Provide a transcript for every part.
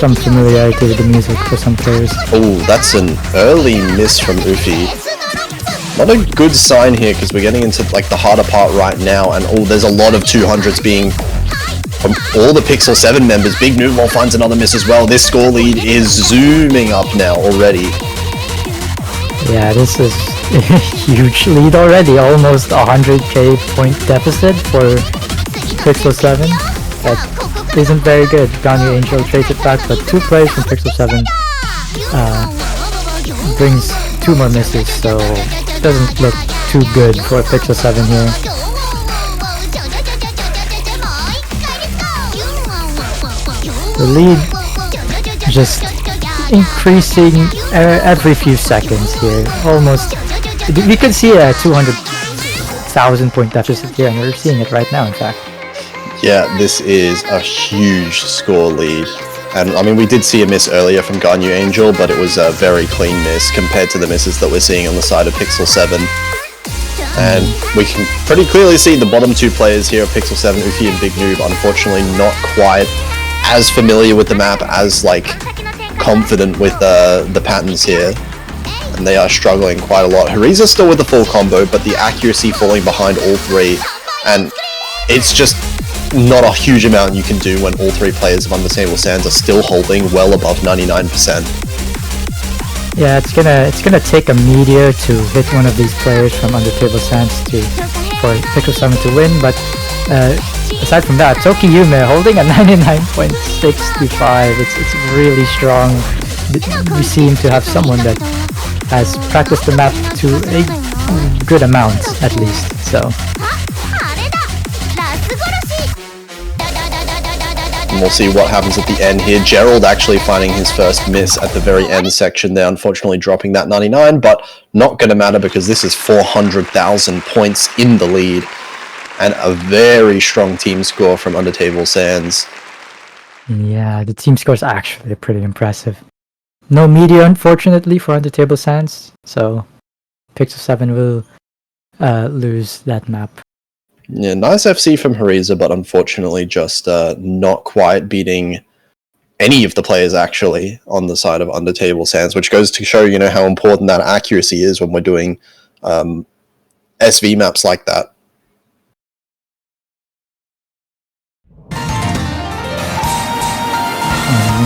some familiarity with the music for some players. Oh, that's an early miss from Ufi. Not a good sign here because we're getting into like the harder part right now, and there's a lot of 200s being from all the Pixel 7 members. Big Noodle finds another miss as well. This score lead is zooming up now already. Yeah, this is a huge lead already. Almost 100k point deficit for Pixel 7. That isn't very good. Ganyu Angel trades it back, but 2 plays from Pixel 7 brings 2 more misses, so it doesn't look too good for Pixel 7 here. The lead just increasing every few seconds here. Almost, we could see a 200,000 point deficit here, and we're seeing it right now in fact. Yeah, this is a huge score lead. And I mean, we did see a miss earlier from Ganyu Angel, but it was a very clean miss compared to the misses that we're seeing on the side of Pixel 7. And we can pretty clearly see the bottom 2 players here, Pixel 7, Ufi and Big Noob, unfortunately not quite as familiar with the map, as like confident with the patterns here. And they are struggling quite a lot. Hariza still with the full combo, but the accuracy falling behind all 3. And it's just not a huge amount you can do when all 3 players of Undertable Sands are still holding well above 99%. Yeah, it's gonna take a meteor to hit one of these players from Undertable Sands for Pixel 7 to win, but aside from that, Toki Yume holding a 99.65. It's really strong. We seem to have someone that has practiced the map to a good amount at least, so. And we'll see what happens at the end here. Gerald actually finding his first miss at the very end section there, unfortunately dropping that 99, but not going to matter because this is 400,000 points in the lead, and a very strong team score from Undertable Sands. Yeah, the team score is actually pretty impressive. No meteor, unfortunately, for Undertable Sands, so Pixel 7 will lose that map. Yeah, nice FC from Hariza, but unfortunately just not quite beating any of the players actually on the side of Undertable Sands, which goes to show, you know, how important that accuracy is when we're doing SV maps like that.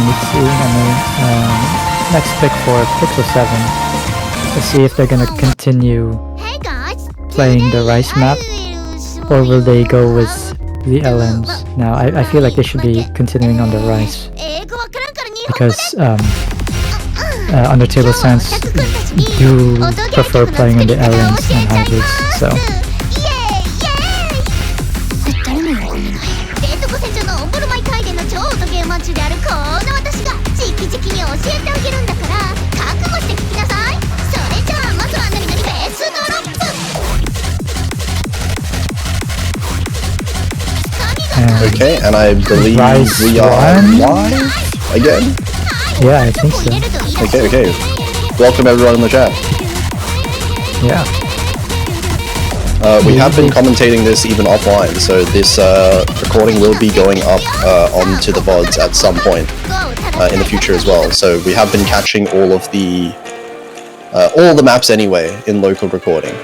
Let's see, next pick for Pixel 7. Let's see if they're gonna continue playing the Rice map, or will they go with the LMs? Now, I feel like they should be continuing on the Rice, because Undertable Sands do prefer playing on the LMs and hybrids, so. Okay, and I believe we are live again? Yeah, I think so. Okay. Welcome everyone in the chat. Yeah. We have been commentating this even offline, so this recording will be going up onto the VODs at some point in the future as well. So we have been catching all the maps anyway in local recording.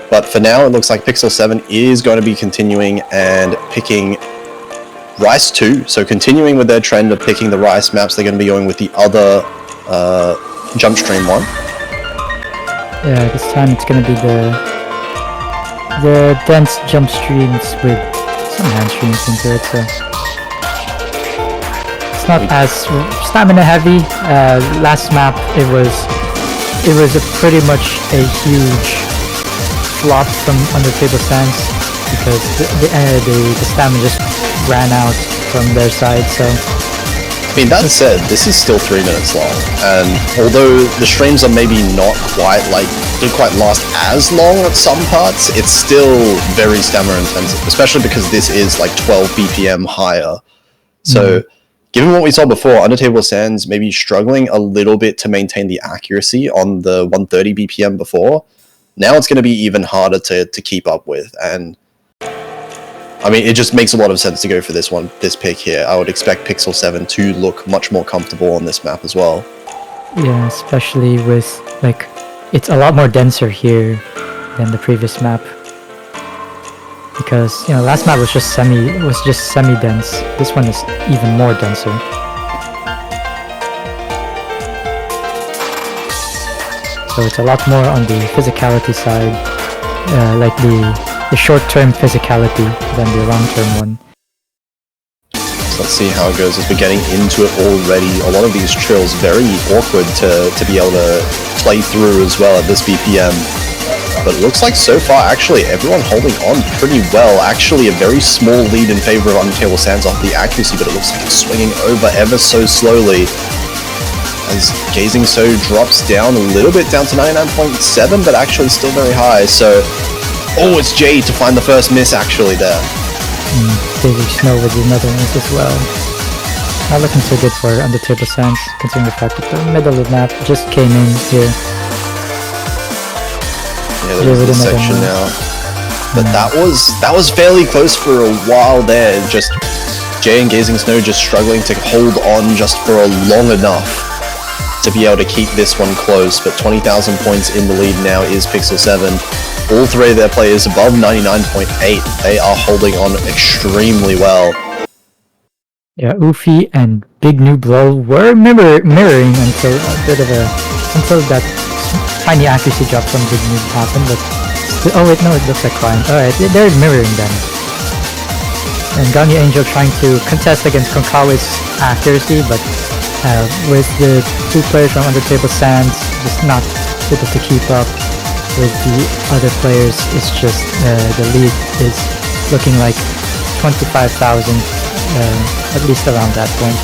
But for now, it looks like Pixel 7 is going to be continuing and picking Rice 2. So continuing with their trend of picking the Rice maps, they're going to be going with the other jump stream one. Yeah, this time it's going to be the dense jump streams with some hand streams into it. So it's not as stamina heavy. Last map, it was pretty much a huge flop from Undertable Sands because the stamina just ran out from their side. So I mean, that said, this is still 3 minutes long, and although the streams are maybe not quite didn't quite last as long at some parts, it's still very stamina intensive, especially because this is like 12 BPM higher. So given what we saw before, Undertable Sands maybe struggling a little bit to maintain the accuracy on the 130 BPM before. Now it's going to be even harder to keep up with, and I mean, it just makes a lot of sense to go for this pick here. I would expect Pixel 7 to look much more comfortable on this map as well. Yeah, especially with, like, it's a lot more denser here than the previous map. Because, you know, last map was just semi-dense. This one is even more denser. So it's a lot more on the physicality side, like the short-term physicality than the long-term one. So let's see how it goes as we're getting into it already. A lot of these trills very awkward to be able to play through as well at this BPM. But it looks like so far, actually, everyone holding on pretty well. Actually, a very small lead in favor of Undertable Sands off the accuracy, but it looks like it's swinging over ever so slowly. As Gazing So drops down a little bit, down to 99.7, but actually still very high. So, oh, it's Jay to find the first miss actually there. Gazing Snow with another miss as well. Not looking so good for Undertable Sands, considering the fact that the middle of the map just came in here. Yeah, there was this section now. But that was fairly close for a while there. Just Jay and Gazing Snow just struggling to hold on just for a long enough to be able to keep this one close. But 20,000 points in the lead now is Pixel 7. All three of their players above 99.8. They are holding on extremely well. Yeah, Ufi and Big New Blow were mirroring until that tiny accuracy drop from Big Noob happened, but oh wait, no, it looks like Climb. Alright, they're mirroring them. And Ganyu Angel trying to contest against Konkawa's accuracy, but with the two players from Undertable Sands just not able to keep up with the other players, it's just the lead is looking like 25,000, at least around that point.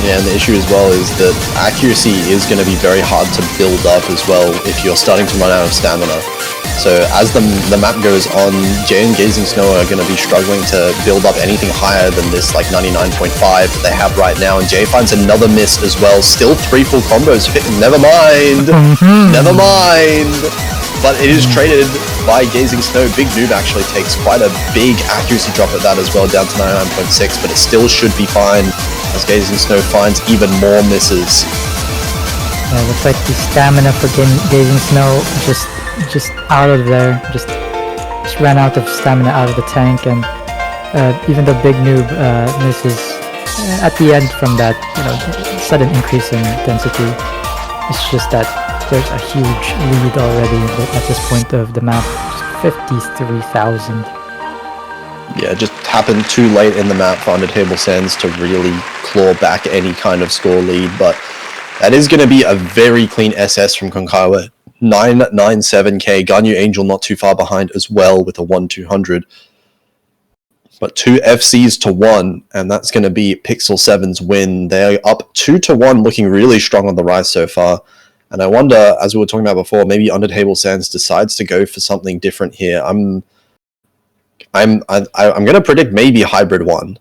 Yeah, and the issue as well is that accuracy is going to be very hard to build up as well if you're starting to run out of stamina. So as the map goes on, Jay and Gazing Snow are going to be struggling to build up anything higher than this like 99.5 that they have right now, and Jay finds another miss as well. Still 3 full combos. Never mind! Never mind! But it is traded by Gazing Snow. Big Noob actually takes quite a big accuracy drop at that as well, down to 99.6, but it still should be fine as Gazing Snow finds even more misses. Yeah, looks like the stamina for Gazing Snow just out of there, just ran out of stamina out of the tank, and even though Big Noob misses at the end from that, you know, sudden increase in density, it's just that there's a huge lead already at this point of the map, just 53,000. Yeah, it just happened too late in the map for Undertable Sands to really claw back any kind of score lead, but that is going to be a very clean SS from Konkawa. 997k, Ganyu Angel not too far behind as well with a 1-200. But 2 FCs to 1, and that's going to be Pixel 7's win. They're up 2-1, looking really strong on the rise so far. And I wonder, as we were talking about before, maybe Undertable Sands decides to go for something different here. I'm going to predict maybe Hybrid 1.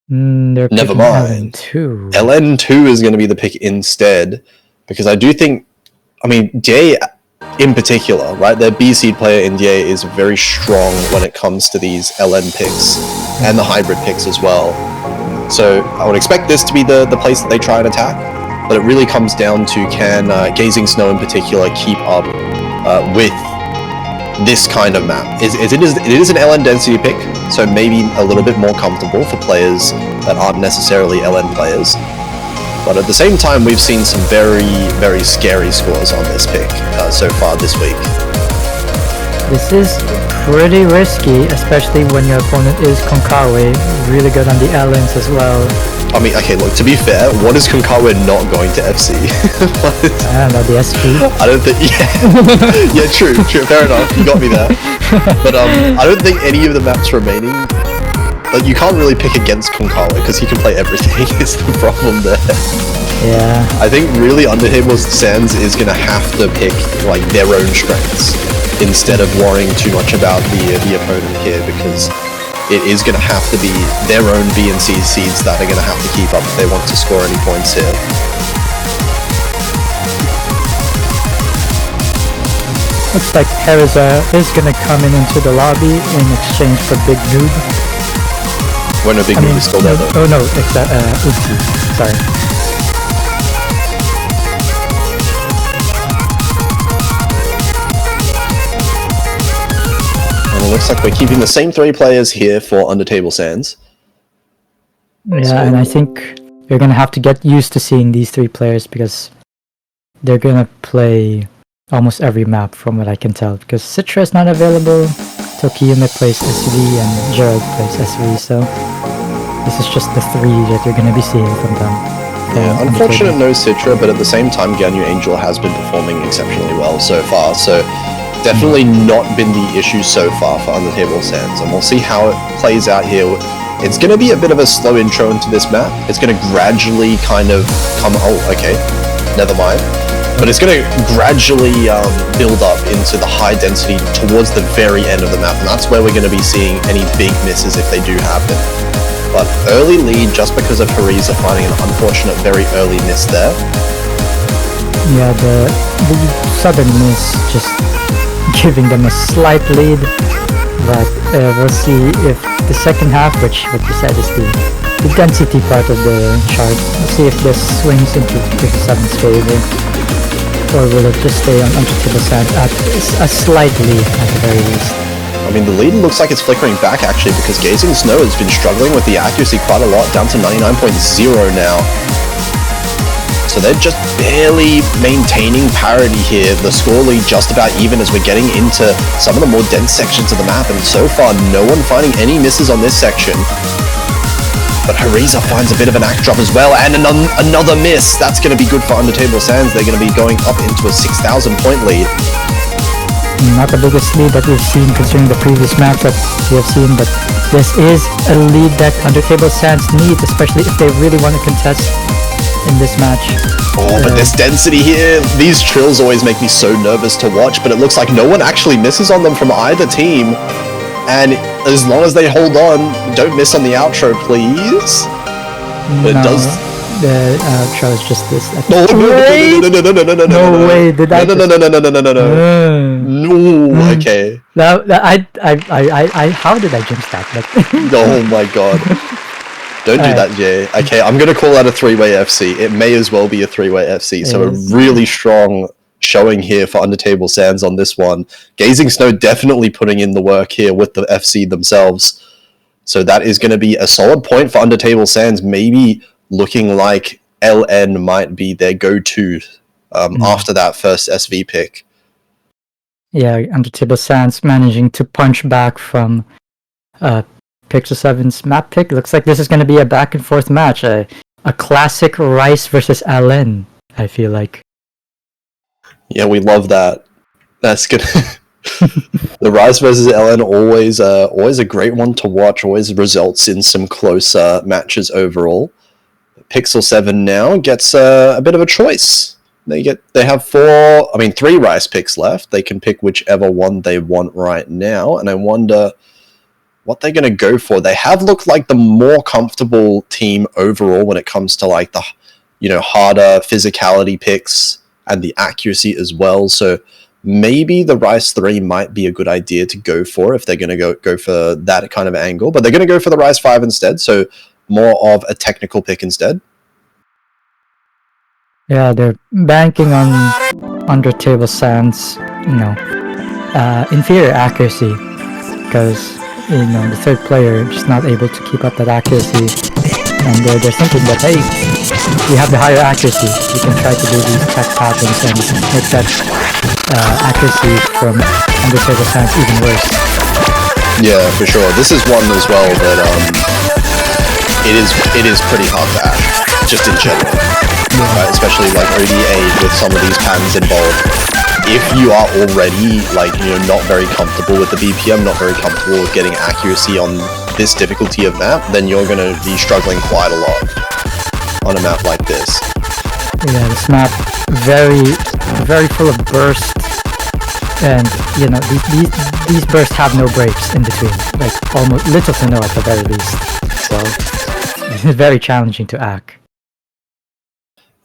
Never mind. LN2. LN2 is going to be the pick instead, because I do think, I mean, Jay in particular, right, their B seed player in Jay is very strong when it comes to these LN picks and the hybrid picks as well. So I would expect this to be the place that they try and attack, but it really comes down to can Gazing Snow in particular keep up with this kind of map. It is an LN density pick, so maybe a little bit more comfortable for players that aren't necessarily LN players. But at the same time, we've seen some very, very scary scores on this pick so far this week. This is pretty risky, especially when your opponent is Konkawa, really good on the LNs as well. I mean, okay, look, to be fair, what is Konkawa not going to FC? I don't know, the SP? I don't think, yeah. Yeah, true, fair enough, you got me there. But I don't think any of the maps remaining, like, you can't really pick against Konkawa because he can play everything, is the problem there. Yeah. I think really Undertable Sands is going to have to pick, like, their own strengths instead of worrying too much about the opponent here, because it is going to have to be their own B and C seeds that are going to have to keep up if they want to score any points here. Looks like Heriza is gonna come into the lobby in exchange for Big Noob. When a Big Noob is still there though. Oh no, it's Uzi. Sorry. And it looks like we're keeping the same 3 players here for Undertable Sands. Yeah, and I think you're gonna have to get used to seeing these 3 players because they're gonna play almost every map from what I can tell, because Citra is not available, Tokiyume plays SV, and Gerald plays SV, so this is just the 3 that you're gonna be seeing from them. Yeah, unfortunate no Citra, but at the same time Ganyu Angel has been performing exceptionally well so far, so definitely not been the issue so far for Undertable Sands, and we'll see how it plays out here. It's going to be a bit of a slow intro into this map. It's going to gradually kind of come... Oh, okay. Never mind. But it's going to gradually build up into the high density towards the very end of the map, and that's where we're going to be seeing any big misses if they do happen. But early lead just because of Hariza finding an unfortunate very early miss there. Yeah, the sudden miss just giving them a slight lead, but we'll see if the second half, which what you said is the density part of the chart, we'll see if this swings into 57's favor, or will it just stay on Undertable Sands at a slight lead at the very least. I mean, the lead looks like it's flickering back actually, because Gazing Snow has been struggling with the accuracy quite a lot, down to 99.0 now. So they're just barely maintaining parity here. The score lead just about even as we're getting into some of the more dense sections of the map, and so far no one finding any misses on this section. But Hariza finds a bit of an act drop as well, and another miss. That's going to be good for Undertable Sands. They're going to be going up into a 6,000 point lead. Not the biggest lead that we've seen considering the previous map that we have seen, but this is a lead that Undertable Sands need, especially if they really want to contest in this match. Oh, but this density here, these trills always make me so nervous to watch, but it looks like no one actually misses on them from either team. And as long as they hold on, don't miss on the outro, please. But no, it does... The outro is just this. No way, did I No, okay. No, how did I jinx that? Oh my god. Don't do that, Jay. Okay, I'm going to call that a 3-way FC. It may as well be a 3-way FC. So a really strong showing here for Undertable Sands on this one. Gazing Snow definitely putting in the work here with the FC themselves. So that is going to be a solid point for Undertable Sands. Maybe looking like LN might be their go-to after that first SV pick. Yeah, Undertable Sands managing to punch back from Pixel 7's map pick. Looks like this is going to be a back and forth match. A classic Rice versus LN, I feel like. Yeah, we love that. That's good. The Rice versus LN always a great one to watch. Always results in some close matches overall. Pixel 7 now gets a bit of a choice. They have 3 Rice picks left. They can pick whichever one they want right now, and I wonder what they're going to go for. They have looked like the more comfortable team overall when it comes to like the harder physicality picks and the accuracy as well. So maybe the Rice 3 might be a good idea to go for if they're going to go for that kind of angle. But they're going to go for the Rice 5 instead, so more of a technical pick instead. Yeah, they're banking on Undertable Sands, inferior accuracy, because the third player just not able to keep up that accuracy, and they're thinking that, hey, we have the higher accuracy, we can try to do these tech patterns and make that accuracy from Undertable Sands even worse. Yeah, for sure. This is one as well that it is pretty hard to act, just in general. Right? Especially like ODA with some of these patterns involved. If you are already not very comfortable with the BPM, not very comfortable with getting accuracy on this difficulty of map, then you're going to be struggling quite a lot on a map like this. Yeah, this map very, very full of bursts, and these bursts have no breaks in between, like almost little to no at the very least. So it's very challenging to act.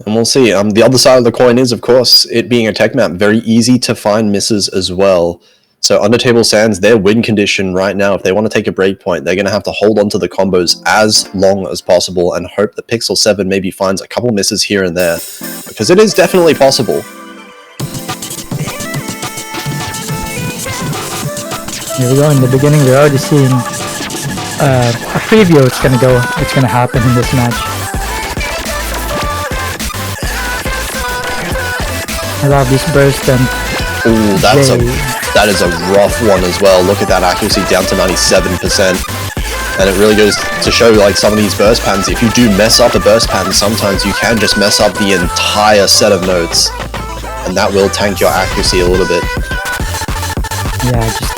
And we'll see. The other side of the coin is, of course, it being a tech map, very easy to find misses as well. So Undertable Sands, their win condition right now, if they want to take a break point, they're going to have to hold on to the combos as long as possible and hope that Pixel 7 maybe finds a couple misses here and there, because it is definitely possible. Here we go. In the beginning, we're already seeing a preview. It's gonna happen in this match. I love these bursts and. Ooh, that is a rough one as well. Look at that accuracy down to 97%. And it really goes to show, like, some of these burst patterns. If you do mess up a burst pattern, sometimes you can just mess up the entire set of notes. And that will tank your accuracy a little bit. Yeah, just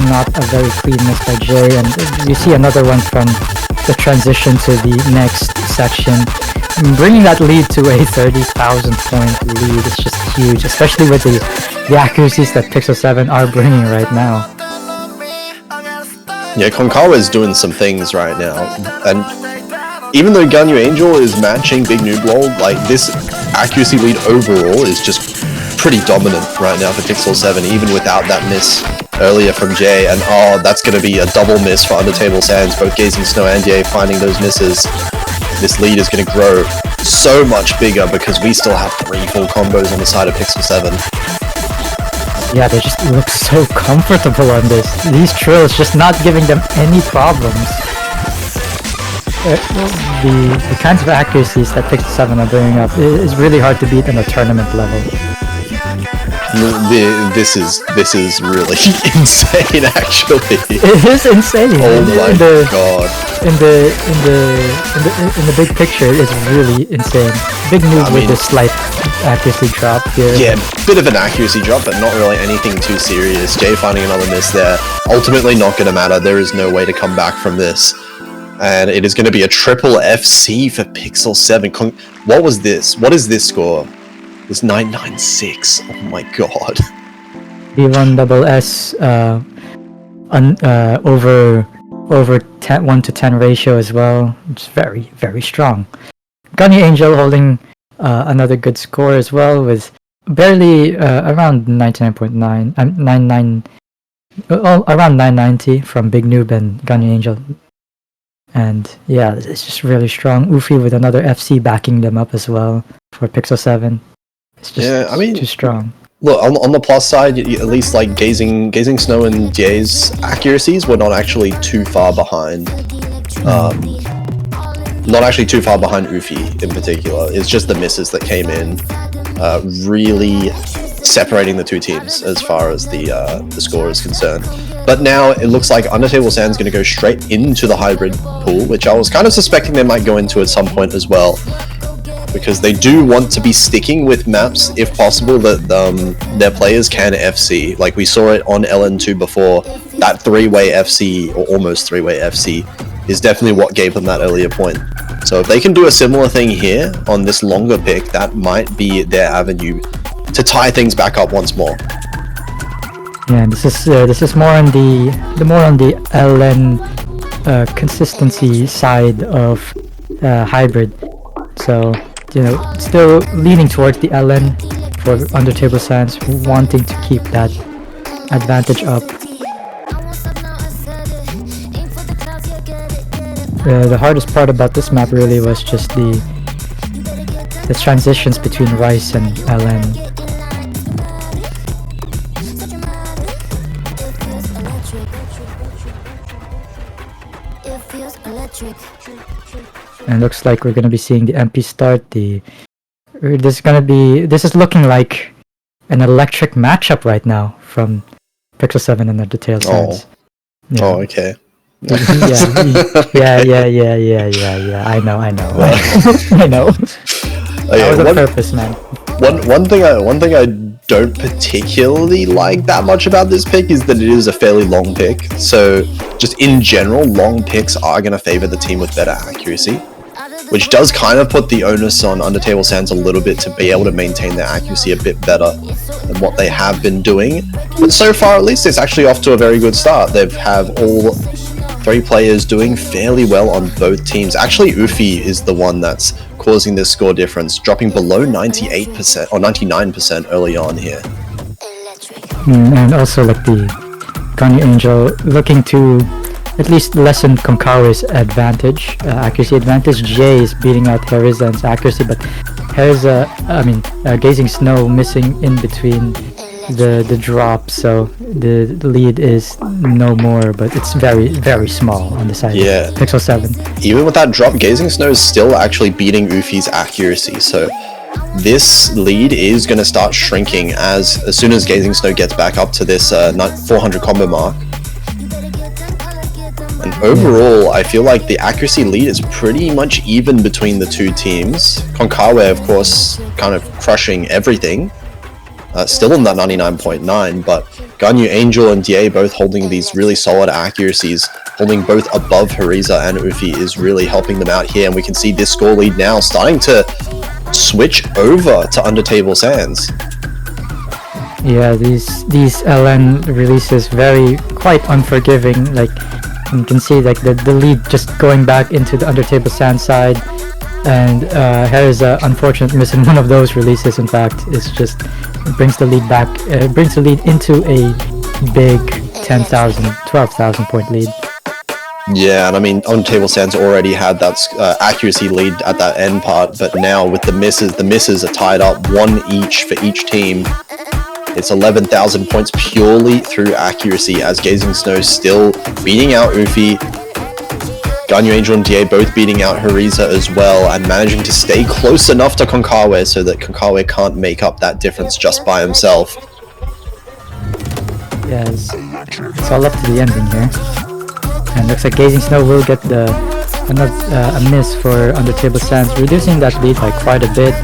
not a very clean miss by Jay. And you see another one from the transition to the next section. Bringing that lead to a 30,000 point lead is just huge, especially with the accuracies that Pixel 7 are bringing right now. Yeah, Konkawa is doing some things right now, and even though Ganyu Angel is matching Big Noob Lol, like, this accuracy lead overall is just pretty dominant right now for Pixel 7, even without that miss earlier from Jay. And oh, that's going to be a double miss for Undertable Sands, both Gazing Snow and Jay finding those misses. This lead is going to grow so much bigger because we still have 3 full combos on the side of Pixel 7. Yeah, they just look so comfortable on this. These trills just not giving them any problems. The kinds of accuracies that Pixel 7 are bringing up is really hard to beat on a tournament level. This is really insane, actually. It is insane. Oh my god. In the big picture, it's really insane. Big Noob with a slight accuracy drop here. Yeah, bit of an accuracy drop, but not really anything too serious. Jay finding another miss there. Ultimately not going to matter. There is no way to come back from this. And it is going to be a triple FC for Pixel 7. What was this? What is this score? It's 996. Oh my god. B1 double S over 1 to 10 ratio as well. It's very, very strong. Ganyu Angel holding another good score as well, with barely around 99.9, around 990 from Big Noob and Ganyu Angel. And yeah, it's just really strong. Ufi with another FC backing them up as well for Pixel 7. It's just too strong. Look, on the plus side, at least, like, Gazing Snow and Jay's accuracies were not actually too far behind. Not actually too far behind Ufi in particular. It's just the misses that came in, really separating the two teams as far as the score is concerned. But now it looks like Undertable Sands going to go straight into the hybrid pool, which I was kind of suspecting they might go into at some point as well, because they do want to be sticking with maps, if possible, that their players can FC. Like we saw it on LN2 before, that 3-way FC, or almost 3-way FC, is definitely what gave them that earlier point. So if they can do a similar thing here on this longer pick, that might be their avenue to tie things back up once more. Yeah, this is more on the LN consistency side of hybrid. So, you know, still leaning towards the LN for Undertable Sands, wanting to keep that advantage up. The hardest part about this map really was just the transitions between Rice and LN. And looks like we're gonna be seeing the MP start. This is looking like an electric matchup right now from Pixel 7 and Undertale Sands. Yeah. Oh, okay. yeah. I know. I know. That was on purpose, man. One thing I don't particularly like that much about this pick is that it is a fairly long pick. So just in general, long picks are going to favor the team with better accuracy, which does kind of put the onus on Undertable Sands a little bit to be able to maintain their accuracy a bit better than what they have been doing. But so far, at least, it's actually off to a very good start. They have all Three players doing fairly well on both teams. Actually, Ufi is the one that's causing this score difference, dropping below 98% or 99% early on here. And also like the Ganyu Angel looking to at least lessen Konkawa's advantage, accuracy advantage. Jay is beating out Hariza's accuracy, but Gazing Snow missing in between the drop, so the lead is no more, but it's very, very small on the side of Pixel 7. Even with that drop, Gazing Snow is still actually beating Ufi's accuracy, so this lead is going to start shrinking as soon as Gazing Snow gets back up to this 400 combo mark. And overall, I feel like the accuracy lead is pretty much even between the two teams. Konkawa, of course, kind of crushing everything. Still in that 99.9, but Ganyu Angel and Die both holding these really solid accuracies, holding both above Hariza and Ufi is really helping them out here, and we can see this score lead now starting to switch over to Undertable Sands. Yeah, these LN releases quite unforgiving. Like you can see like the lead just going back into the Undertable Sands side, and Hariza unfortunately missing one of those releases. In fact, it's just brings the lead back, brings the lead into a big 10,000, 12,000 point lead. Yeah, and I mean, Undertable Sands already had that accuracy lead at that end part, but now with the misses are tied up, one each for each team. It's 11,000 points purely through accuracy, as Gazing Snow still beating out Ufi. Ganyu Angel and Die both beating out Hariza as well, and managing to stay close enough to Konkawa so that Konkawa can't make up that difference just by himself. Yeah, it's all up to the ending here. And looks like Gazing Snow will get a miss for Undertable Sands, reducing that lead by quite a bit.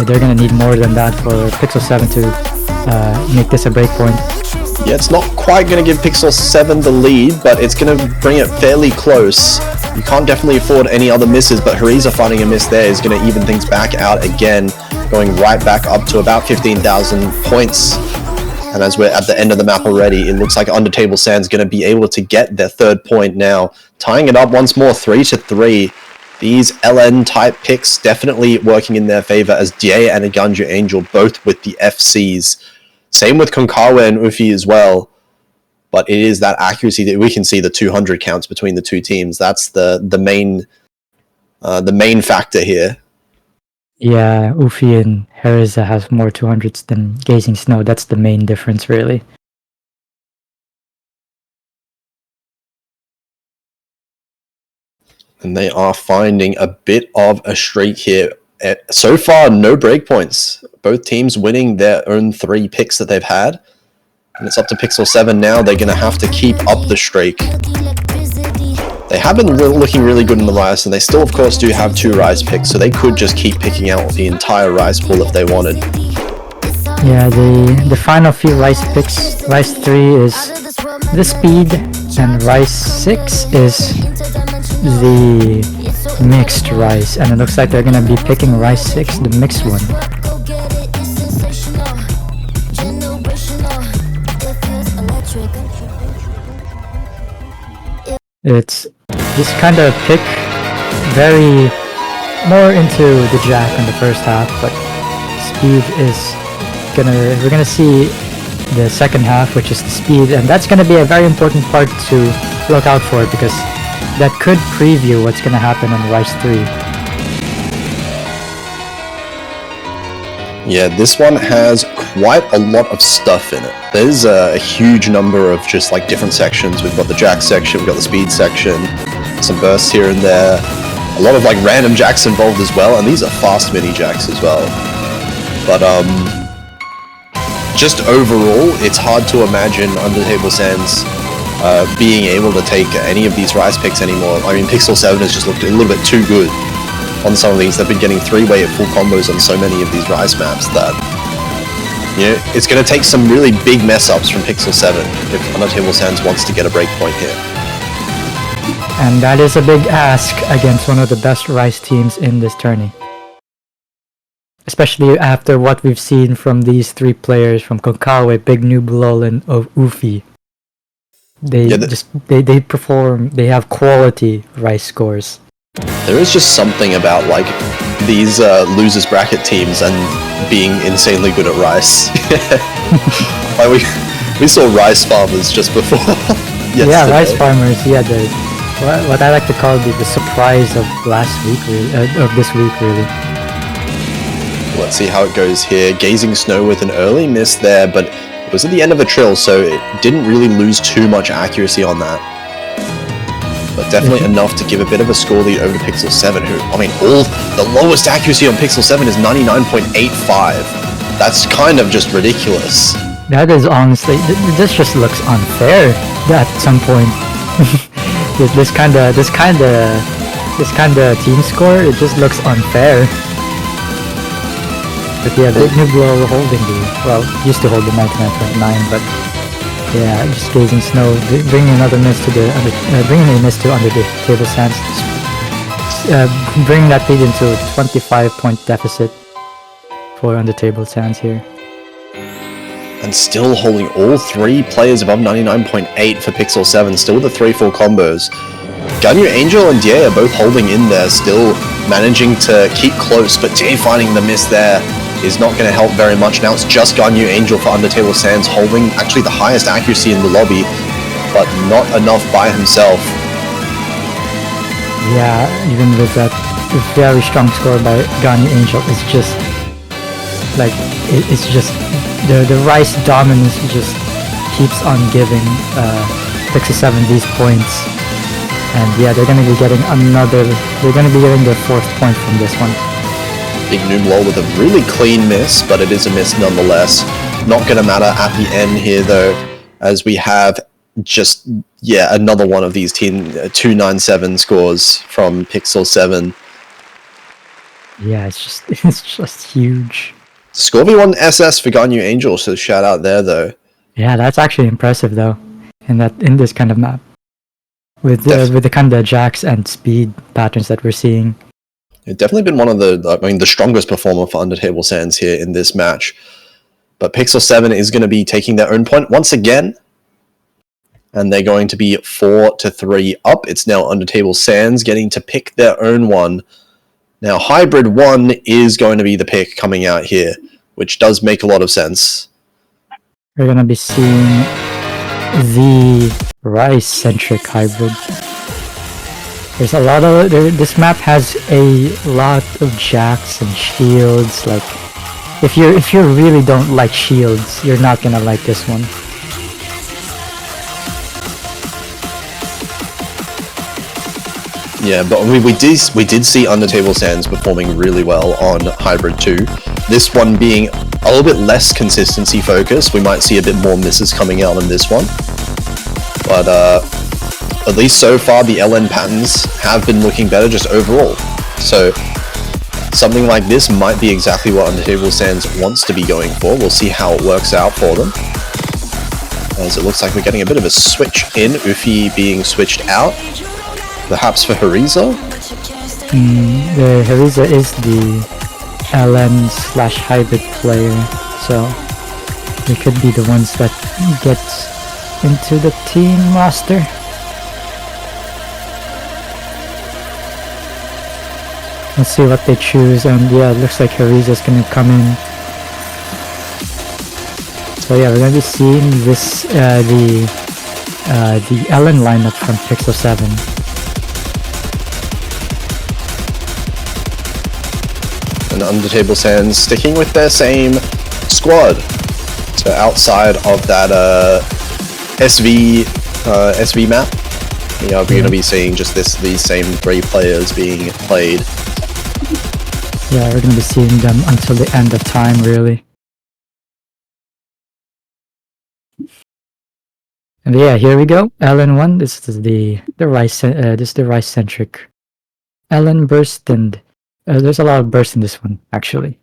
They're gonna need more than that for Pixel 7 to make this a breakpoint. Yeah, it's not quite going to give Pixel 7 the lead, but it's going to bring it fairly close. You can't definitely afford any other misses, but Hariza finding a miss there is going to even things back out again, going right back up to about 15,000 points. And as we're at the end of the map already, it looks like Undertable Sands going to be able to get their third point now, tying it up once more, 3-3. These LN type picks definitely working in their favor, as Die and Ganyu Angel both with the FCs. Same with Konkawa and Ufi as well, but it is that accuracy that we can see the 200 counts between the two teams. That's the main factor here. Yeah, Ufi and Hariza have more 200s than Gazing Snow. That's the main difference, really. And they are finding a bit of a streak here. So far, no breakpoints. Both teams winning their own 3 picks that they've had. And it's up to Pixel 7 now. They're going to have to keep up the streak. They have been looking really good in the Rise, and they still, of course, do have 2 Rise picks, so they could just keep picking out the entire Rise pool if they wanted. Yeah, the final few Rise picks, Rise 3 is the Speed, and Rise 6 is the mixed Rise, and it looks like they're gonna be picking Rise 6, the mixed one. It's this kind of pick very more into the Jack in the first half, but Speed is we're gonna see the second half, which is the Speed, and that's gonna be a very important part to look out for, because that could preview what's gonna happen on Rise 3. Yeah, this one has quite a lot of stuff in it. There's a huge number of just like different sections. We've got the Jack section, we've got the Speed section, some bursts here and there, a lot of like random Jacks involved as well, and these are fast mini Jacks as well. But just overall, it's hard to imagine Undertable Sands being able to take any of these Rise picks anymore. I mean, Pixel 7 has just looked a little bit too good on some of these. They've been getting 3-way at full combos on so many of these Rise maps that, you know, it's going to take some really big mess-ups from Pixel 7 if Undertable Sands wants to get a breakpoint here. And that is a big ask against one of the best Rise teams in this tourney. Especially after what we've seen from these 3 players, from Konkawa, Big Noob Lol, and of Ufi. They Yeah, they perform. They have quality rice scores. there is just something about like these losers bracket teams and being insanely good at rice. Like we saw rice farmers just before. Yesterday. Yeah, rice farmers. Yeah, what I like to call the surprise of last week, really, of this week, really. Let's see how it goes here. Gazing Snow with an early miss there, but it was at the end of a trill, so it didn't really lose too much accuracy on that. But definitely enough to give a bit of a score lead over to Pixel 7, who, I mean, the lowest accuracy on Pixel 7 is 99.85. That's kind of just ridiculous. That is honestly, this just looks unfair at some point. this kind of team score, it just looks unfair. But yeah, the Nublo holding used to hold the 99.9, but yeah, just Gazing Snow, bringing another miss to bringing a miss to Undertable Sands, bringing that lead into a 25-point deficit for Undertable Sands here. And still holding all three players above 99.8 for Pixel 7, still the 3-4 combos. Ganyu Angel and Die are both holding in there, still managing to keep close, but Die finding the miss there is not going to help very much. Now it's just Ganyu Angel for Undertable Sands, holding actually the highest accuracy in the lobby, but not enough by himself. Yeah, even with that very strong score by Ganyu Angel, it's just like it's just the rice dominance just keeps on giving Pixel 7 these points, and yeah, they're going to be getting their 4th point from this one. Big Noomlaw with a really clean miss, but it is a miss nonetheless. Not going to matter at the end here though, as we have just, yeah, another one of these 297 scores from Pixel 7. Yeah, it's just huge. Scorpion SS for Ganyu Angel, so shout out there though. Yeah, that's actually impressive though, in this kind of map, with the kind of jacks and speed patterns that we're seeing. It's definitely been one of the strongest performer for Undertable Sands here in this match. But Pixel 7 is going to be taking their own point once again, and they're going to be 4-3 up. It's now Undertable Sands getting to pick their own one. Now, Hybrid 1 is going to be the pick coming out here, which does make a lot of sense. We're going to be seeing the Rice-centric Hybrid. There's a lot of... this map has a lot of jacks and shields. Like, if you really don't like shields, you're not going to like this one. Yeah, but we did see Undertable Sands performing really well on Hybrid 2. This one being a little bit less consistency focused. We might see a bit more misses coming out in this one. But at least so far, the LN patterns have been looking better just overall. So something like this might be exactly what Undertable Sands wants to be going for. We'll see how it works out for them. As it looks like we're getting a bit of a switch in, Ufi being switched out. Perhaps for Hariza? The Hariza is the LN/hybrid player, so they could be the ones that get into the team roster. Let's see what they choose, and yeah, it looks like Hariza's gonna come in. So yeah, we're gonna be seeing this the LN lineup from Pixel 7. And Undertable Sands sticking with their same squad. So outside of that SV map, we're going to be seeing just these same 3 players being played. Yeah, we're going to be seeing them until the end of time, really. And yeah, here we go. LN1. This is the Rice-centric LN burst, and there's a lot of burst in this one, actually.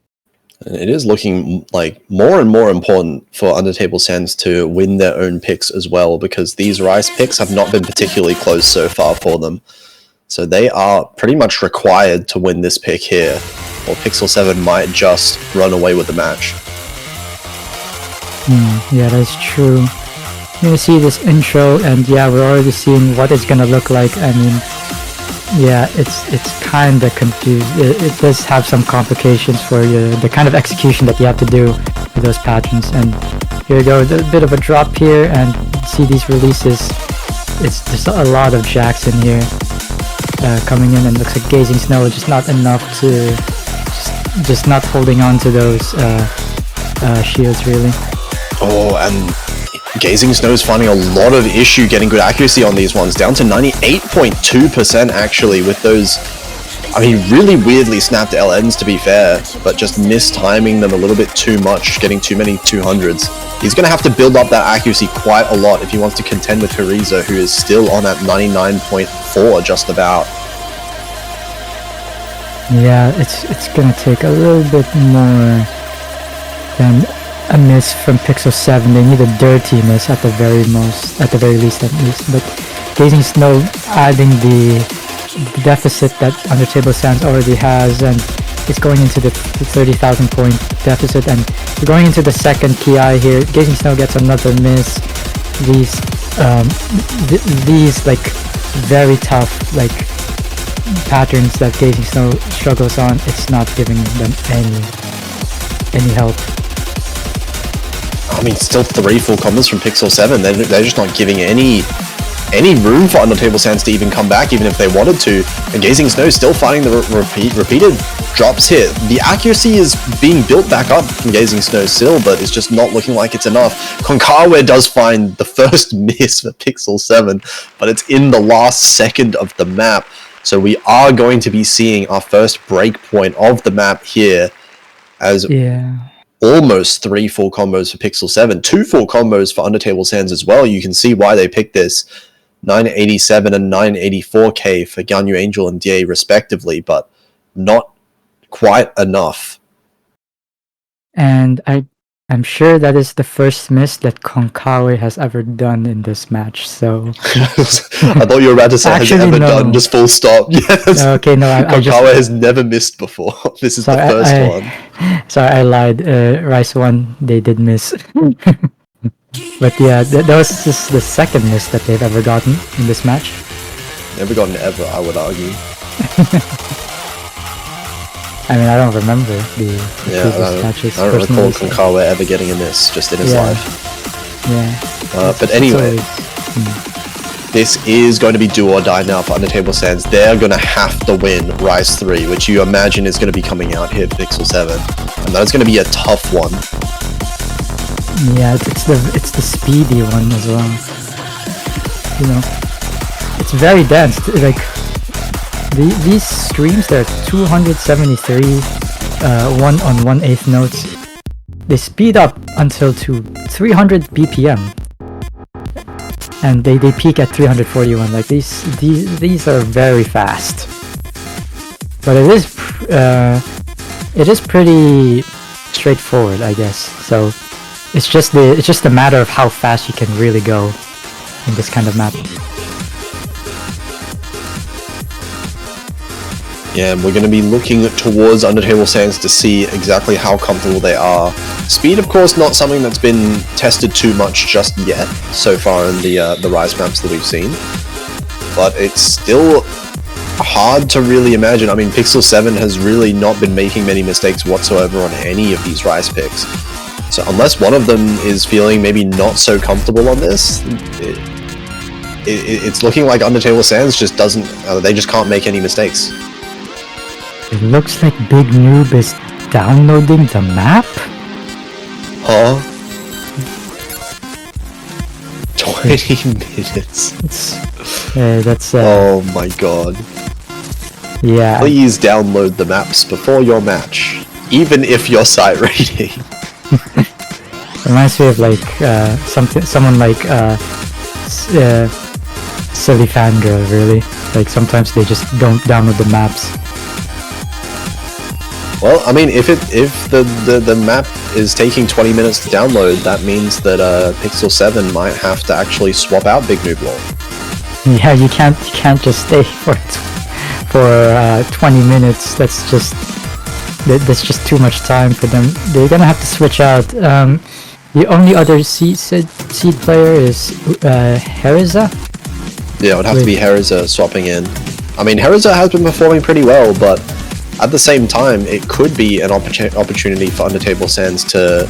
And it is looking like more and more important for Undertable Sands to win their own picks as well, because these Rice picks have not been particularly close so far for them. So they are pretty much required to win this pick here, or Pixel 7 might just run away with the match. Yeah, that's true. You're gonna see this intro, and yeah, we're already seeing what it's gonna look like. I mean, yeah, it's kind of confused. It does have some complications for you, the kind of execution that you have to do with those patterns. And here we go, a bit of a drop here, and see these releases. It's just a lot of jacks in here coming in, and looks like Gazing Snow just not enough to, just not holding on to those shields really. Oh, and Gazing Snow is finding a lot of issue getting good accuracy on these ones, down to 98.2% actually with those, I mean, really weirdly snapped LNs to be fair, but just mistiming them a little bit too much, getting too many 200s. He's going to have to build up that accuracy quite a lot if he wants to contend with Hariza, who is still on at 99.4 just about. Yeah, it's gonna take a little bit more than a miss from Pixel 7. They need a dirty miss at the very least at least. But Gazing Snow adding the deficit that Undertable Sands already has, and it's going into the 30,000 point deficit, and we're going into the second KI here. Gazing Snow gets another miss. These like very tough like patterns that Gazing Snow struggles on, it's not giving them any help. I mean, still 3 full combos from Pixel 7. They're just not giving any room for Undertable Sands to even come back, even if they wanted to. And Gazing Snow still finding the repeated drops here. The accuracy is being built back up from Gazing Snow still, but it's just not looking like it's enough. Konkawa does find the first miss for Pixel 7, but it's in the last second of the map. So we are going to be seeing our first breakpoint of the map here, as almost 3 full combos for Pixel 7, 2 full combos for Undertable Sands as well. You can see why they picked this. 987 and 984k for Ganyu Angel and DA respectively, but not quite enough. And I'm sure that is the first miss that Konkawa has ever done in this match, so... I thought you were about to say actually, has ever no. done, just full stop. Yes. Okay, no, Konkawa has never missed before. This is the first one. Sorry, I lied. Rice 1, they did miss. But yeah, that was just the second miss that they've ever gotten in this match. Never gotten ever, I would argue. I mean, I don't remember the previous matches. I don't recall Konkawa ever getting a miss just in his life. Yeah. But anyway, this is going to be do or die now for Undertable Sands. They're going to have to win Rise 3, which you imagine is going to be coming out here, Pixel 7. And that's going to be a tough one. Yeah, it's the speedy one as well. You know, it's very dense. Like these streams, they're 273 1/1/8 notes. They speed up until to 300 BPM, and they peak at 341. Like these are very fast. But it is pretty straightforward, I guess. So. It's just a matter of how fast you can really go in this kind of map. Yeah, we're going to be looking towards Undertable Sands to see exactly how comfortable they are. Speed, of course, not something that's been tested too much just yet so far in the Rise maps that we've seen. But it's still hard to really imagine. I mean, Pixel 7 has really not been making many mistakes whatsoever on any of these Rise picks. So unless one of them is feeling maybe not so comfortable on this, it's looking like Undertable Sands just doesn't, they just can't make any mistakes. It looks like Big Noob is downloading the map? Huh? 20 minutes. That's oh my god. Yeah. Please download the maps before your match, even if your site rating. Reminds me of like someone like Silly Fangirl, really. Like sometimes they just don't download the maps. Well, I mean, if the map is taking 20 minutes to download, that means that Pixel 7 might have to actually swap out Big Noob Law. Yeah, you can't just stay for 20 minutes. That's just too much time for them. They're gonna have to switch out. The only other seed player is Heriza. Yeah, it would have to be Heriza swapping in. I mean, Heriza has been performing pretty well, but at the same time, it could be an opportunity for Undertable Sands to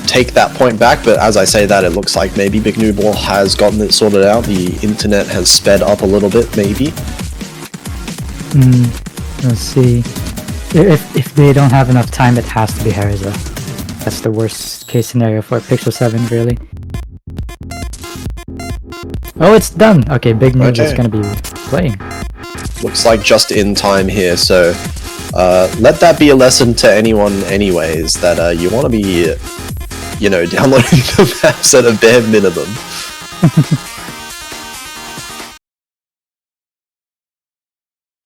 take that point back. But as I say that, it looks like maybe Big New Ball has gotten it sorted out. The internet has sped up a little bit, maybe. Let's see. If they don't have enough time, it has to be Heriza. That's the worst case scenario for Pixel 7, really. Oh, it's done! Okay, Big Noob is gonna be playing. Looks like just in time here, so let that be a lesson to anyone anyways, that you want to be, you know, downloading the maps at a bare minimum.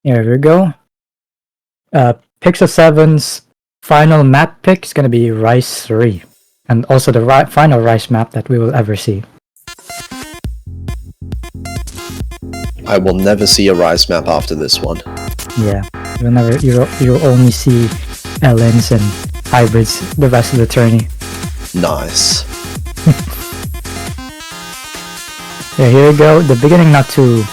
Here we go. Pixel 7's final map pick is gonna be Rice 3. And also the final Rice map that we will ever see. I will never see a Rise map after this one. Yeah, you'll only see LNs and hybrids the rest of the tourney. Nice. Yeah, here we go. The beginning not too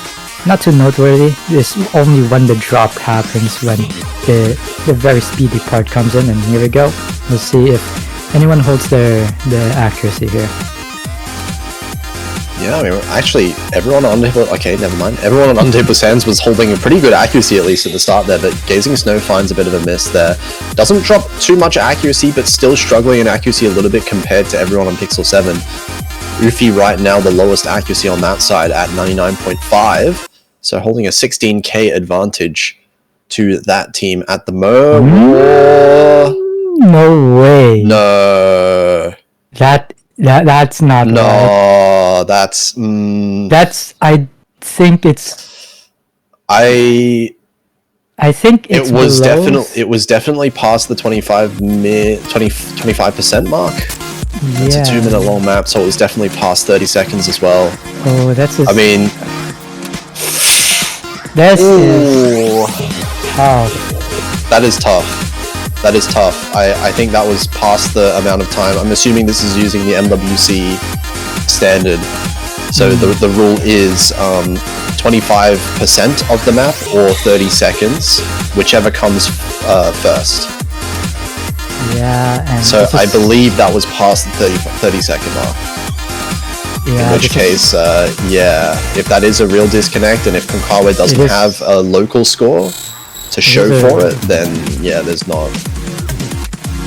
noteworthy. It's only when the drop happens, when the very speedy part comes in, and here we go. We'll see if anyone holds their accuracy here. Yeah, I mean, actually, everyone on Undertable... Okay, never mind. Everyone on Undertable Sands was holding a pretty good accuracy, at least at the start there, but Gazing Snow finds a bit of a miss there. Doesn't drop too much accuracy, but still struggling in accuracy a little bit compared to everyone on Pixel 7. Ufi right now the lowest accuracy on that side at 99.5, so holding a 16k advantage to that team at the moment. No way. No. That's not no, right. That's... That's... I think it's... I think it's it was definitely past the 25% mark. Yeah. It's a 2-minute long map, so it was definitely past 30 seconds as well. Oh, that's... I mean... This is tough. That is tough. That is tough. I think that was past the amount of time. I'm assuming this is using the MWC standard. So the rule is 25% of the map or 30 seconds, whichever comes first. Yeah, and so I believe that was past the 30-second mark. Yeah, in which case, yeah, if that is a real disconnect, and if Konkawa doesn't have a local score to show for it, then yeah, there's not.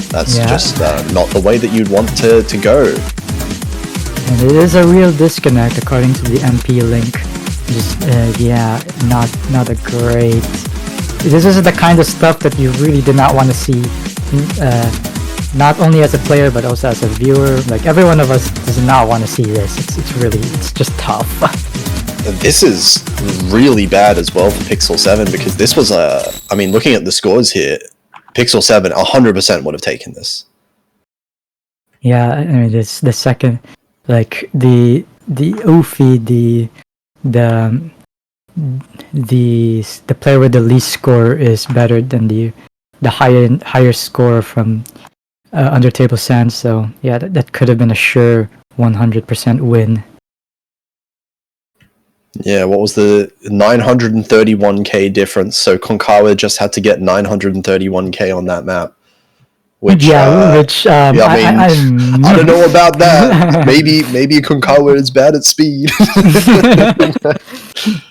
That's just not the way that you'd want to go. And it is a real disconnect according to the MP link. Just yeah, not a great. This is the kind of stuff that you really do not want to see. Not only as a player but also as a viewer. Like, every one of us does not want to see this. It's just tough. This is really bad as well for Pixel 7, because this was I mean, looking at the scores here, Pixel 7 100% would have taken this. Yeah, I mean, it's the second, like the Ufi, the player with the least score is better than the higher score from Undertable Sands. So yeah, that could have been a sure 100% win. Yeah, what was the 931k difference? So Konkawa just had to get 931k on that map. Which, yeah, I mean, I don't know about that. maybe Konkawa is bad at speed.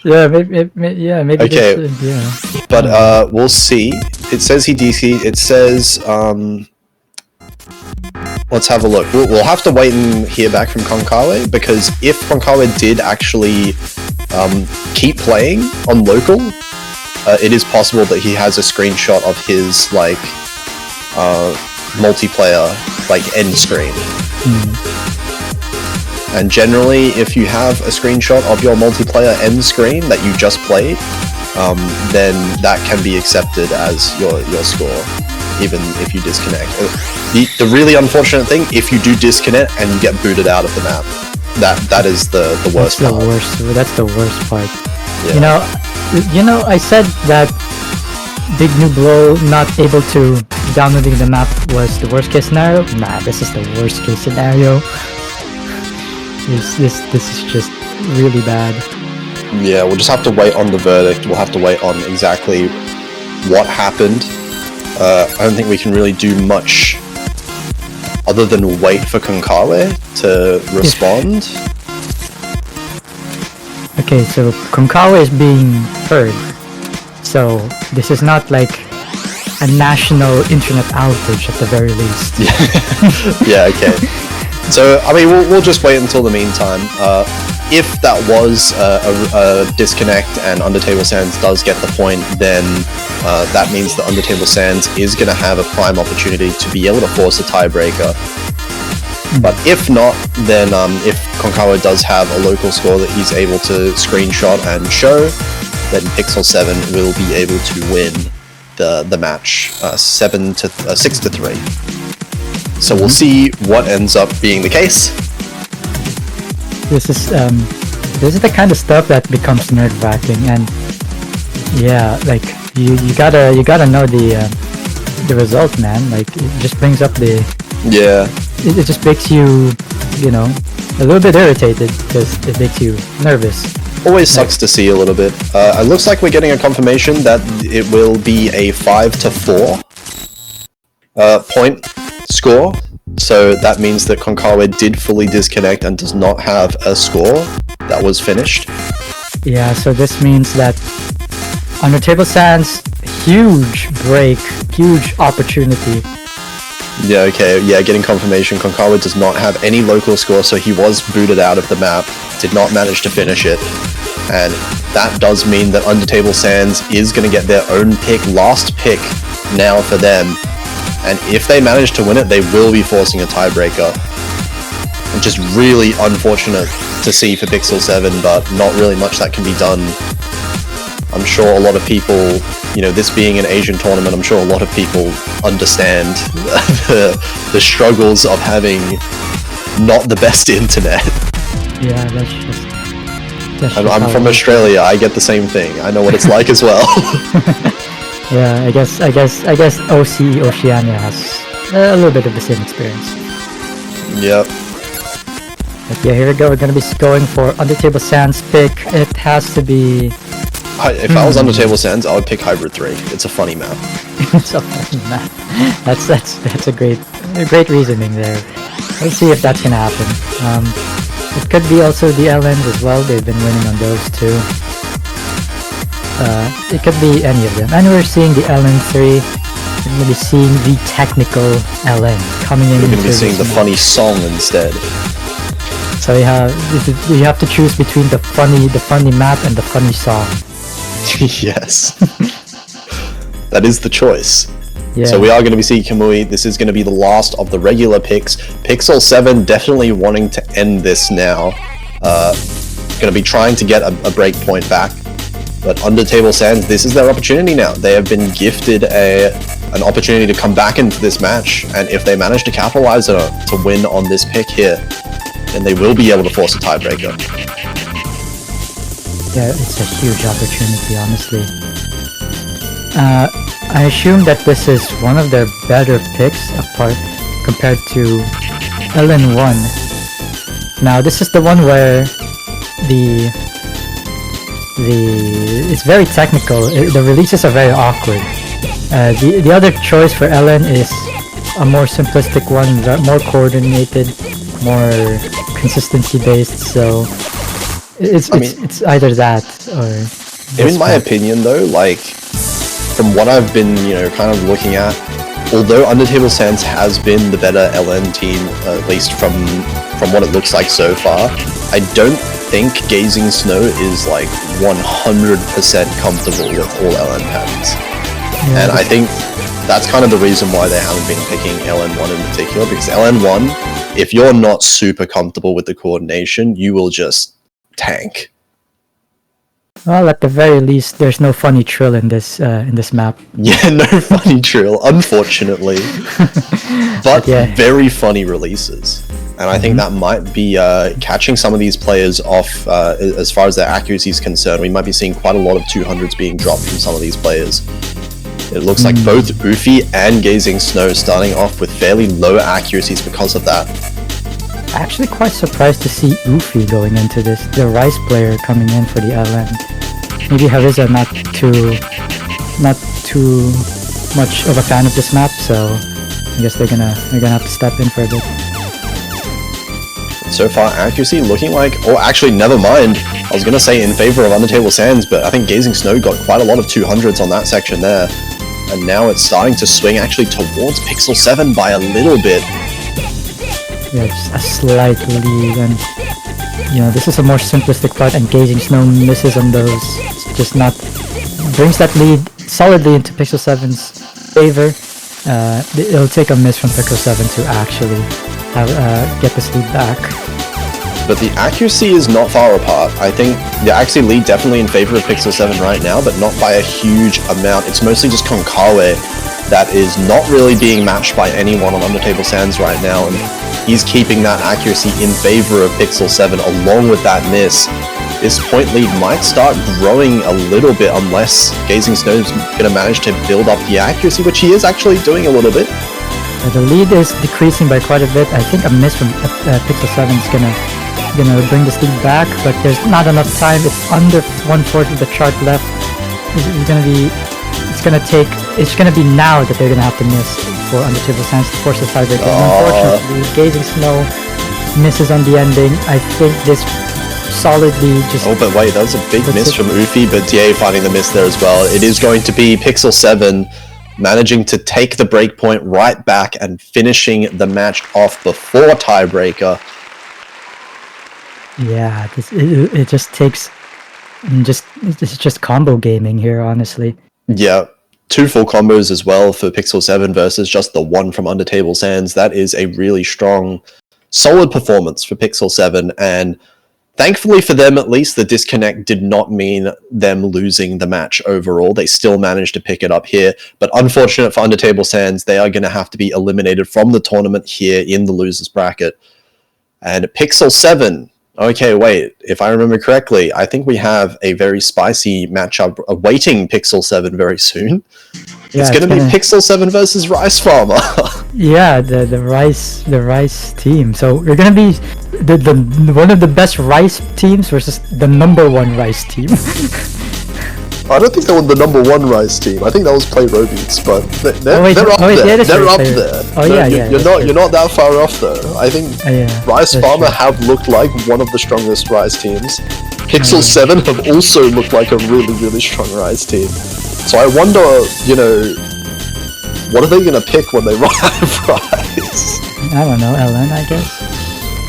Yeah, maybe. Okay, yeah. But we'll see. It says he DC'd. It says let's have a look. We'll have to wait and hear back from Konkawa, because if Konkawa did actually keep playing on local, it is possible that he has a screenshot of his multiplayer end screen. And generally, if you have a screenshot of your multiplayer end screen that you just played, then that can be accepted as your score, even if you disconnect. The really unfortunate thing, if you do disconnect and you get booted out of the map, that is the worst part. That's the worst part. Yeah. You know, I said that Big New Blow not able to downloading the map was the worst case scenario? Nah, this is the worst case scenario. This is just really bad. Yeah, we'll just have to wait on the verdict. We'll have to wait on exactly what happened. I don't think we can really do much other than wait for Konkawa to respond. Okay, so Konkawa is being heard. So this is not like a national internet outage at the very least. Yeah, okay. So, I mean, we'll just wait until the meantime. If that was a disconnect and Undertable Sands does get the point, then that means that Undertable Sands is going to have a prime opportunity to be able to force a tiebreaker. But if not, then if Konkawa does have a local score that he's able to screenshot and show, then Pixel 7 will be able to win the match 6-3. So we'll see what ends up being the case. This is the kind of stuff that becomes nerve-wracking, and yeah, like you gotta know the result, man. Like it just brings up the it just makes you a little bit irritated because it makes you nervous. Always sucks to see a little bit. It looks like we're getting a confirmation that it will be a 5-4 point score. So that means that Konkawa did fully disconnect and does not have a score that was finished. Yeah, so this means that Undertable Sands, huge break, huge opportunity. Yeah, okay, yeah, getting confirmation. Konkawa does not have any local score, so he was booted out of the map, did not manage to finish it. And that does mean that Undertable Sands is going to get their own pick, last pick now for them. And if they manage to win it, they will be forcing a tiebreaker. Which is really unfortunate to see for Pixel 7, but not really much that can be done. I'm sure a lot of people, this being an Asian tournament, I'm sure a lot of people understand the struggles of having not the best internet. Yeah, I'm from Australia, I get the same thing. I know what it's like as well. Yeah, I guess OC Oceania has a little bit of the same experience. Yep. But yeah, here we go. We're gonna be going for Undertable Sands pick. It has to be. If I was Undertable Sands, I would pick Hybrid 3. It's a funny map. It's a funny map. That's a great reasoning there. Let's see if that's gonna happen. It could be also the LNs as well. They've been winning on those too. It could be any of them. And we're seeing the LN3. We're going to be seeing the technical LN coming in. We're going to be seeing the funny song instead. So you have to choose between the funny map and the funny song. Yes. That is the choice. Yeah. So we are going to be seeing Kamui. This is going to be the last of the regular picks. Pixel 7 definitely wanting to end this now. Going to be trying to get a break point back. But Undertable Sands, this is their opportunity now. They have been gifted an opportunity to come back into this match, and if they manage to capitalize to win on this pick here, then they will be able to force a tiebreaker. Yeah, it's a huge opportunity, honestly. I assume that this is one of their better picks apart compared to LN1. Now, this is the one where it's very technical. The releases are very awkward. The other choice for LN is a more simplistic one, more coordinated, more consistency based. So it's either that or. In my opinion, though, like from what I've been kind of looking at, although Undertable Sands has been the better LN team, at least from what it looks like so far, I don't think Gazing Snow is like 100% comfortable with all LN patterns. Yeah, and I think that's kind of the reason why they haven't been picking LN1 in particular, because LN1, if you're not super comfortable with the coordination, you will just tank. Well, at the very least, there's no funny trill in this map. Yeah, no funny trill, unfortunately. But yeah, very funny releases. And I think that might be catching some of these players off as far as their accuracy is concerned. We might be seeing quite a lot of 200s being dropped from some of these players. It looks like both Ufi and Gazing Snow starting off with fairly low accuracies because of that. Actually quite surprised to see Ufi going into this. The Rice player coming in for the LN. Maybe Hariza not too much of a fan of this map, so I guess they're gonna have to step in for a bit. So far, accuracy looking like, or actually, never mind. I was gonna say in favor of Undertable Sands, but I think Gazing Snow got quite a lot of 200s on that section there. And now it's starting to swing actually towards Pixel 7 by a little bit. Yeah, just a slight lead, and you know, this is a more simplistic part, and Gazing Snow misses on those. It's just not brings that lead solidly into Pixel 7's favor. It'll take a miss from Pixel 7 to actually get this lead back. But the accuracy is not far apart. I think the accuracy lead definitely in favor of Pixel 7 right now, but not by a huge amount. It's mostly just Konkawa that is not really being matched by anyone on Undertable Sands right now, and he's keeping that accuracy in favor of Pixel 7 along with that miss. This point lead might start growing a little bit unless Gazing Snow is going to manage to build up the accuracy, which he is actually doing a little bit. The lead is decreasing by quite a bit. I think a miss from Pixel 7 is gonna bring this lead back, but there's not enough time. It's under 1/4 of the chart left. It's gonna be now that they're gonna have to miss for Undertable Sands to force the tiebreaker. Unfortunately, Gazing Snow misses on the ending. I think this solidly just... Oh, but wait, that was a big miss from Ufi, but DA finding the miss there as well. It is going to be Pixel 7 managing to take the breakpoint right back and finishing the match off before tiebreaker. Yeah, it just takes... It's just combo gaming here, honestly. Yeah, 2 full combos as well for Pixel 7 versus just the 1 from Undertable Sands. That is a really strong, solid performance for Pixel 7, and thankfully for them, at least, the disconnect did not mean them losing the match overall. They still managed to pick it up here, but unfortunate for Undertable Sands, they are going to have to be eliminated from the tournament here in the losers bracket. And Pixel 7, okay, wait, if I remember correctly, I think we have a very spicy matchup awaiting Pixel 7 very soon. Yeah, it's going to be Pixel 7 versus Rice Farmer. Yeah, the Rice team. So we're gonna be the one of the best Rice teams versus the #1 Rice team. I don't think they were the #1 Rice team. I think that was Play Robeats, but they're up there. They're up there. Oh yeah, yeah. You're not that far off though. I think Rice Farmer have looked like one of the strongest Rice teams. Pixel 7 have also looked like a really, really strong Rice team. So I wonder, you know, what are they going to pick when they run out of Rice? I don't know, LN, I guess.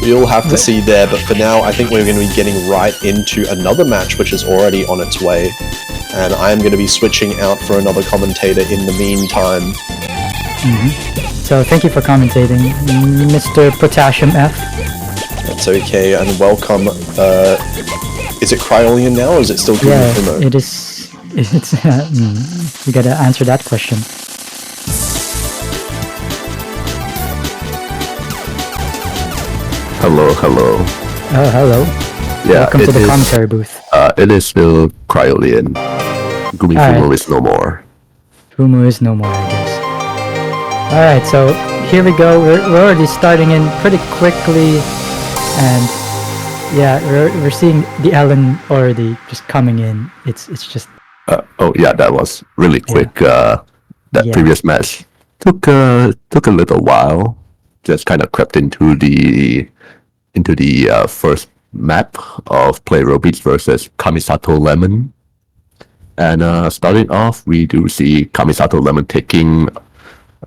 We'll have to see there, but for now, I think we're going to be getting right into another match, which is already on its way. And I am going to be switching out for another commentator in the meantime. So thank you for commentating, Mr. Potassium F. That's okay, and welcome. Is it Cryolian now, or is it still Google? Yeah, it is. It's you gotta answer that question. Hello. Oh, hello. Yeah, welcome to the commentary booth. It is still Cryolian. Gloomy Fumo is no more. Fumo is no more, I guess. Alright, so here we go. We're already starting in pretty quickly, and yeah, we're seeing the Ellen already just coming in. It's just... Oh yeah, that was really quick. That previous match took a little while. Just kind of crept into the first map of Play Robeats versus Kamisato Lemon. And starting off, we do see Kamisato Lemon taking...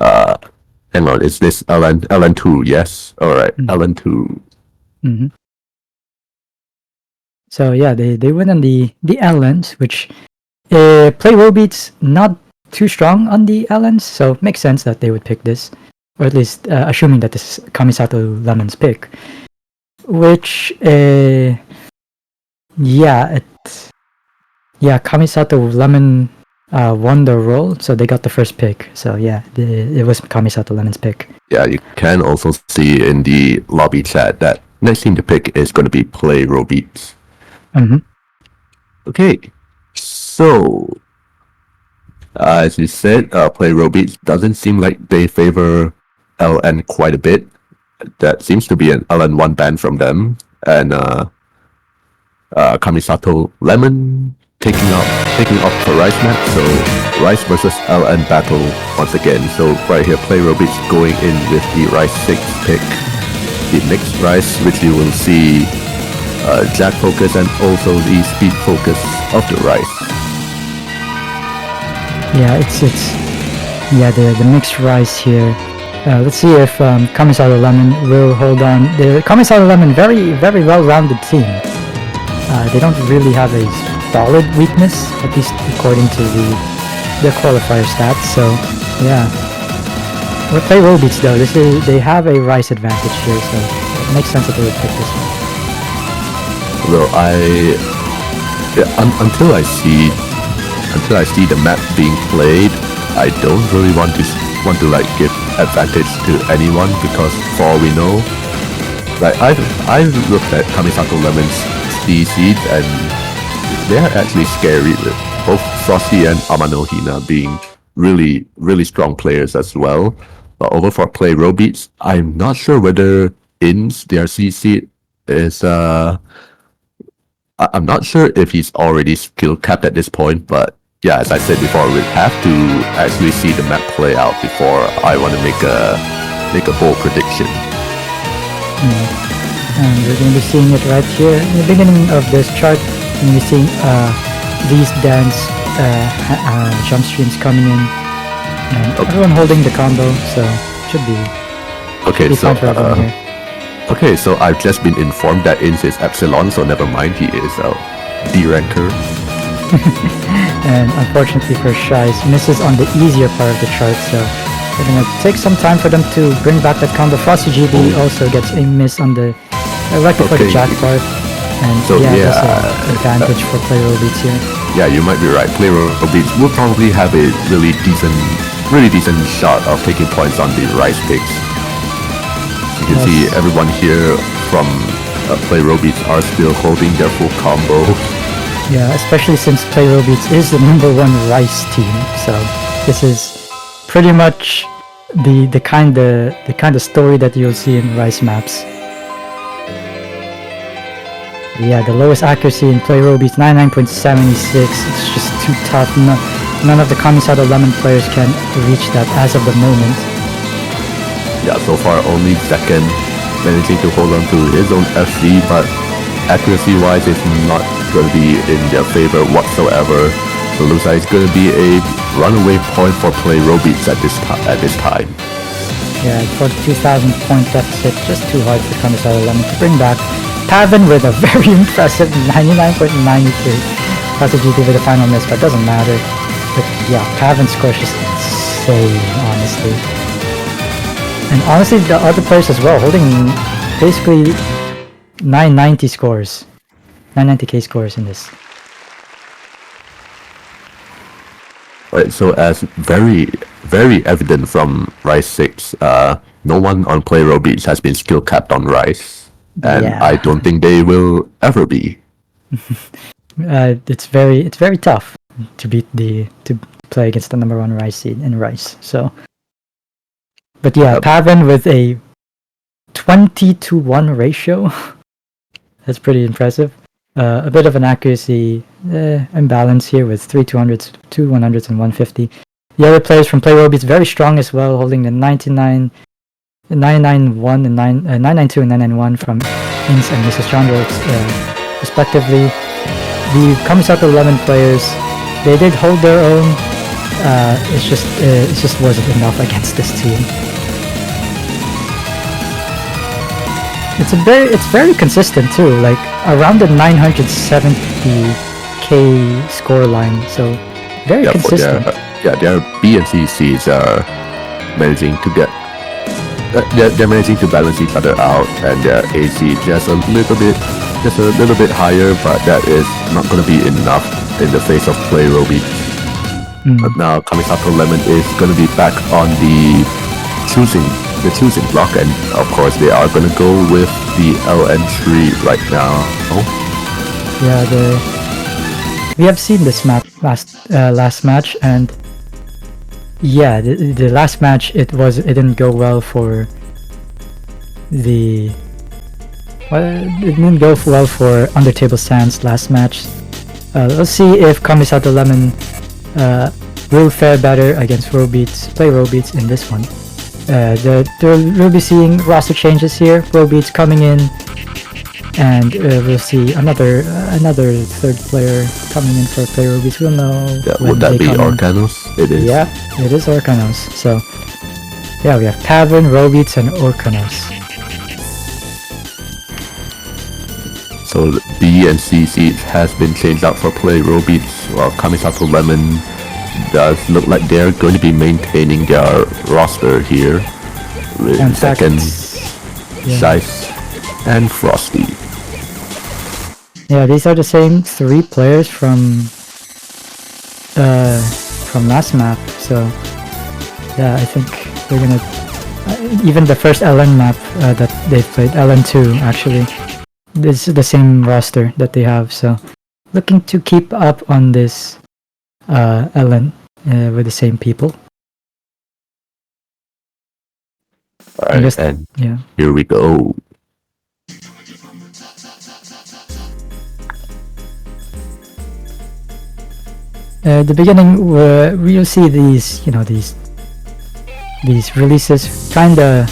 hang on, is this LN2? Yes? Alright, LN2. So yeah, they win on the LNs, which... Play Robeats not too strong on the LNs, so it makes sense that they would pick this. Or at least assuming that this is Kamisato Lemon's pick. Which, Kamisato Lemon won the role, so they got the first pick. So yeah, it was Kamisato Lemon's pick. Yeah, you can also see in the lobby chat that next team to pick is going to be Play Robeats. Okay, so As you said, play Robeats doesn't seem like they favor LN quite a bit. That seems to be an LN1 ban from them. And Kamisato Lemon taking off for Rice map. So Rice versus LN battle once again. So right here, play Robeats going in with the Rice 6 pick. The mixed Rice, which you will see Jack focus and also the speed focus of the Rice. Yeah, the mixed Rice here. Let's see if Kamisato Lemon will hold on. The Kamisato Lemon, very well-rounded team. They don't really have a solid weakness, at least according to the qualifier stats. So yeah, we'll play Robeats though. They have a Rice advantage here, so it makes sense that they would pick this one. Well, until I see the map being played, I don't really want to like give advantage to anyone, because for all we know, like I've looked at Kamisato Lemon's C seed and they're actually scary. Both Frosty and Amanohina being really strong players as well. But over for play Robeats, I'm not sure whether In's their C seed is I'm not sure if he's already skill capped at this point, but yeah, as I said before, we have to actually see the map play out before I want to make a bold prediction. And we're going to be seeing it right here in the beginning of this chart. We're going to be seeing these dance jump streams coming in, and everyone holding the combo, so should be fun for everyone here. Okay, so I've just been informed that Inz is Epsilon, so never mind, he is a D ranker. And unfortunately for Shies, misses on the easier part of the chart, so we're gonna take some time for them to bring back that combo. Frosty GB also gets a miss on the right before the Jack part, and so, that's an advantage for play Robeats here. Yeah, you might be right. Play Robeats will probably have a really decent shot of taking points on the Rice picks. You can see everyone here from Play Robeats are still holding their full combo. Yeah, especially since Play Robeats is the #1 Rice team, so this is pretty much the kind of story that you'll see in Rice maps. Yeah, the lowest accuracy in Play Robeats, 99.76. It's just too tough. None of the Kamisato Lemon players can reach that as of the moment. Yeah, so far only second, managing to hold on to his own FC, but accuracy-wise, it's not going to be in their favor whatsoever. So looks like it's going to be a runaway point for Play Robeats at this time. Yeah, for the 2,000 point deficit, just too hard for Kamisato Lemon to bring back. Pavan with a very impressive 99.93. Kasajiti with a final miss, but doesn't matter. But yeah, Pavan's score is just insane, honestly. And honestly, the other players as well, holding basically 990 scores. 990k scores in this. Right, so as very evident from Rice 6, no one on Play Robeats has been skill capped on Rice. And yeah. I don't think they will ever be. It's very tough to play against the #1 Rice seed in Rice. So, but yeah, Pavan with a 20-to-1 ratio. That's pretty impressive. A bit of an accuracy imbalance here with 3 200s, 2 100s, and 150. The other players from Play Robeats very strong as well, holding the 991 and 992 and 991 from Inns and Mrs. Chandra, respectively. The Kamisato Lemon players, they did hold their own. It just wasn't enough against this team. It's very consistent too, like around the 970k score line. So very consistent. Their B and C seeds are managing to get. They're managing to balance each other out, and their AC just a little bit higher, but that is not going to be enough in the face of Play Robeats. But now Kamisato Lemon is going to be back on the choosing block, and of course they are going to go with the LN3 right now. Yeah, we have seen this map last match, and yeah, the last match it didn't go well for the. Well, it didn't go well for Undertable Sands last match. Let's see if Kamisato Lemon will fare better against Robeats. Play Robeats in this one. We'll be seeing roster changes here. Robeats coming in, and we'll see another third player coming in for Play Robeats. We'll know. Yeah, when would that they be come in. Orcanos? It is. Yeah, it is Orcanos. So yeah, we have Pavin, Robeats, and Orcanos. So B and C seeds has been changed out for Play Robeats, while Kamisato Lemon does look like they're going to be maintaining their roster here with In second yeah. Shice and Frosty. Yeah, these are the same 3 players from last map. So yeah, I think they're gonna even the first LN map that they played, LN2 actually. This is the same roster that they have, so looking to keep up on this LN with the same people. Alright, and yeah. here we go. The beginning, we'll see these, these releases kinda,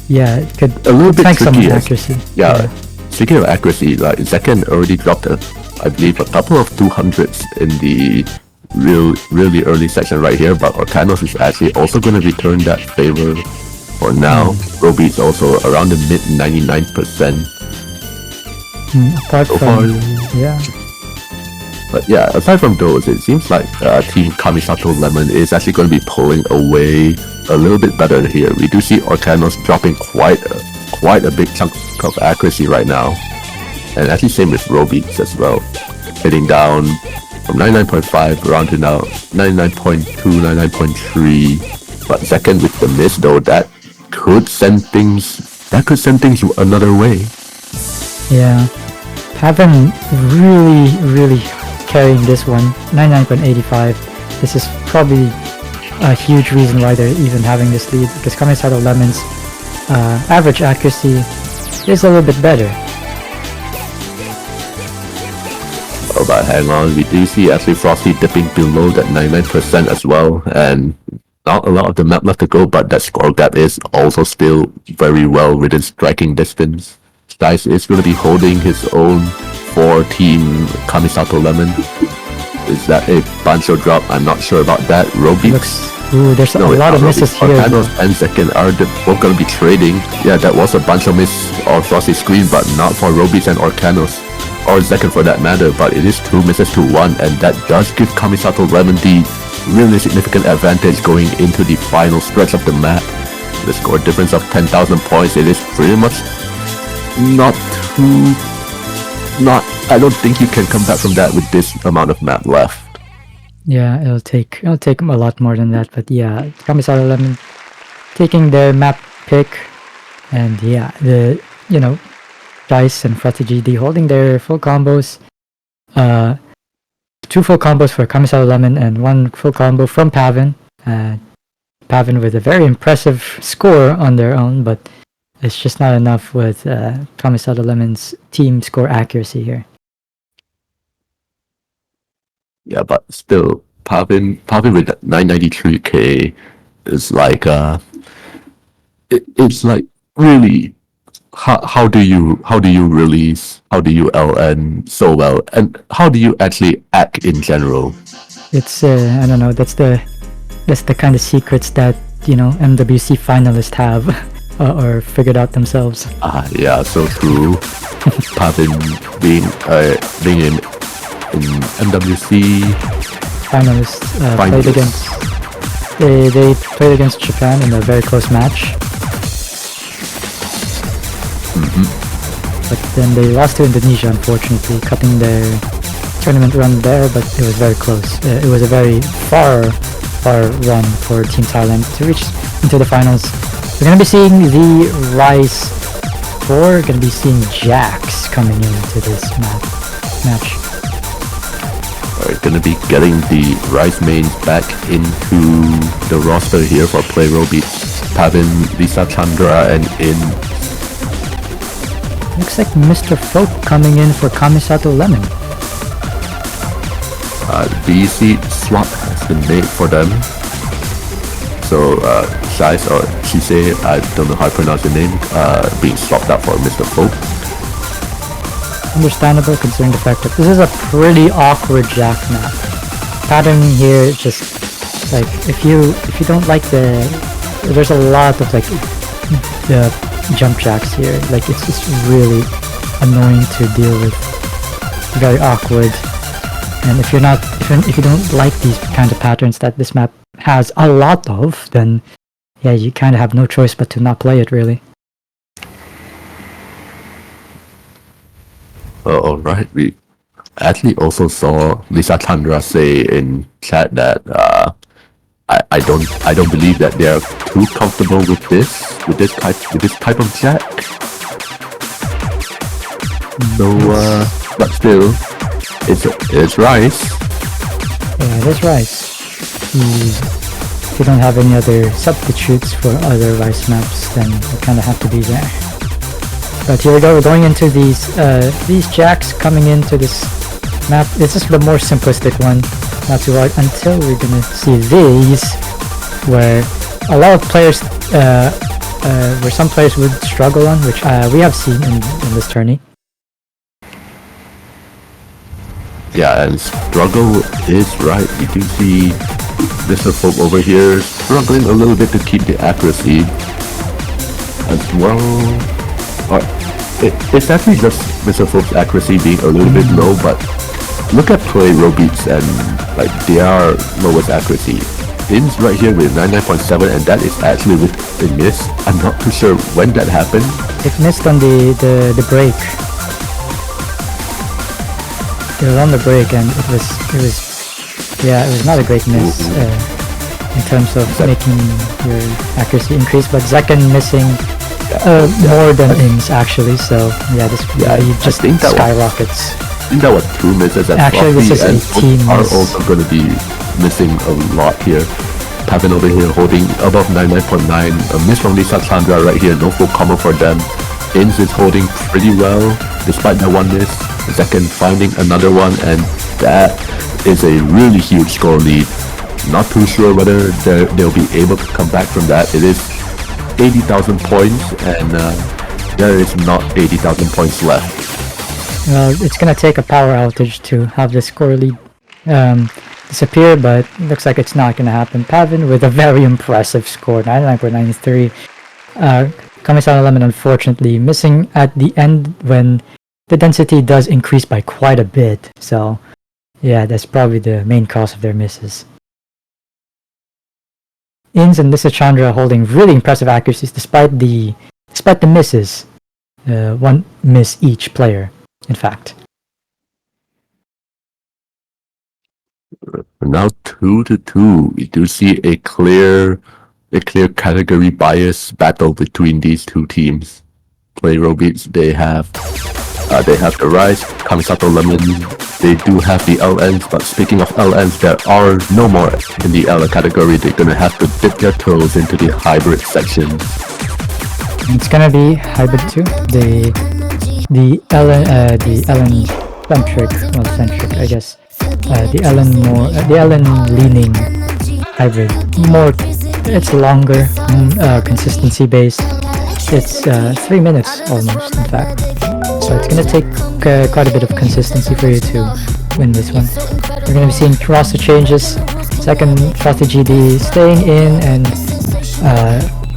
yeah, it could A little bit tank some tricky. accuracy. Yeah. Speaking of accuracy, like Zekken already dropped I believe a couple of 200s in the really early section right here, but Orcanos is actually also going to return that favor for now. Robeats also around the mid 99%. Apart So from, far. yeah. But yeah, aside from those, it seems like Team Kamisato Lemon is actually going to be pulling away a little bit better here. We do see Orcanos dropping quite a big chunk of accuracy right now. And actually same with Robeats as well. Hitting down from 99.5 around to now 99.2, 99.3. But second with the miss though, that could send things another way. Yeah. Pavin really carrying this one. 99.85. This is probably a huge reason why they're even having this lead, because Kamisato Lemon's average accuracy is a little bit better. Oh, but hang on, we do see actually Frosty dipping below that 99% as well, and not a lot of the map left to go, but that score gap is also still very well within striking distance. Dice is going to be holding his own for Team Kamisato Lemon. Is that a Bancho drop? I'm not sure about that. Robeats? Ooh, there's a lot of misses here. Orcanos and Zekken are both going to be trading. Yeah, that was a Bancho miss on Frosty's screen, but not for Robeats and Orcanos. Or Zekken for that matter, but it is 2 misses to 1, and that does give Kamisato Lemon the really significant advantage going into the final stretch of the map. The score difference of 10,000 points, it is pretty much I don't think you can come back from that with this amount of map left. Yeah, it'll take a lot more than that, but yeah, Kamisato Lemon taking their map pick, and yeah, Dice and Frosty GD holding their full combos. 2 full combos for Kamisato Lemon and 1 full combo from Pavin. Pavin with a very impressive score on their own, but it's just not enough with Kamisato Lemon's team score accuracy here. Yeah, but still, Pavin with that 993k is like it's like really how do you release, how do you LN so well, and how do you actually act in general? It's I don't know, that's the kind of secrets that MWC finalists have or figured out themselves. Yeah, so true. Pavin being in MWC finalists played against they played against Japan in a very close match. But then they lost to Indonesia, unfortunately, cutting their tournament run there, but it was very close. It was a very far run for Team Thailand to reach into the finals. We're going to be seeing the Rise 4, we're going to be seeing Jax coming into this match. are gonna be getting the Rise mains back into the roster here for Play Robeats. Pavin, Lisa Chandra, and In. Looks like Mr. Folk coming in for Kamisato Lemon. The seat swap has been made for them. So Shais or Shise, I don't know how to pronounce the name, being swapped out for Mr. Folk. Understandable considering the fact that this is a pretty awkward Jack map. Pattern here is just like if you don't like there's a lot of like the jump jacks here. Like it's just really annoying to deal with. Very awkward. And if you don't like these kinds of patterns that this map has a lot of, then yeah, you kind of have no choice but to not play it really. Alright, we actually also saw Lisa Chandra say in chat that I don't believe that they are too comfortable with this type of jack. So but still, it's Rice. Yeah, it is Rice. If you don't have any other substitutes for other Rice maps, then you kind of have to be there. But here we go, we're going into these jacks coming into this map. This is the more simplistic one, not too hard, until we're gonna see these, where a lot of players, where some players would struggle on, which we have seen in this tourney. Yeah, and struggle is right. You do see Mr. Folk over here struggling a little bit to keep the accuracy as well. It's actually just Mr. Folk's accuracy being a little bit low, but look at Play Robeats and like their lowest accuracy. In's right here with 99.7, and that is actually with a miss. I'm not too sure when that happened. It missed on the break. It was on the break, and it was not a great miss in terms of making your accuracy increase. But Zekken missing more than Ins actually, so yeah, he just skyrockets. I think that was 2 misses, and actually this is 18 are also going to be missing a lot here. Pavin over here holding above 99.9, a miss from Lisa Chandra right here, no full combo for them. Ins is holding pretty well despite that one miss. Zekken finding another one, and that is a really huge score lead. Not too sure whether they'll be able to come back from that. It is 80,000 points, and there is not 80,000 points left. Well, it's gonna take a power outage to have the score lead disappear, but it looks like it's not gonna happen. Pavin with a very impressive score, 99.93. Kamisato Lemon unfortunately missing at the end when the density does increase by quite a bit, so yeah, that's probably the main cause of their misses. Ins and Lisa Chandra holding really impressive accuracies despite the misses. One miss each player, in fact. Now 2-2. We do see a clear category bias battle between these two teams. Play Robeats, they have the Rise, Kamisato Lemon, they do have the LNs, but speaking of LNs, there are no more in the L category. They're gonna have to dip their toes into the hybrid section. It's gonna be hybrid too. The LN centric, I guess. The LN leaning hybrid. More, it's longer, consistency based. It's 3 minutes almost, in fact. So it's gonna take quite a bit of consistency for you to win this one. We're gonna be seeing roster changes. Second, Frothy GD staying in, and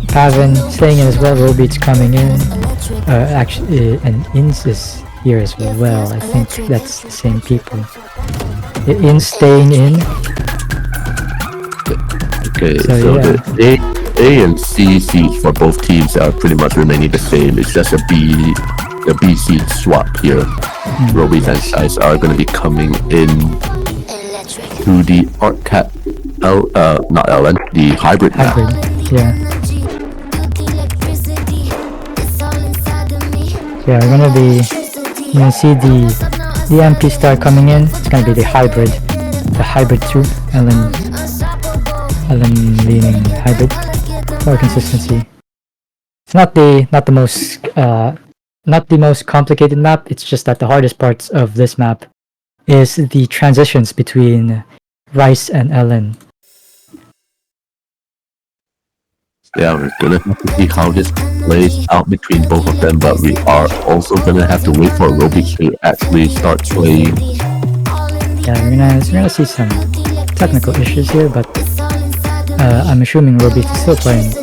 Pavin staying in as well. Robeats coming in. Actually, and Ins is here as well. I think that's the same people. Ins staying in. Okay, so yeah. The A and C seeds for both teams are pretty much remaining the same. It's just a B seed swap here. Robeats and Shice are going to be coming in to the Artcat not LN, the hybrid map. Yeah, we're gonna see the MP star coming in. It's gonna be the hybrid. the hybrid too. Ellen leaning hybrid. More consistency. It's not the most complicated map. It's just that the hardest parts of this map is the transitions between Rice and Ellen. Yeah, we're gonna have to see how this plays out between both of them, but we are also gonna have to wait for Robeats to actually start playing. Yeah, we're gonna see some technical issues here, but I'm assuming Robeats is still playing.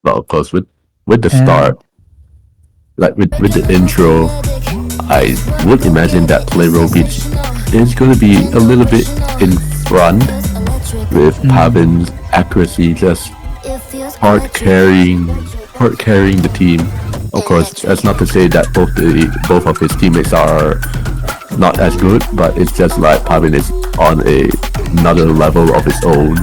But of course, with the start, like with the intro, I would imagine that Play Robeats is going to be a little bit in front with Pavin's accuracy just hard carrying the team. Of course, that's not to say that both of his teammates are not as good, but it's just like Pavin is on another level of his own.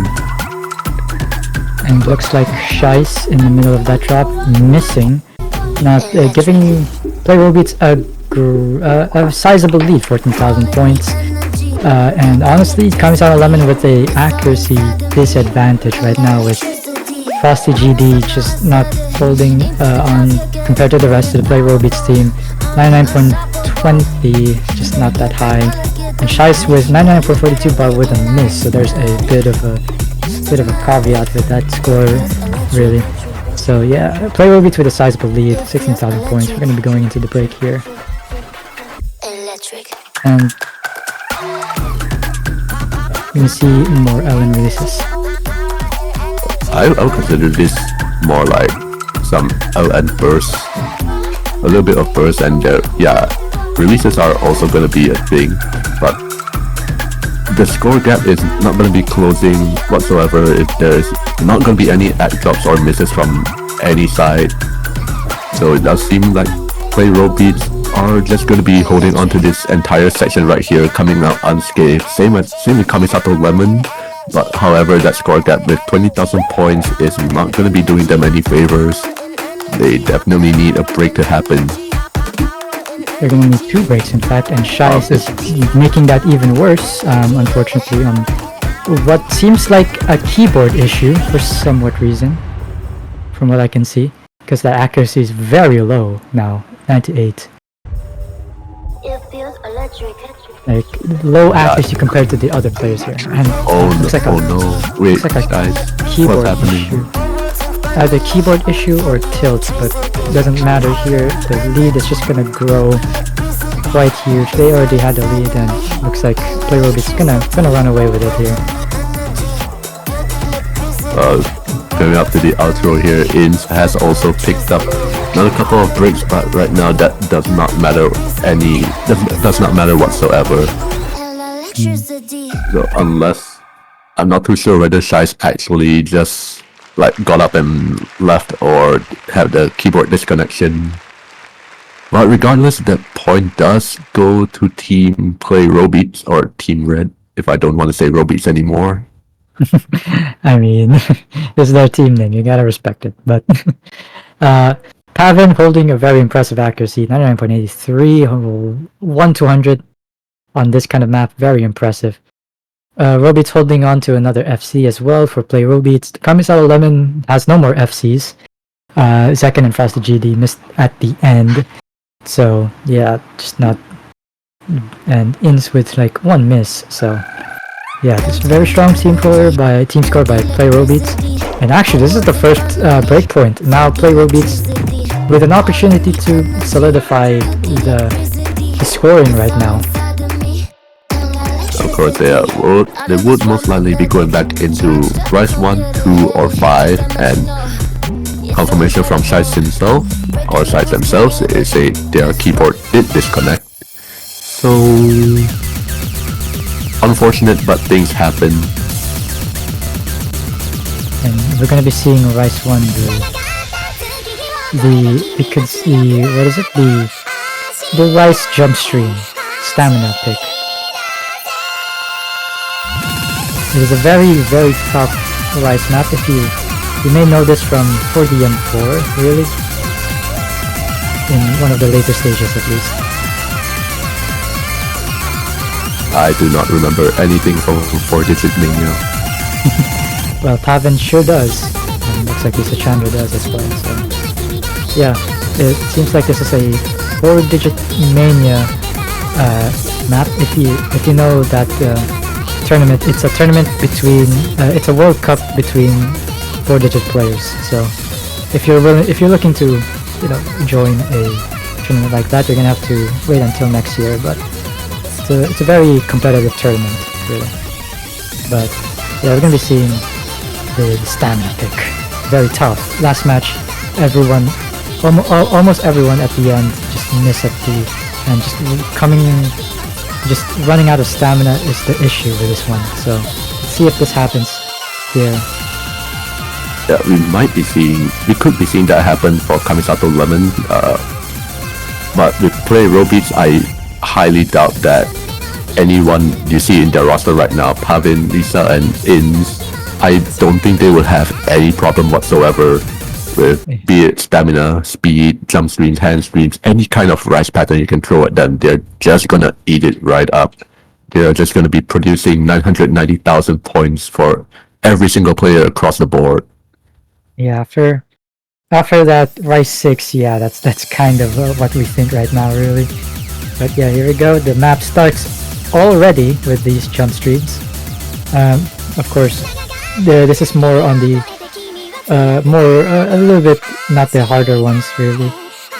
And looks like Shice in the middle of that drop, missing, not giving Play Robeats a sizable lead, 14,000 points. And honestly, Kamisato Lemon with a accuracy disadvantage right now, with Frosty GD just not holding on compared to the rest of the Play Robeats team. 99.20, just not that high. And Shice with 99.42 but with a miss, so there's a bit of a caveat with that score, really. So yeah, Play Robeats with a sizable lead, 16,000 points. We're going to be going into the break here. And we're going to see more Ellen releases. I would consider this more like some LN bursts, a little bit of burst, and yeah, releases are also going to be a thing, but the score gap is not going to be closing whatsoever. If there's not going to be any ad drops or misses from any side, so it does seem like Play Robeats are just going to be holding on to this entire section right here, coming out unscathed. Same with Kamisato Lemon. But however, that score gap with 20,000 points is not going to be doing them any favors. They definitely need a break to happen. They're going to need 2 breaks, in fact, and Shice is making that even worse, unfortunately, on what seems like a keyboard issue for somewhat reason, from what I can see, because the accuracy is very low now, 98. Like, low accuracy compared to the other players here. And wait, guys, keyboard what's happening? issue. Either keyboard issue or tilt, but it doesn't matter here. The lead is just gonna grow quite huge. They already had the lead, and looks like Play Robeats is gonna run away with it here. Going up to the outro here, Inns has also picked up another couple of breaks, but right now that does not matter does not matter whatsoever. So unless, I'm not too sure whether Shice actually just like got up and left or have the keyboard disconnection. But regardless, that point does go to Team Play Robeats, or Team Red, if I don't want to say Robeats anymore. I mean, it's their team name, you gotta respect it. But Pavin holding a very impressive accuracy, 99.83, 1-200 on this kind of map, very impressive. Robeats holding on to another FC as well for Play Robeats. Kamisato Lemon has no more FCs. Second and Frosty GD missed at the end. So yeah, just not, and Inns with like 1 miss, so yeah, it's a very strong team score by Play Robeats. And actually, this is the first break point. Now Play Robeats with an opportunity to solidify the scoring right now. Of course, they would most likely be going back into Rise 1, 2, or 5, and confirmation from Shice himself, or Shice themselves, is their keyboard did disconnect. So unfortunate, but things happen. And we're gonna be seeing Rise 1 the Rice jump stream stamina pick. It is a very, very tough Rice map. If you may know this from 4DM4, really, in one of the later stages at least. I do not remember anything from 4-digit Mania. Well, Pavan sure does. Looks like Lisa Chandra does as well. So yeah, it seems like this is a 4-digit Mania map. If you know that tournament, it's a tournament between it's a World Cup between 4-digit players. So if you're looking to join a tournament like that, you're gonna have to wait until next year. But it's a very competitive tournament, really. But yeah, we're gonna be seeing the stamina pick. Very tough. Last match, everyone, almost everyone at the end just miss at the and just running out of stamina is the issue with this one. So let's see if this happens here. Yeah, we could be seeing that happen for Kamisato Lemon. But with play Robeats, I highly doubt that anyone you see in their roster right now, Pavin, Lisa, and Ins, I don't think they will have any problem whatsoever with be it stamina, speed, jump screens, hand screens, any kind of rise pattern you can throw at them. They're just gonna eat it right up. They're just gonna be producing 990,000 points for every single player across the board. Yeah, after that Rise 6, yeah, that's kind of what we think right now, really. But yeah, here we go. The map starts already with these jump streams. Of course, this is more on the a little bit not the harder ones, really.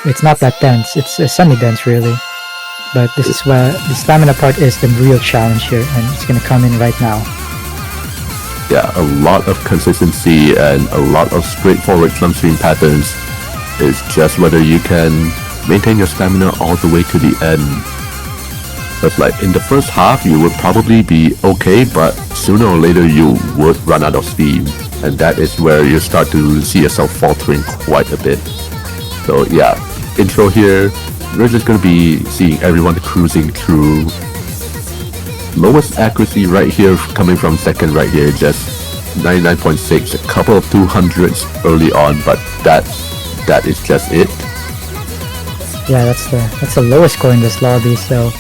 It's not that dense. It's semi-dense, really. But this is where the stamina part is the real challenge here, and it's gonna come in right now. Yeah, a lot of consistency and a lot of straightforward jump stream patterns. It's just whether you can maintain your stamina all the way to the end. But like in the first half, you would probably be okay, but sooner or later you would run out of steam, and that is where you start to see yourself faltering quite a bit. So yeah, intro here, we're just gonna be seeing everyone cruising through. Lowest accuracy right here coming from second right here, just 99.6, a couple of 200s early on, but that is just it. Yeah, that's the lowest score in this lobby, so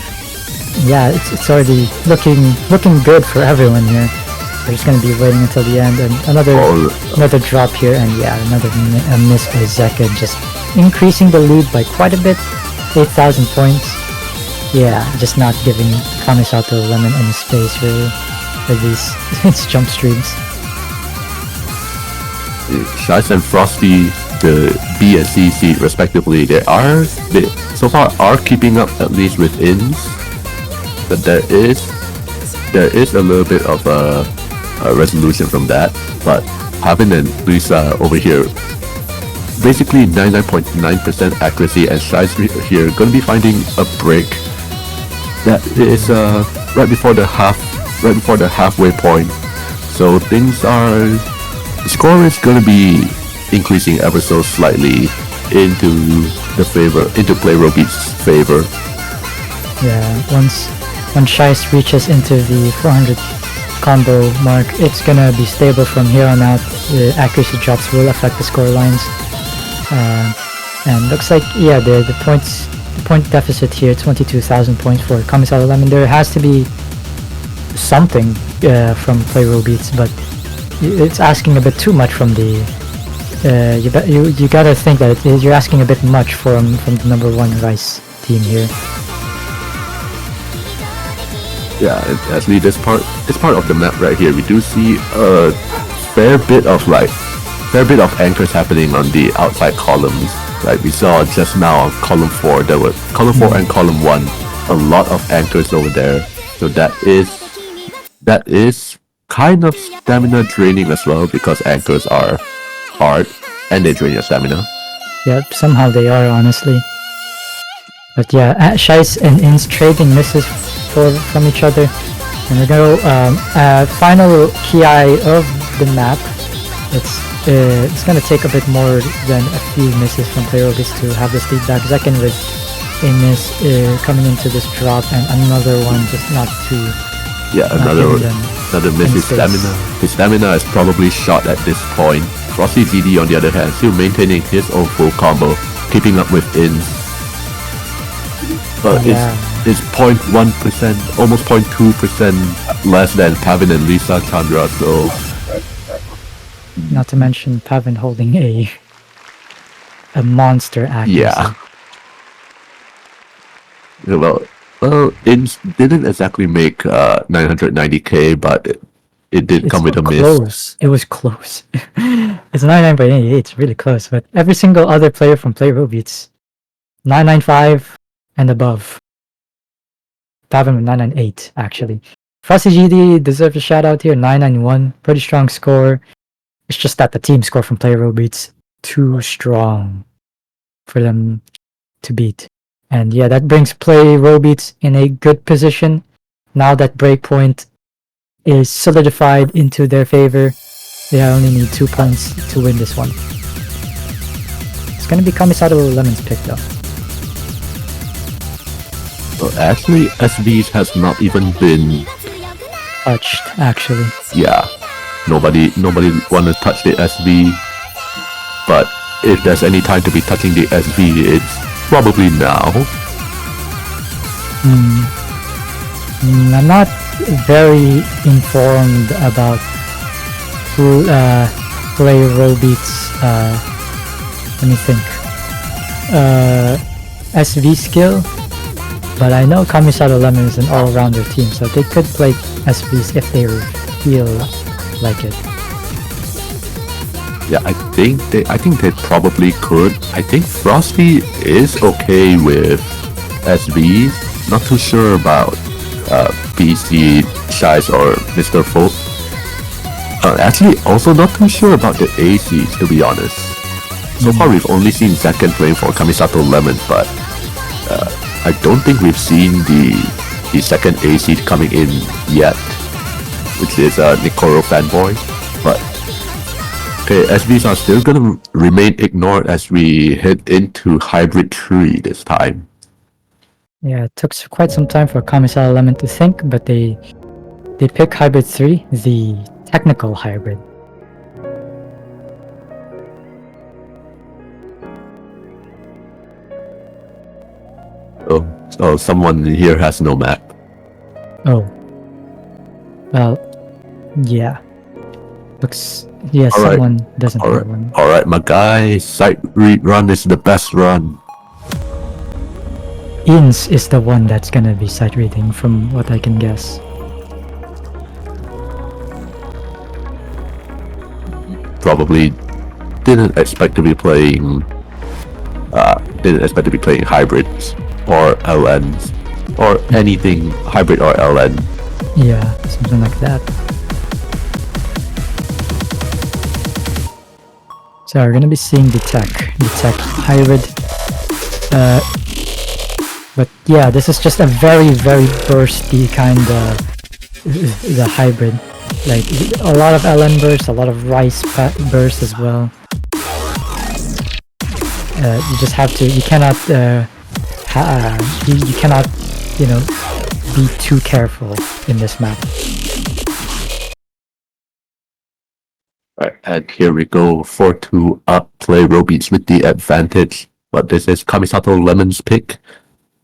yeah, it's already looking good for everyone here. We're just gonna be waiting until the end, and another drop here, and yeah, another miss by Zeka, just increasing the lead by quite a bit, 8,000 points. Yeah, just not giving Kamisato Lemon any space, really, with these jump streams. Shice and Frosty, the B and C seed respectively, they so far are keeping up at least with Ins, but there is a little bit of a resolution from that. But Pavin and Lisa over here, basically 99.9% accuracy, and Shice here gonna be finding a break that is right before the halfway point. So the score is gonna be increasing ever so slightly into Play Robeats' favor. Yeah, once Shice reaches into the 400 combo mark, it's gonna be stable from here on out. The accuracy drops will affect the score lines, and looks like the point deficit here, 22,000 points for Kamisato Lemon. There has to be something from Play Robeats, but it's asking a bit too much from the. You gotta think that you're asking a bit much from the number 1 Rice team here. Yeah, actually this part of the map right here, we do see a fair bit of anchors happening on the outside columns. Like we saw just now on column 4, there were column 4 and column 1, a lot of anchors over there. So that is kind of stamina draining as well, because anchors are hard and they drain your stamina. Yep, somehow they are, honestly. But yeah, Shice and Ins trading misses from each other. And we're gonna final key eye of the map. It's gonna take a bit more than a few misses from Play Robeats to have this lead back. Second with a miss coming into this drop, and another one just not too. Yeah, another miss. His stamina is probably shot at this point. Frosty ZD on the other hand, still maintaining his own full combo, keeping up with Ins. But is 0.1%, almost 0.2% less than Pavin and Lisa Chandra, so Not to mention Pavin holding a monster accuracy. yeah. Well, it didn't exactly make 990k, but it did come with a miss. Close. It was close. It's 99.88. It's really close. But every single other player from Play Robeats, 995 and above. Pavin with 998 actually. Frosty GD deserves a shout out here. 991. Pretty strong score. It's just that the team score from Play Robeats too strong for them to beat. And yeah, that brings Play Robeats in a good position. Now that Breakpoint is solidified into their favor, they only need 2 points to win this one. It's gonna be Kamisato Lemon's pick though. Well, actually, SBs has not even been Touched, actually. yeah. Nobody want to touch the SB, but if there's any time to be touching the SB, it's probably now. I'm not very informed about who Play Robeats. Let me think. SV skill, but I know Kamisato Lemon is an all-rounder team, so they could play SVs if they feel like it. Yeah, I think they probably could. I think Frosty is okay with SBs. Not too sure about PC, Shies, or Mr. Folk. Actually, also not too sure about the ACs, to be honest. So far, we've only seen Zaken playing for Kamisato Lemon, but I don't think we've seen the second AC coming in yet, which is Nikoro Fanboy. But okay, SBs are still gonna remain ignored as we head into Hybrid 3 this time. Yeah, it took quite some time for Kamisato Lemon to think, but they pick Hybrid 3, the technical hybrid. Oh, someone here has no map. Oh. Well, yeah. Looks... Yeah, All right. someone doesn't have one. Alright, my guy, site read run is the best run. Ins is the one that's gonna be sight reading, from what I can guess. Probably didn't expect to be playing hybrids or LNs or anything hybrid or LN. Yeah, something like that. So we're gonna be seeing the tech hybrid. But yeah, this is just a very, very bursty kind of the hybrid. Like a lot of LN burst, a lot of rice burst as well. You just have to. You cannot. You cannot. You know, be too careful in this map. Right, and here we go. 4-2 up. Play Robeats with the advantage, but this is Kamisato Lemon's pick.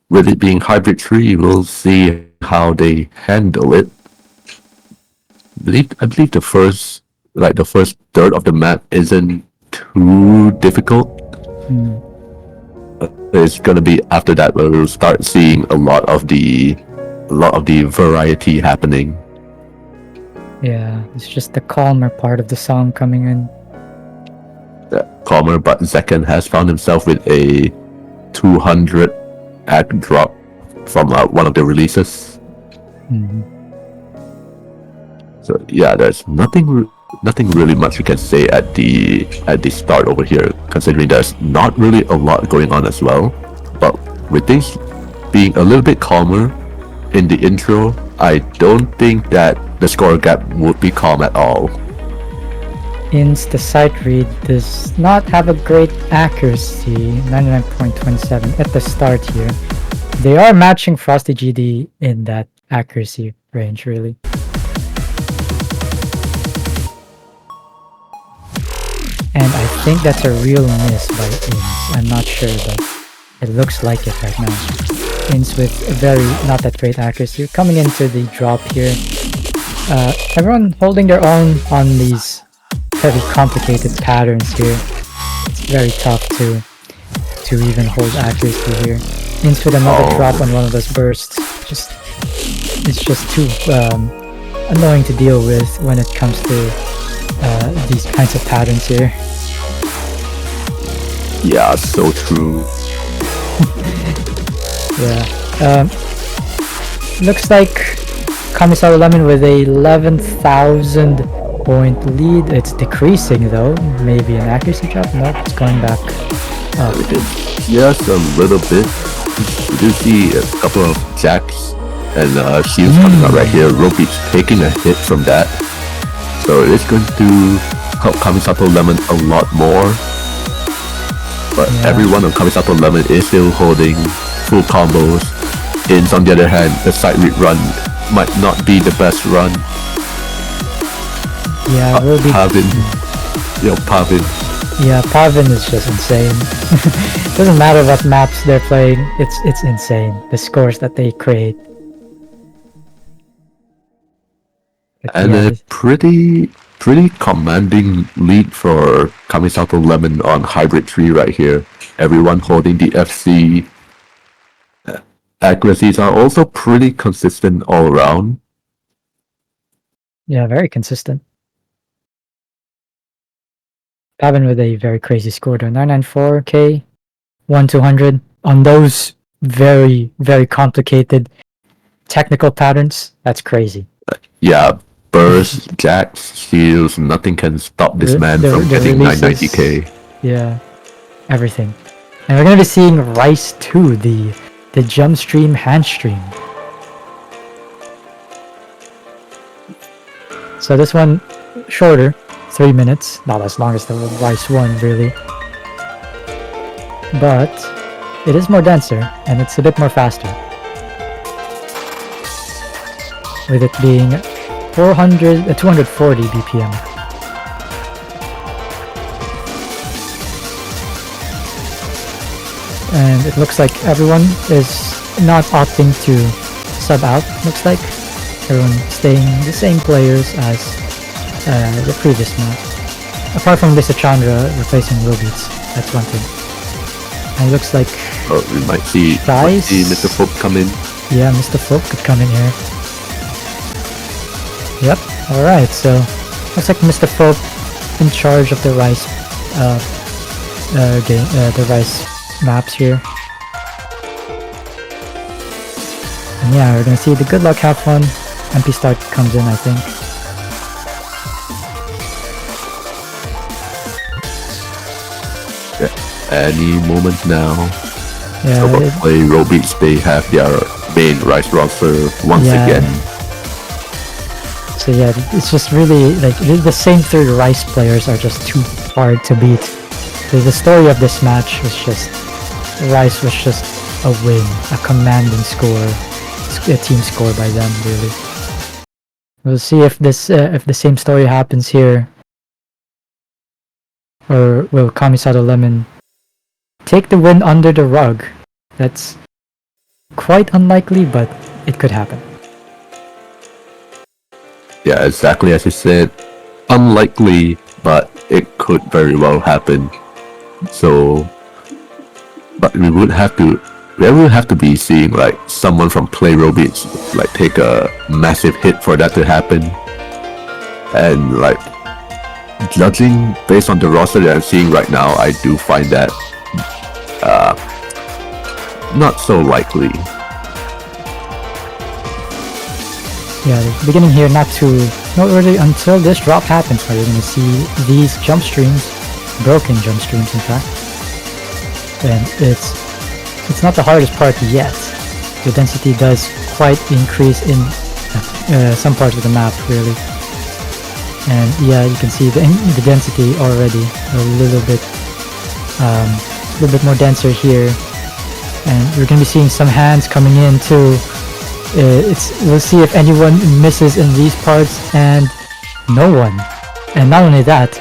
With it being Hybrid 3, we'll see how they handle it. I believe the first third of the map isn't too difficult. It's gonna be after that where we'll start seeing a lot of the variety happening. Yeah, it's just the calmer part of the song coming in. Calmer, but Zaken has found himself with a 200 act drop from one of the releases. So yeah, there's nothing really much we can say at the start over here, considering there's not really a lot going on as well. But with things being a little bit calmer in the intro, I don't think that the score gap would be calm at all. Ins, the sight read does not have a great accuracy, 99.27 at the start here. They are matching Frosty GD in that accuracy range, really. And I think that's a real miss by Ins. I'm not sure, but It looks like it right now. Ins with a very not that great accuracy. Coming into the drop here. Everyone holding their own on these very complicated patterns here. It's very tough to even hold accuracy here. Ins with another drop on one of those bursts. It's just too annoying to deal with when it comes to these kinds of patterns here. Yeah, so true. Yeah. Looks like Kamisato Lemon with a 11,000 point lead. It's decreasing though. Maybe an accuracy drop? No, it's going back up. Just a little bit. We do see a couple of jacks and shields coming out right here. Robeats taking a hit from that. So it is going to help Kamisato Lemon a lot more. But everyone on Kamisato Lemon is still holding full combos. Ins on the other hand, the side read run might not be the best run. Yeah, will be. Pavin. Yo, Pavin. Yeah, Pavin is just insane. Doesn't matter what maps they're playing, it's insane. The scores that they create. But And yeah, a pretty commanding lead for Kamisato Lemon on Hybrid 3 right here. Everyone holding the FC. Accuracies are also pretty consistent all around. yeah, very consistent. Pavin with a very crazy score though. 994k, 1200 on those very, very complicated technical patterns. That's crazy. Yeah, burst, jacks, shields, nothing can stop this man from getting releases, 990k. Yeah, everything. And we're gonna be seeing Rice 2, the jump stream, hand stream. So this one shorter, 3 minutes, not as long as the Rice one really. But it is more denser and it's a bit more faster. With it being 240 BPM. And it looks like everyone is not opting to sub out. Looks like everyone staying the same players as the previous map. Apart from Lisa Chandra replacing Robeats, that's one thing. And it looks like We might see Mr. Folk come in. yeah, Mr. Folk could come in here. Yep. All right. So looks like Mr. Folk in charge of the Rice game, the Rice maps here. And yeah, we're gonna see the good luck, have fun. MP start comes in, I think. Any moment now. Yeah. So play Robeats, they have their main Rice roster once again. So yeah, it's just really like the same three Rice players are just too hard to beat. The story of this match was just Rice was just a win, a commanding score, a team score by them really. We'll see if if the same story happens here, or will Kamisato Lemon take the win under the rug? That's quite unlikely, but it could happen. Yeah, exactly as you said. Unlikely, but it could very well happen. So, but we would have to be seeing like someone from Play Robeats like take a massive hit for that to happen. And like judging based on the roster that I'm seeing right now, I do find that not so likely. Yeah, the beginning here not really until this drop happens where you're gonna see these jump streams, broken jump streams in fact. And it's not the hardest part yet. The density does quite increase in some parts of the map really. And yeah, you can see the density already a little bit more denser here. And we're gonna be seeing some hands coming in too. We'll see if anyone misses in these parts, and no one. And not only that,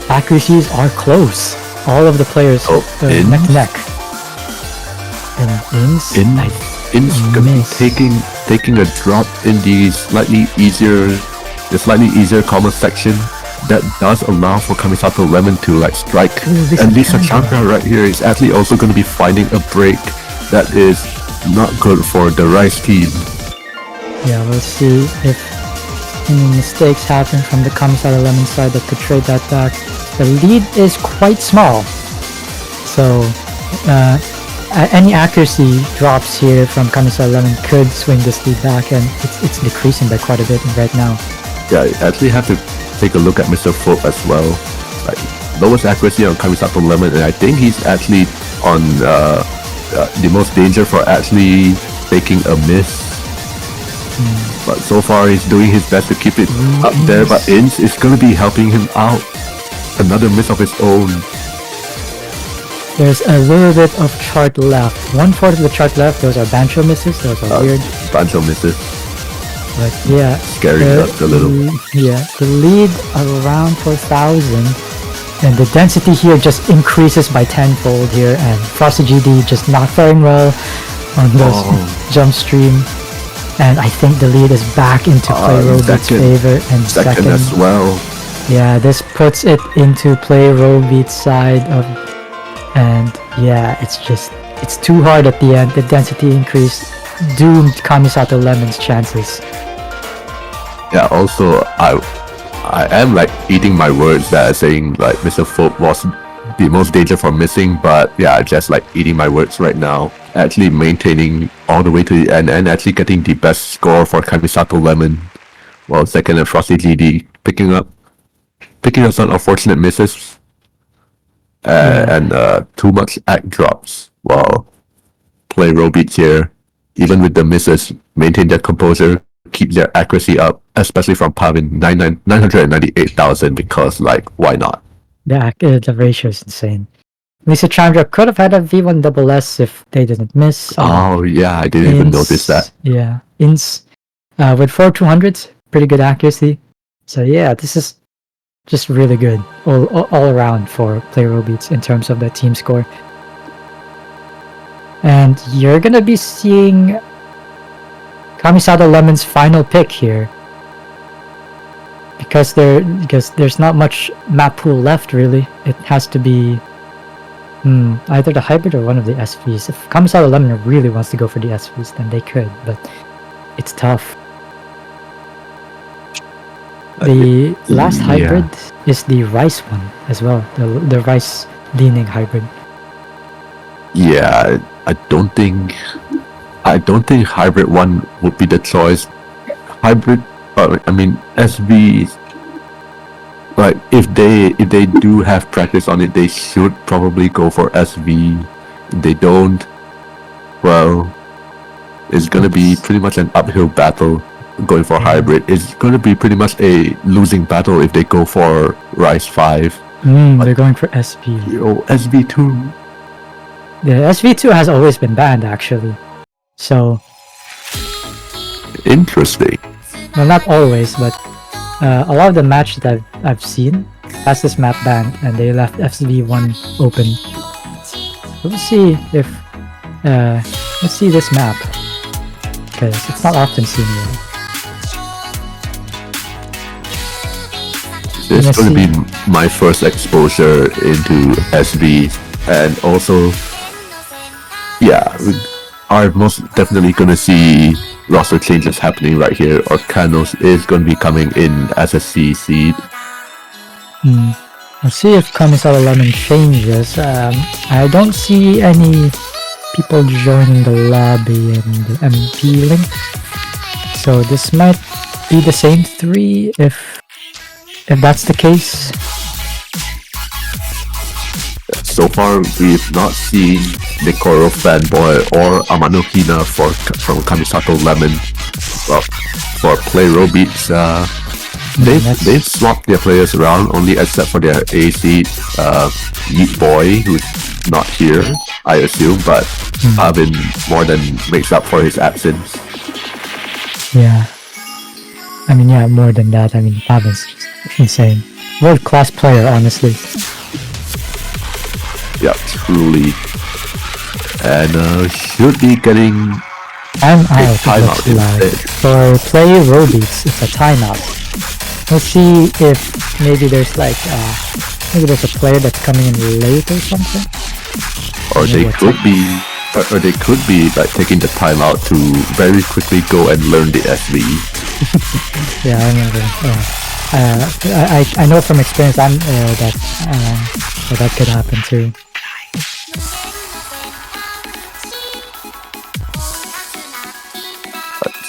accuracies are close. All of the players neck to neck. And In's gonna be taking a drop in the slightly easier combo section. That does allow for Kamisato Lemon to like strike. And Lisa Chandra right here is actually also going to be finding a break that is not good for the Rice team. Yeah, we'll see if any mistakes happen from the Kamisato Lemon side that could trade that back. The lead is quite small, so any accuracy drops here from Kamisato Lemon could swing this lead back, and it's decreasing by quite a bit right now. Yeah, I actually have to take a look at Mr. Folk as well. Like, lowest accuracy on Kamisato Lemon, and I think he's actually on the most danger for actually taking a miss. But so far he's doing his best to keep it up there, but Inns is going to be helping him out. Another miss of his own. There's a little bit of chart left. 1/4 of the chart left. Those are Bancho misses. Those are weird. Bancho misses. But yeah, Scary a little. Yeah, the lead around 4,000, and the density here just increases by tenfold here, and Frosty GD just not faring well on those jump stream. And I think the lead is back into Play Robeats' favor, and second as well. Yeah, this puts it into Play Robeats' side of, and yeah, it's too hard at the end. The density increase doomed Kamisato Lemon's chances. Yeah, also I am like eating my words that are saying like Mr. Folk was the most danger for missing, but yeah, just like eating my words right now. Actually maintaining all the way to the end and actually getting the best score for Kamisato Lemon, while second and Frosty GD picking up some unfortunate misses and too much act drops, while Play Robeats here, even with the misses, maintain their composure, keep their accuracy up, especially from Pavin 998,000, because like, why not? The ratio is insane. Lisa Chandra could have had a V1 double S if they didn't miss. Oh yeah, I didn't even notice that. Yeah, Inns with 4/200s, pretty good accuracy. So yeah, this is just really good all around for Play Robeats in terms of the team score. And you're gonna be seeing Kamisato Lemon's final pick here, because there's not much map pool left really. It has to be either the hybrid or one of the SVs. If Kamisato Lemon really wants to go for the SVs, then they could, but it's tough. The last hybrid is the Rice one as well, the Rice leaning hybrid. Yeah, I don't think hybrid one would be the choice. Hybrid, I mean SV. Like if they do have practice on it, they should probably go for SV. If they don't, well, it's gonna be pretty much an uphill battle going for hybrid. It's gonna be pretty much a losing battle if they go for Rice 5. They're going for SV. Oh, SV2. The SV2 has always been banned actually. So interesting. Well, not always, but a lot of the matches that I've seen has this map banned, and they left FCV1 open. Let's see if let's see this map, because it's not often seen really. This is going to be my first exposure into SV, and also, yeah, we are most definitely going to see roster changes happening right here. Orkanos is going to be coming in as a C seed. Let's see if Kamisato Lemon changes. I don't see any people joining the lobby and the MP link, so this might be the same three if that's the case. So far, we've not seen Nikoro Fanboy or Amano Hina from Kamisato Lemon. Well, for Play Robeats, they've swapped their players around, only except for their AC Yeet Boy, who's not here, I assume, but Pavin more than makes up for his absence. Yeah. I mean, yeah, more than that. I mean, Pavin's just insane. World-class player, honestly. Yeah, truly. and should be getting Timeout, timeout it looks like. instead. For play Robeats, it's a timeout. We'll see if maybe there's like maybe there's a player that's coming in late or something. Or Maybe they a could be, or they could be like taking the timeout to very quickly go and learn the SV. Yeah, I remember. I know from experience that that could happen too.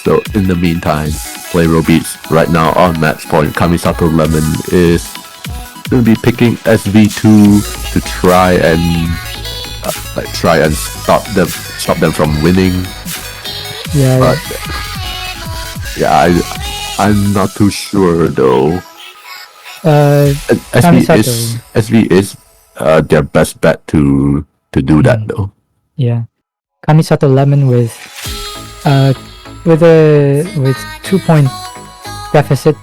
So in the meantime, play Robeats right now on match point. Kamisato Lemon is going to be picking SV2 to try and stop them from winning. Yeah. But yeah, I'm not too sure though. SV is their best bet to do that though. Yeah, Kamisato Lemon with 2-point deficit.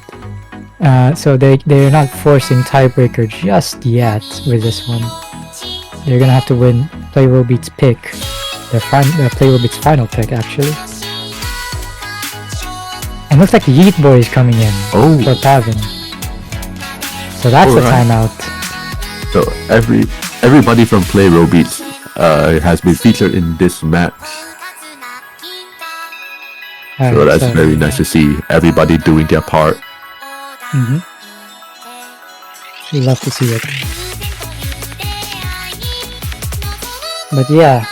So they're not forcing tiebreaker just yet with this one. They're gonna have to win play Robeats pick. Their play Robeats final pick actually. And looks like Yeet Boy is coming in for Pavin. So that's the timeout. So everybody from play Robeats has been featured in this match. So that's very nice to see everybody doing their part. We love to see it. But yeah,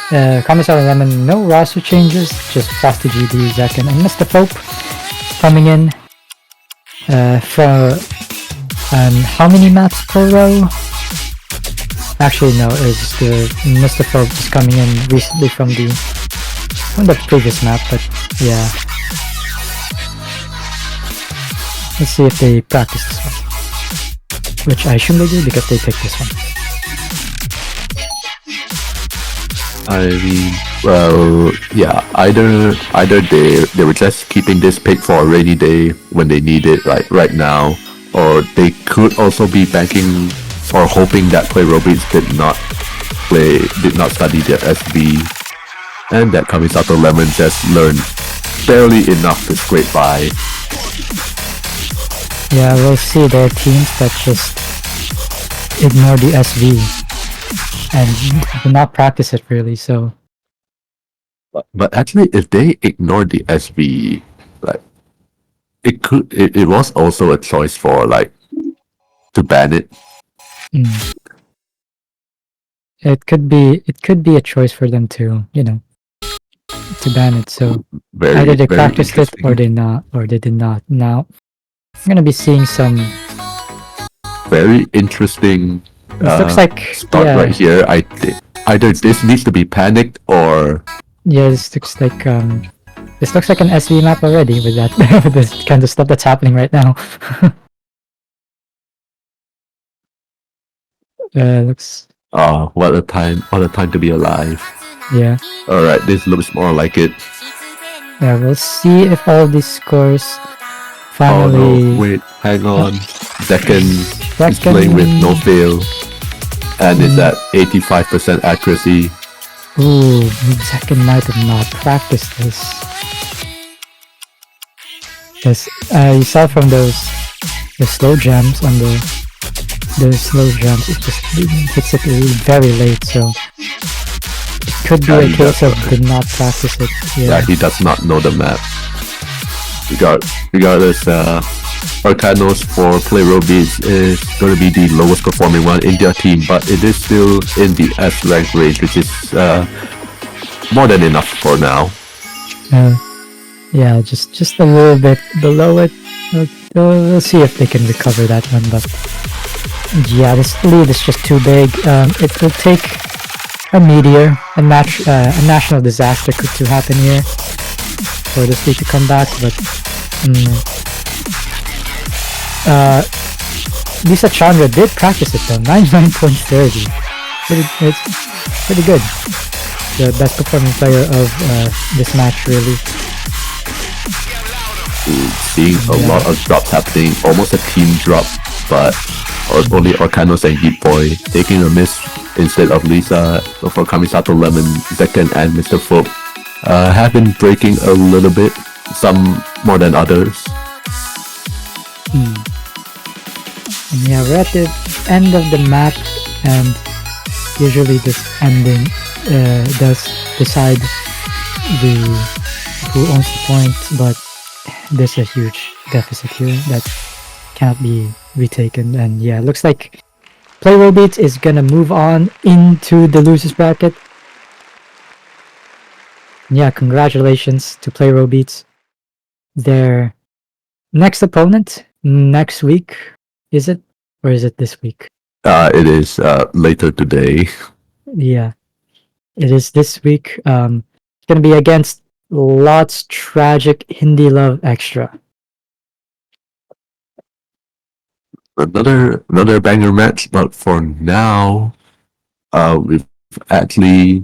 Kamisato Lemon, no roster changes, just Frosty GD, Zekken, and Mr. Pope coming in for how many maps per row? Actually no, it's the Mr. Pope just coming in recently from the previous map, but yeah. Let's see if they practice this one. Which I assume they do because they picked this one. I mean, well, yeah, either they were just keeping this pick for a rainy day when they need it, like right now, or they could also be banking or hoping that play Robeats did not study their SV, and that Kamisato Lemon just learned barely enough to scrape by. Yeah, we'll see. There are teams that just ignore the SV and do not practice it really, so... But actually, if they ignore the SV, like, it was also a choice for, like, to ban it. It could be a choice for them to, to ban it, so... either they practiced it or they did not. Now, I'm gonna be seeing some very interesting looks like spot right here. I think either this needs to be panicked or this looks like an SV map already with that with this kind of stuff that's happening right now. Looks what a time to be alive. Yeah. Alright, this looks more like it. Yeah, we'll see if all these scores finally... Oh no, wait, hang on. Zekken is playing with no fail. And is at 85% accuracy. Ooh, Zekken might have not practiced this. Yes, you saw from the slow jams on the slow jams, it just hits it very late, so it could be a case of did not practice it. Yeah, he does not know the map. Regardless, Arcanos for play Robeats is going to be the lowest performing one in their team, but it is still in the S rank range, which is more than enough for now. Yeah, just a little bit below it. We'll see if they can recover that one, but yeah, this lead is just too big. It will take a meteor, a national disaster to happen here for this league to come back, but Lisa Chandra did practice it though, 99.30. It's pretty good. The best performing player of this match, really. Seeing a lot of drops happening, almost a team drop, but only Orkanos and Geek Boy taking a miss instead of Lisa for Kamisato, Lemon, Zekken, and Mr. Folk have been breaking a little bit, some more than others. And yeah, we're at the end of the map, and usually this ending does decide who owns the point, but there's a huge deficit here that cannot be retaken. And yeah, it looks like Play Robeats is gonna move on into the losers bracket. And yeah, congratulations to Play Robeats. Their next opponent next week, is it? Or is it this week? It is later today. Yeah, it is this week. It's gonna be against Lot's Tragic Hindi Love Extra. Another banger match, but for now, we've actually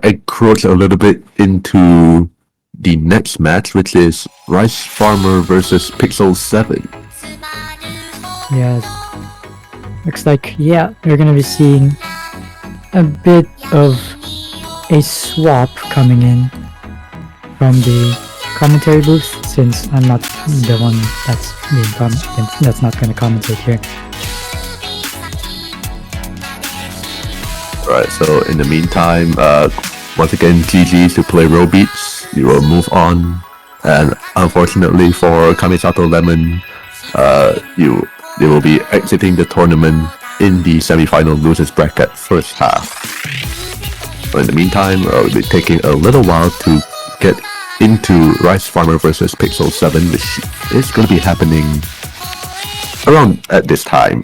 encroached a little bit into the next match, which is Rice Farmer versus Pixel 7. Yeah, looks like, yeah, we're gonna be seeing a bit of a swap coming in from the commentary booth, since I'm not the one that's that's not gonna commentate here. Alright, so in the meantime, once again, GG to Play Robeats. You will move on, and unfortunately for Kamisato Lemon, they will be exiting the tournament in the semi-final losers bracket first half. But in the meantime, we'll be taking a little while to get into Rice Farmer versus Pixel 7, which is going to be happening around at this time.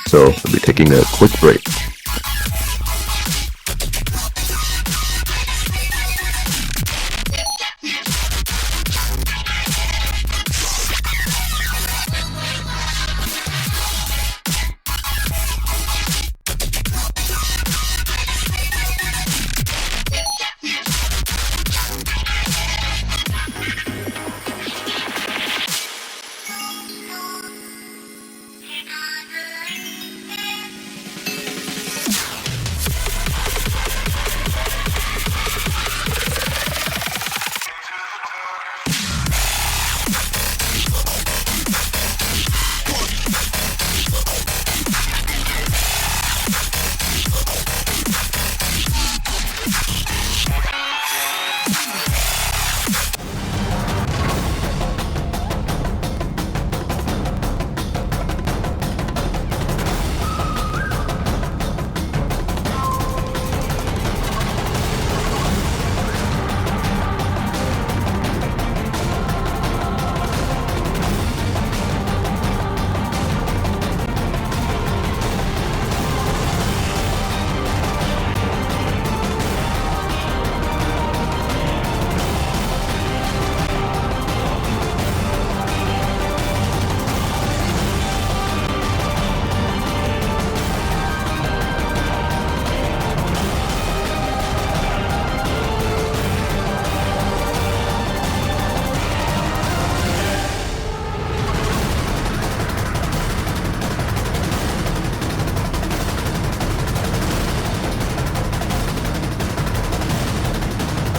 So we'll be taking a quick break.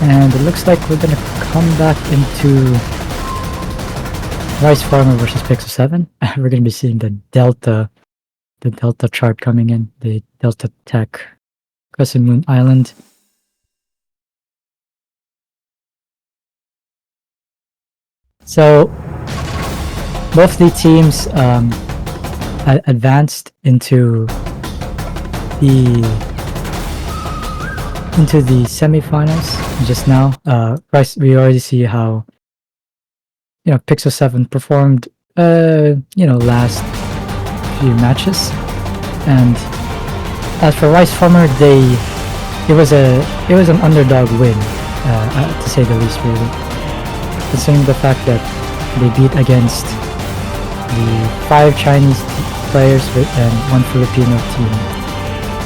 And it looks like we're gonna come back into Rice Farmer versus Pixel 7. We're gonna be seeing the Delta chart coming in, the Delta Tech Crescent Moon Island. So both the teams advanced into the semifinals just now. We already see how Pixel 7 performed last few matches, and as for Rice Farmer, it was an underdog win, to say the least, really, considering the fact that they beat against the 5 Chinese players and 1 Filipino team,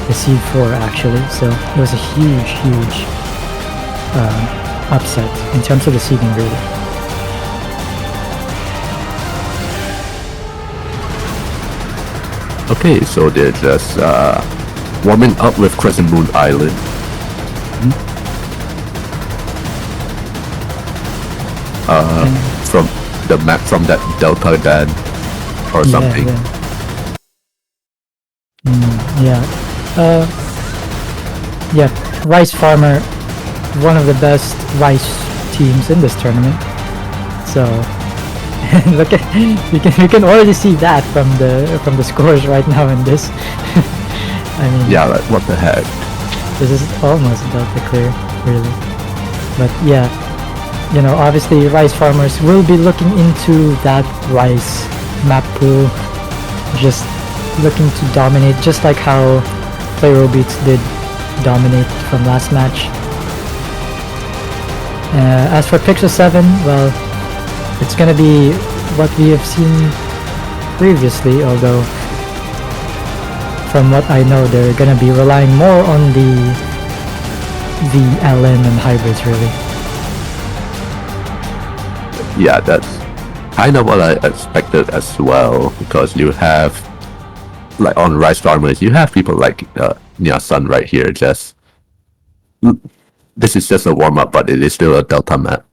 the Seed 4 actually. So it was a huge upset in terms of the seeding, really. Okay, so they're just warming up with Crescent Moon Island. From the map, from that Delta Dan or something. Yeah. Rice Farmer, one of the best rice teams in this tournament. So look at you can already see that from the scores right now in this. I mean, Yeah, like, what the heck? this is almost Delta clear, really. But yeah, you know, obviously rice farmers will be looking into that rice map pool, just looking to dominate, just like how Play Robeats did dominate from last match. As for Pixel 7, well, it's gonna be what we have seen previously, although from what I know, they're gonna be relying more on the LN and hybrids, really. Yeah, that's kind of what I expected as well, because you have, like, on Rice Farmers, you have people like Nia Sun right here. Just this is just a warm up, but it is still a Delta map.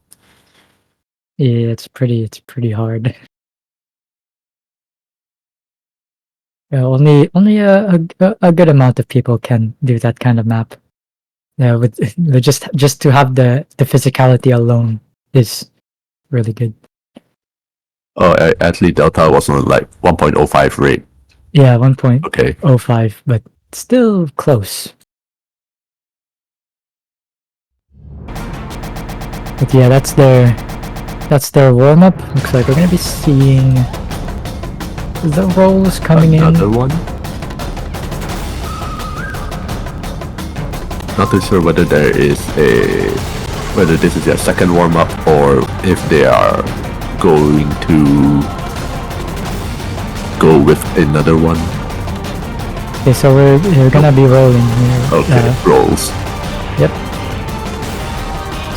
Yeah, it's pretty hard. Yeah, only a good amount of people can do that kind of map. Yeah, with just to have the physicality alone is really good. Oh, actually, Delta was on like 1.05 rate. Yeah, 1.05, Okay. but still close. But yeah, that's their warm up. Looks like we're gonna be seeing the rolls coming Another in. one. Not too sure whether this is their second warm up or if they are going to go with another one. Okay, so we're gonna be rolling here. Okay, rolls. Yep.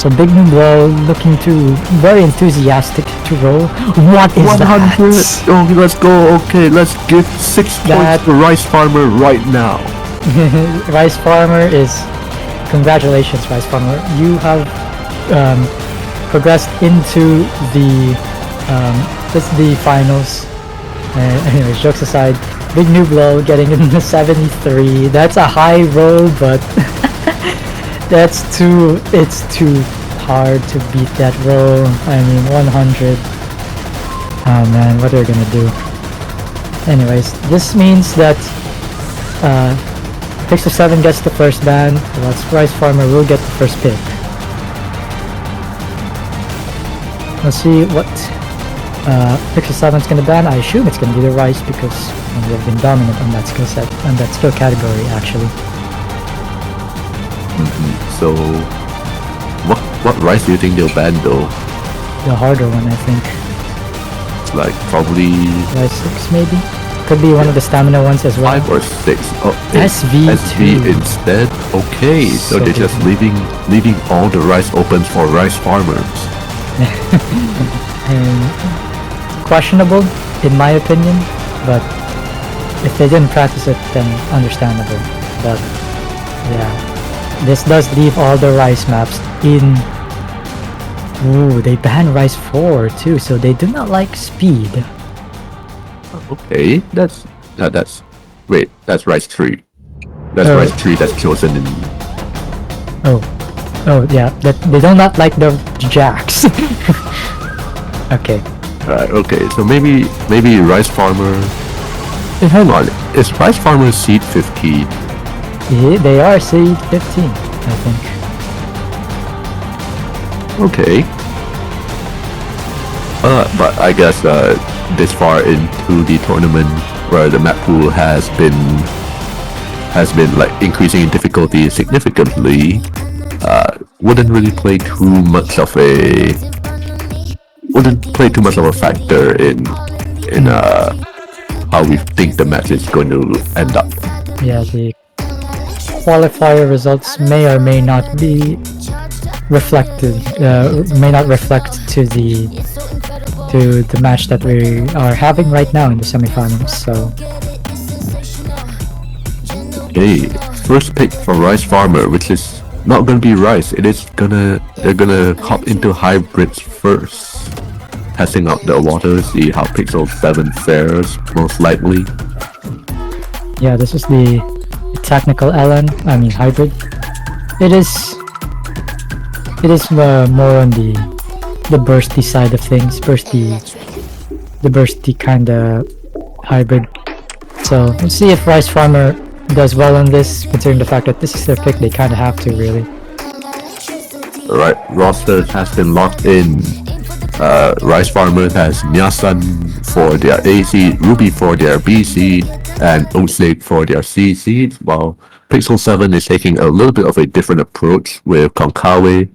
So Big Noob Roll looking to very enthusiastic to roll. What is 100. that? Oh, let's go. Okay, let's give 6 points to Rice Farmer right now. Rice Farmer is, congratulations, Rice Farmer. You have progressed into the finals. Anyways, jokes aside, Big Noob Low getting in the 73. That's a high roll, but it's too hard to beat that roll. I mean, 100. Oh man, what are we gonna do? Anyways, this means that Pixel 7 gets the first ban, whilst Rice Farmer will get the first pick. Let's see what Pixel 7's gonna ban. I assume it's gonna be the Rice because they have been dominant on that skill set, on that skill category actually. So, what Rice do you think they'll ban though? The harder one, I think. It's like probably Rice 6 maybe? Could be one of the stamina ones as well. 5 or 6. Oh, SV2. SV instead. Okay, so they're just leaving all the Rice opens for Rice Farmers. Questionable, in my opinion, but if they didn't practice it, then understandable. But yeah, this does leave all the Rice maps in. Ooh, they ban Rice 4 too, so they do not like speed. Okay, that's wait, that's Rice 3. That's Oh. Rice 3 that's chosen in. Oh yeah, that they do not like the jacks. Okay. Right, okay, so maybe Rice Farmer. Hey, hang on, is Rice Farmer seed 15? Yeah, they are seed 15, I think. Okay. But I guess this far into the tournament, where the map pool has been like increasing in difficulty significantly, wouldn't play too much of a factor in how we think the match is going to end up. Yeah, the qualifier results may or may not be reflected, may not reflect to the match that we are having right now in the semifinals. So Okay, first pick for Rice Farmer, which is not gonna be Rice. They're gonna hop into hybrids first, testing out the water, see how Pixel 7 fares most likely. yeah, this is the technical hybrid. It is more on the bursty side of things, the bursty kind of hybrid. So we'll see if Rice Farmer does well on this, considering the fact that this is their pick. They kind of have to, really. Alright, roster has been locked in. Rice Farmer has Nyasan for their A seed, Ruby for their B seed, and Osig for their C seed, while Pixel 7 is taking a little bit of a different approach with Konkawa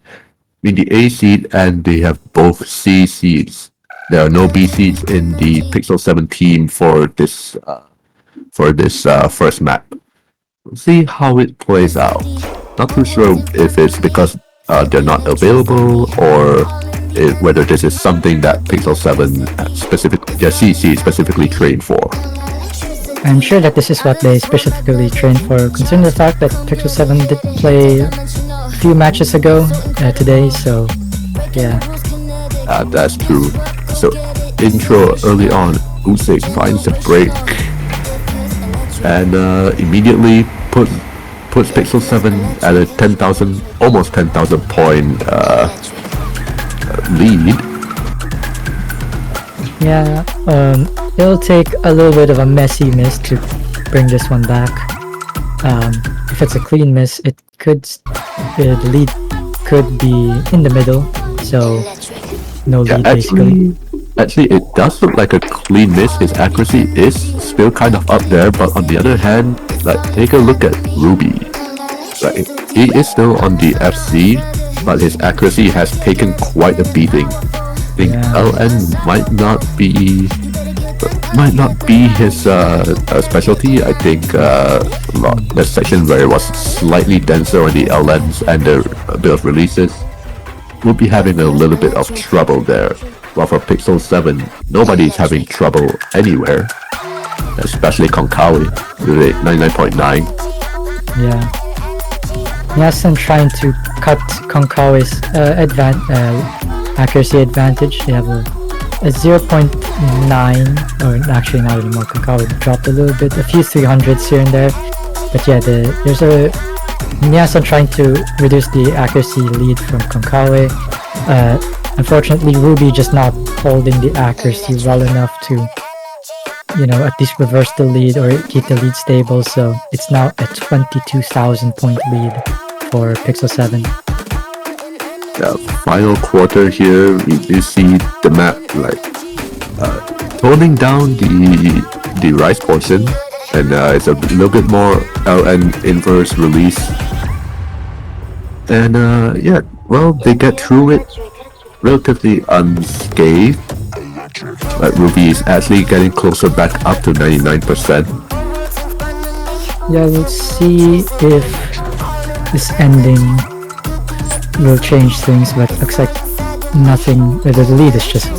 in the A seed, and they have both C seeds. There are no B seeds in the Pixel 7 team for this first map. We'll see how it plays out. Not too sure if it's because they're not available, or whether this is something that Pixel 7 their CC specifically trained for. I'm sure that this is what they specifically trained for, considering the fact that Pixel 7 did play a few matches ago today, so yeah. That's true. So, intro early on, Usik finds a break and immediately puts Pixel 7 at a 10,000, almost 10,000 point lead. Yeah, it'll take a little bit of a messy miss to bring this one back. If it's a clean miss, the lead could be in the middle, so no lead basically. Actually, it does look like a clean miss. His accuracy is still kind of up there, but on the other hand, take a look at Ruby. He is still on the FC, but his accuracy has taken quite a beating. I think LN might not be his specialty. I think the section where it was slightly denser on the LNs and a bit of releases will be having a little bit of trouble there. While for Pixel 7, nobody's having trouble anywhere, especially Konkawa with 99.9. Yeah. Yasen trying to cut Konkawa's accuracy advantage. They have a 0.9, or actually not anymore. Konkawa dropped a little bit, a few 300s here and there. But yeah, there's a Yasen trying to reduce the accuracy lead from Konkawa. Unfortunately, Ruby just not holding the accuracy well enough to, at least reverse the lead or keep the lead stable. So it's now a 22,000 point lead for Pixel 7. The final quarter here, we do see the map toning down the Rice portion, and it's a little bit more LN inverse release. And they get through it relatively unscathed, but Ruby is actually getting closer back up to 99%. Yeah, we'll see if this ending will change things, but looks like nothing. The lead is just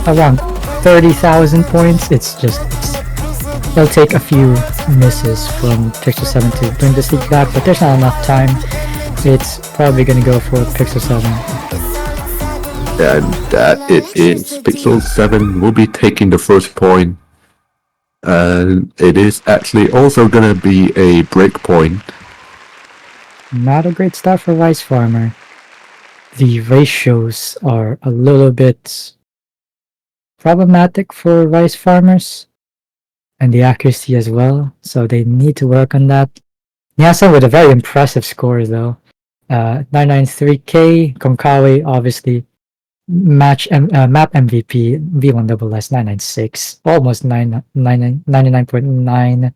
around 30,000 points. It'll take a few misses from Pixel 7 to bring this lead back, but there's not enough time. It's probably gonna go for Pixel 7. And that it is. Pixel 7 will be taking the first point. And it is actually also gonna be a break point. Not a great start for Rice Farmer. The ratios are a little bit problematic for Rice Farmers, and the accuracy as well, so they need to work on that. Nyasa with a very impressive score though. 993k, Konkawa obviously map MVP, V1SS 996, almost 99.9.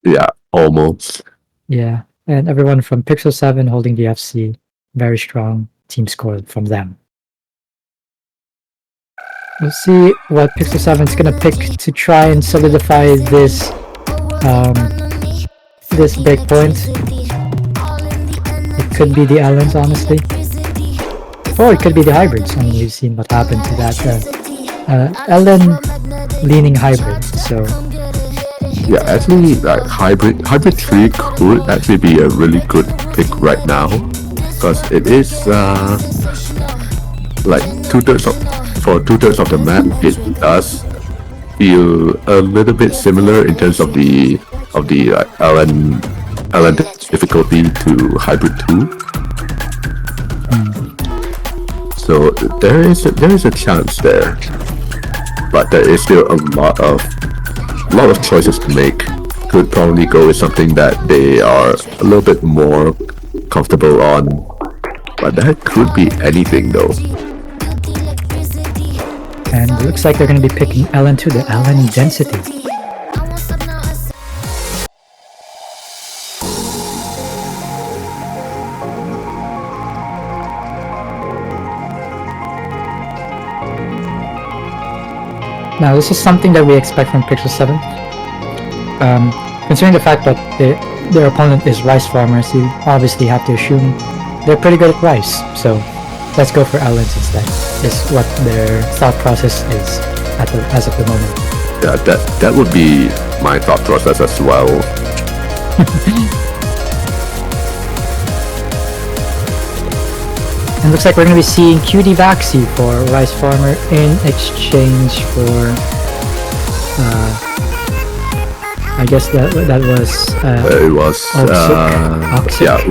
Yeah, almost. Yeah, and everyone from Pixel 7 holding the FC, very strong team score from them. We'll see what Pixel 7 is gonna pick to try and solidify this breakpoint. It could be the Allens, honestly. Or it could be the hybrids. I mean, you've seen what happened to that Ellen leaning hybrid. So Yeah, actually, hybrid 3 could actually be a really good pick right now, because it is like for 2/3 of the map. It does feel a little bit similar in terms of the Ellen difficulty to hybrid 2. So there is a chance there, but there is still a lot of choices to make. Could probably go with something that they are a little bit more comfortable on, but that could be anything though. and it looks like they're going to be picking LN2, the LN density. Now this is something that we expect from Pixel 7. Considering the fact that their opponent is rice farmers, you obviously have to assume they're pretty good at rice. So let's go for LNs instead, is what their thought process is as of the moment. Yeah, that would be my thought process as well. And looks like we're going to be seeing QD Vaxi for Rice Farmer in exchange for, I guess that was, It was, Oxic. yeah,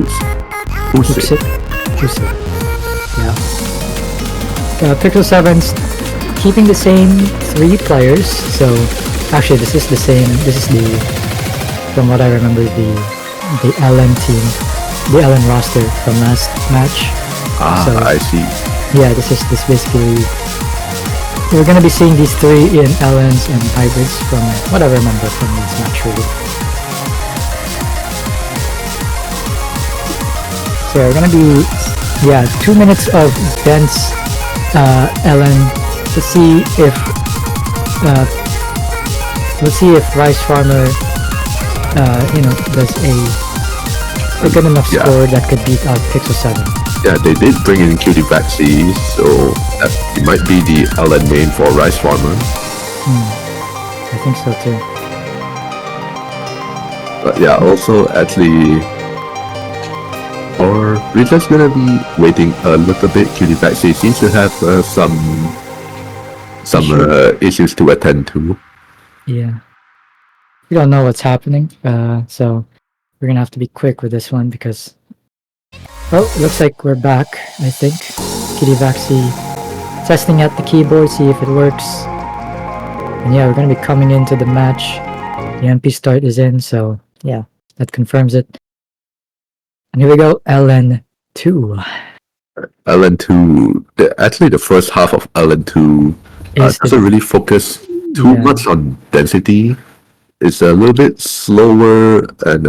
Usyk. Yeah. Pixel 7's keeping the same 3 players, so actually this is the, from what I remember, the LN team, the LN roster from last match. So, I see. Yeah, this basically, we're gonna be seeing these 3 in LNs and hybrids from what I remember from this match really. So we're gonna be, 2 minutes of dense LN to see if let's see if Rice Farmer does a good enough score that could beat out Pixel 7. Yeah, they did bring in QD Vaxi, so it might be the LN main for Rice Farmer. I think so too. But yeah, also actually, or we're just gonna be waiting a little bit. QD Vaxi seems to have some issues to attend to. Yeah. We don't know what's happening, so we're gonna have to be quick with this one because... Oh, looks like we're back, I think. QD Vaxi testing at the keyboard, see if it works. And yeah, we're gonna be coming into the match. The MP start is in, so yeah, that confirms it. And here we go, LN2. LN2, actually the first half of LN2 doesn't really focus too much on density. It's a little bit slower and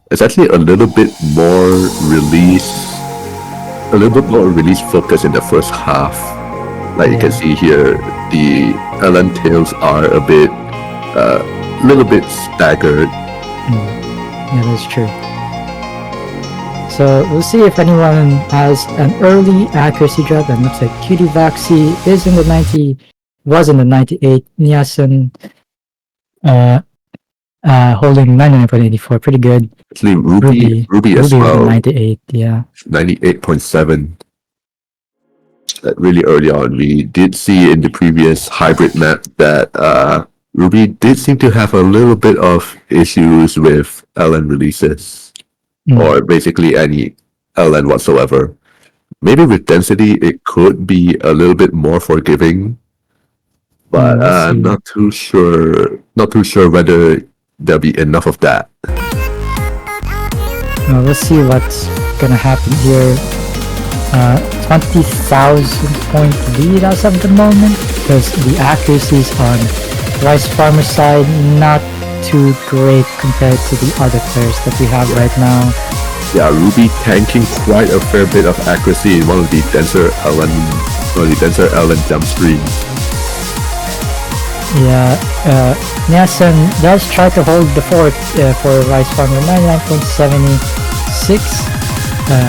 it's actually a little bit more release focus in the first half. Like you can see here, the LN tails are a little bit staggered. Yeah, that's true. So we'll see if anyone has an early accuracy drop, and looks like QD Vaxi was in the 98, Niasen holding 99.84, pretty good. Actually, Ruby as well. 98, yeah. 98.7. Really early on, we did see in the previous hybrid map that Ruby did seem to have a little bit of issues with LN releases, or basically any LN whatsoever. Maybe with density, it could be a little bit more forgiving, but I'm not too sure. Not too sure whether there'll be enough of that. Well, let's see what's gonna happen here. 20,000 point lead as of the moment, because the accuracies on Rice Farmer side not too great compared to the other players that we have right now. Yeah, Ruby tanking quite a fair bit of accuracy in one of the denser LN jump screens. Yeah, Nielsen does try to hold the fort for Rice Farmer, 99.76.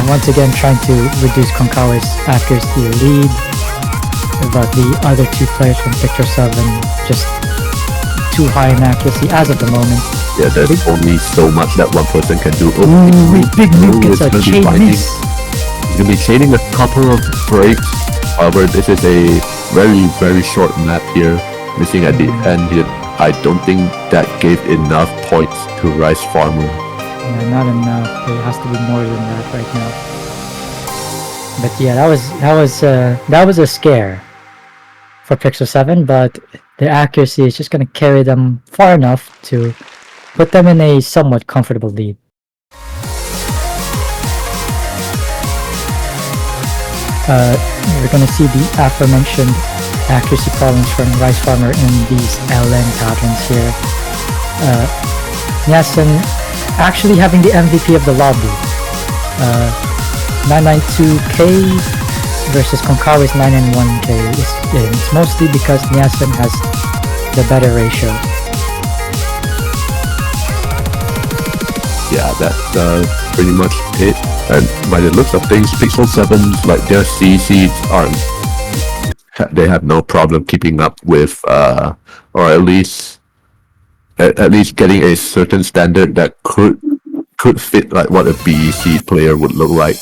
Once again, trying to reduce Konkawa's accuracy lead, but the other two players from Picture 7 just too high in accuracy as of the moment. Yeah, there's only so much that one person can do. Big Noob gets a chain miss. He's gonna be chaining a couple of breaks. However, this is a very short map here. Missing at the end here. I don't think that gave enough points to Rice Farmer. Yeah, not enough. It has to be more than that right now. But yeah, that was a scare for Pixel 7, but their accuracy is just gonna carry them far enough to put them in a somewhat comfortable lead. We're gonna see the aforementioned accuracy problems from Rice Farmer in these LN patterns here. Nyasen actually having the MVP of the lobby. 992k versus Konkawa's 991k. It's mostly because Nyasen has the better ratio. Yeah, that's pretty much it. And by the looks of things, Pixel 7's like their CCs aren't. They have no problem keeping up with, or at least getting a certain standard that could fit like what a BEC player would look like.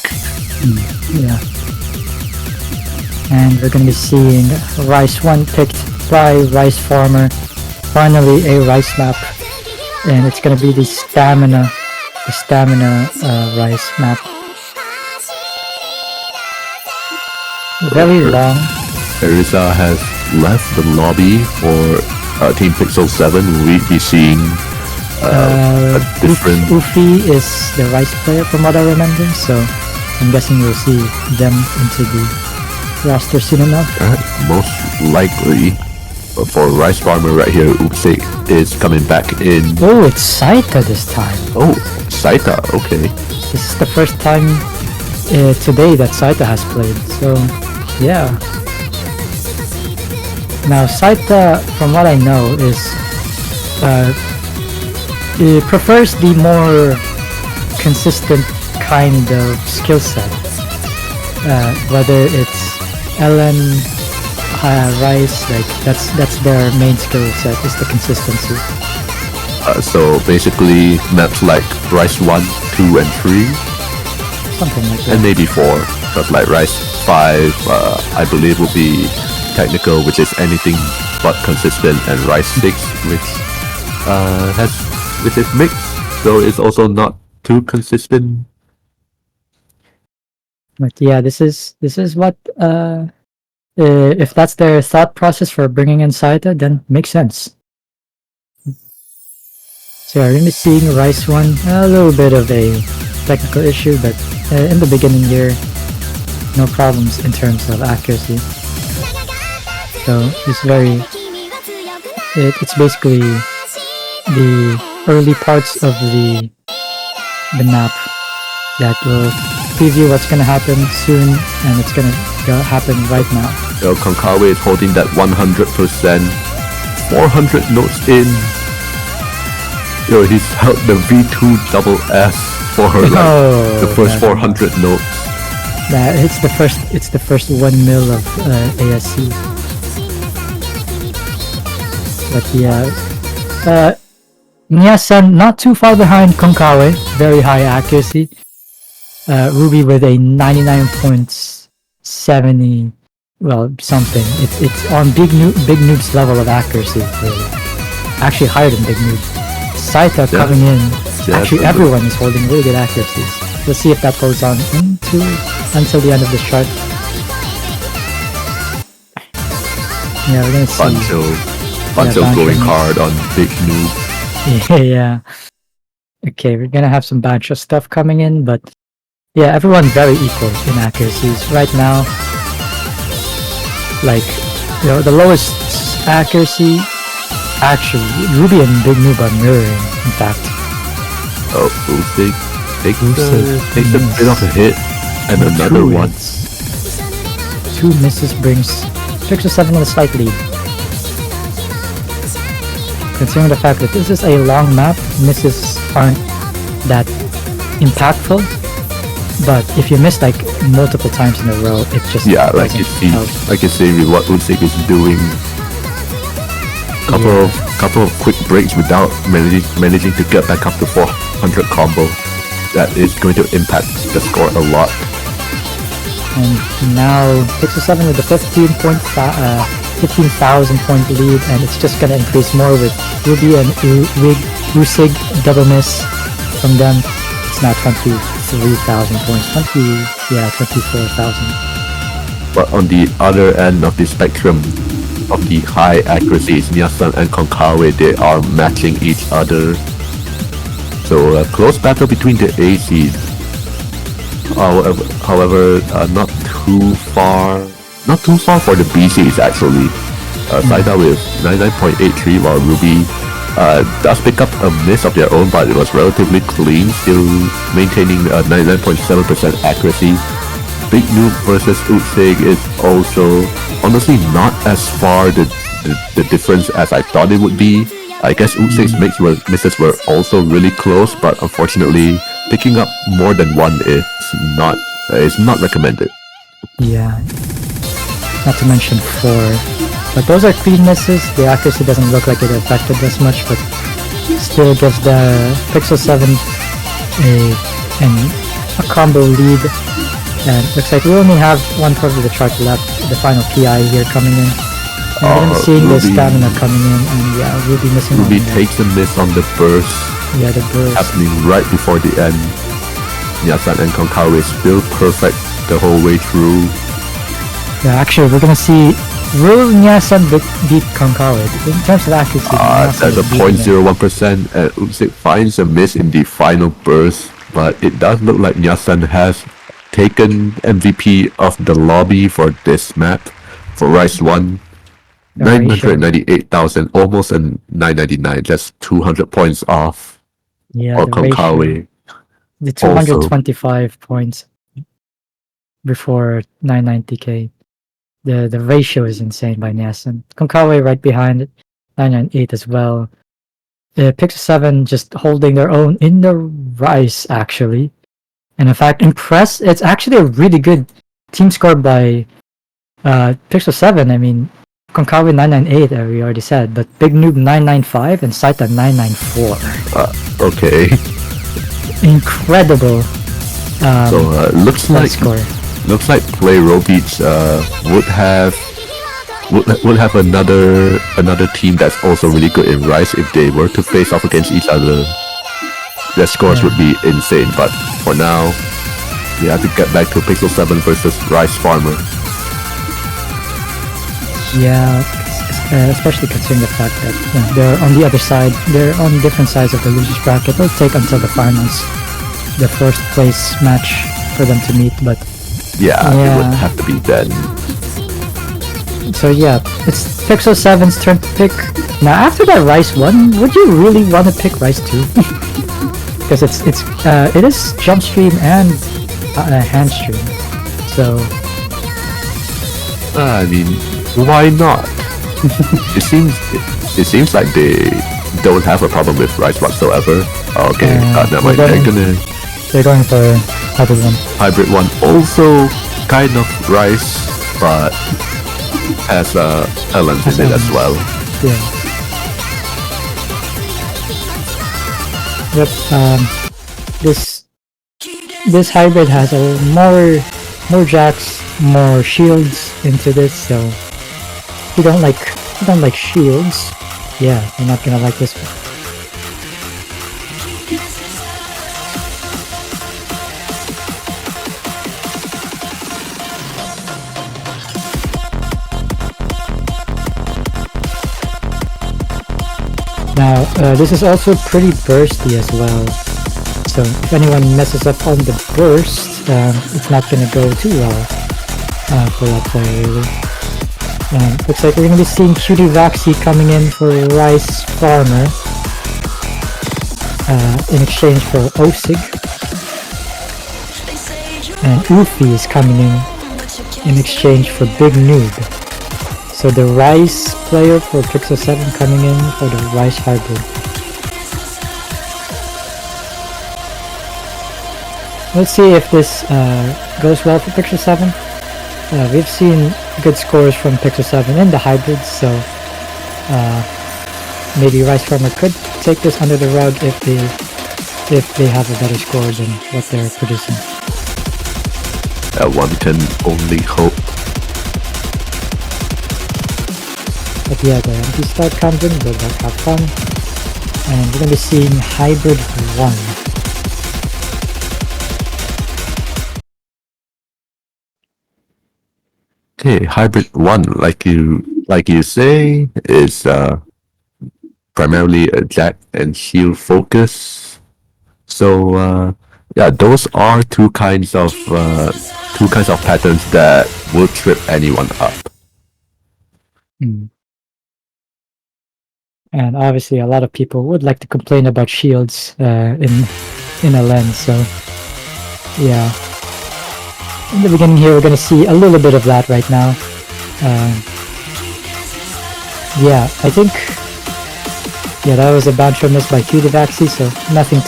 Yeah. And we're gonna be seeing Rice 1 picked by Rice Farmer. Finally a Rice map, and it's gonna be the stamina Rice map. Very long. Erisa has left the lobby for Team Pixel 7. We'll be seeing a different... Ufi is the Rice player from what I remember, so I'm guessing we'll see them into the roster soon enough. Most likely for Rice Farmer right here, Upsik is coming back in. Oh, it's Saita this time. Oh, Saita, okay. This is the first time today that Saita has played, so yeah. Now Saita, from what I know, is it prefers the more consistent kind of skill set. Whether it's LN, Rice, like that's their main skill set, is the consistency. So basically maps like Rice 1, 2 and 3, something like that, and maybe 4, but like Rice 5 I believe will be technical, which is anything but consistent, and Rice 6 which is mixed, so it's also not too consistent. But yeah, this is what if that's their thought process for bringing in Saita, then makes sense. So yeah, we're gonna be seeing Rice 1, a little bit of a technical issue, but in the beginning here, no problems in terms of accuracy. So it's it's basically the early parts of the map that will preview what's gonna happen soon, and it's gonna happen right now. So Konkawa is holding that 100%, 400 notes in. He's held the V2 double S for like the first 400 notes. It's the first 1 mil of ASC. But yeah, Nyasan not too far behind Konkawa, very high accuracy. Ruby with a 99.70, well, something. It's on Big Noob's level of accuracy, really. Actually higher than Big Noob. Saita coming in. Actually, everyone is holding really good accuracies. Let's see if that goes on until the end of this chart. Yeah, we're gonna see. Bancho going hard on Big Noob. Yeah. Okay, we're gonna have some Bancho stuff coming in, but yeah, everyone very equal in accuracies right now. Like, the lowest accuracy, actually, Ruby and Big Noob are mirroring, in fact. Oh, Usyk takes a bit of a hit, and another one. 2 misses brings Pixel 7 with a slight lead. Considering the fact that this is a long map, misses aren't that impactful. But if you miss like multiple times in a row, it just Yeah, like doesn't you see, help. like you see with what Usyk is doing. Couple of quick breaks without managing to get back up to 400 combo. That is going to impact the score a lot. And now Pixel 7 with the 15,000 point lead, and it's just gonna increase more with Ruby and Usyk double miss from them. It's now 23,000 points. 24,000. But on the other end of the spectrum of the high accuracies, Nyasan and Konkawe, they are matching each other. So a close battle between the ACs. However, not too far for the BCs actually. Saida with 99.83, while Ruby does pick up a miss of their own, but it was relatively clean, still maintaining 99.7% accuracy. Big Noob versus Usyk is also honestly not as far the difference as I thought it would be. I guess Usyk's misses were also really close, but unfortunately picking up more than one is not recommended. Yeah. Not to mention 4. But those are clean misses. The accuracy doesn't look like it affected as much, but still gives the Pixel 7 a combo lead. And looks like we only have one part of the chart left, the final PI here coming in. And we're gonna be seeing the stamina coming in, and yeah, Ruby missing. Ruby takes a miss on the burst. Yeah, the burst. Happening right before the end. Nyasan and Konkawe still perfect the whole way through. Yeah, actually, we're gonna see, will Nyasan beat Konkawe? In terms of accuracy, that's a 0.01%, and Usyk finds a miss in the final burst, but it does look like Nyasan has taken MVP of the lobby for this map. For Rise 1, 998,000, almost a 999, just 200 points off. Yeah, or Konkawe. The 225 points before 990k. The ratio is insane by Nyasan. Konkawe right behind it, 998 as well. Pixel 7 just holding their own in the Rise actually. And in fact, Impress, it's actually a really good team score by Pixel 7. I mean, Konkawe 998, we already said, but Big Noob 995 and Saita 994. Okay. Incredible. Looks like Play Robeats would have another team that's also really good in Rise if they were to face off against each other. Their scores would be insane, but for now, we have to get back to Pixel 7 versus Rise Farmer. Yeah, especially considering the fact that they're on the other side, they're on different sides of the losers bracket. It'll take until the finals, the first place match for them to meet, but yeah, it would have to be then. So yeah, it's Pixel 7's turn to pick. Now after that Rise 1, would you really want to pick Rise 2? Because it is jump stream and hand stream, so I mean, why not? it seems like they don't have a problem with Rise whatsoever. Okay, never mind. They're going for Hybrid 1. Hybrid 1 also kind of Rise, but has elements in it as well. Yeah. Yep. This hybrid has more jacks, more shields into this. So if you don't like shields, yeah, you're not gonna like this one. Now, this is also pretty bursty as well, so if anyone messes up on the burst, it's not gonna go too well for that player really. Looks like we're gonna be seeing Cutie Vaxi coming in for Rice Farmer in exchange for Osig, and Ufi is coming in exchange for Big Noob. So the Rice player for Pixel 7 coming in for the Rice Hybrid. Let's see if this goes well for Pixel 7. We've seen good scores from Pixel 7 in the hybrids, so maybe Rice Farmer could take this under the rug if they have a better score than what they're producing. One can only hope. But yeah, the empty start comes in, good luck, have fun. And we're going to be seeing Hybrid 1. Okay, Hybrid 1, like you say, is primarily a Jack and Shield focus. So yeah, those are two kinds of patterns that will trip anyone up. And obviously, a lot of people would like to complain about shields in a lens. So yeah, in the beginning here, we're gonna see a little bit of that right now. Yeah, I think that was a bouncer miss by Cutie so nothing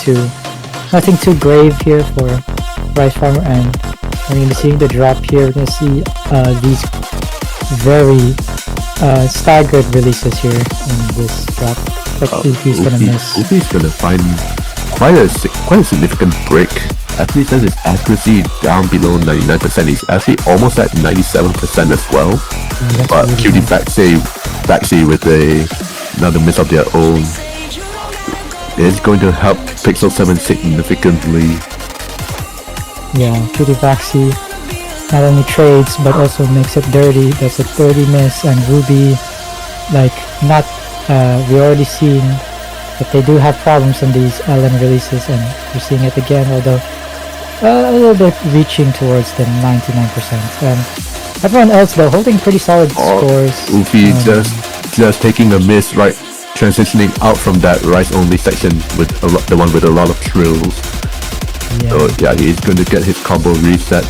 too grave here for Rice Farmer, and we're gonna be seeing the drop here. We're gonna see these very staggered releases here in this drop. Like Ufi's gonna miss. Ufi's gonna find quite a significant break. Actually, says his accuracy down below 99%. He's actually almost at 97% as well. But really Cutie Backsy with another miss of their own is going to help Pixel 7 significantly. Yeah, Cutie Backsy not only trades but also makes it dirty. That's a 30 miss, and Ruby, like, not we already seen that they do have problems on these LN releases, and we're seeing it again, although a little bit reaching towards the 99%. And everyone else though holding pretty solid scores. Ufi just taking a miss, right, transitioning out from that Rice only section with the one with a lot of trills. Yeah. So yeah, he's going to get his combo reset.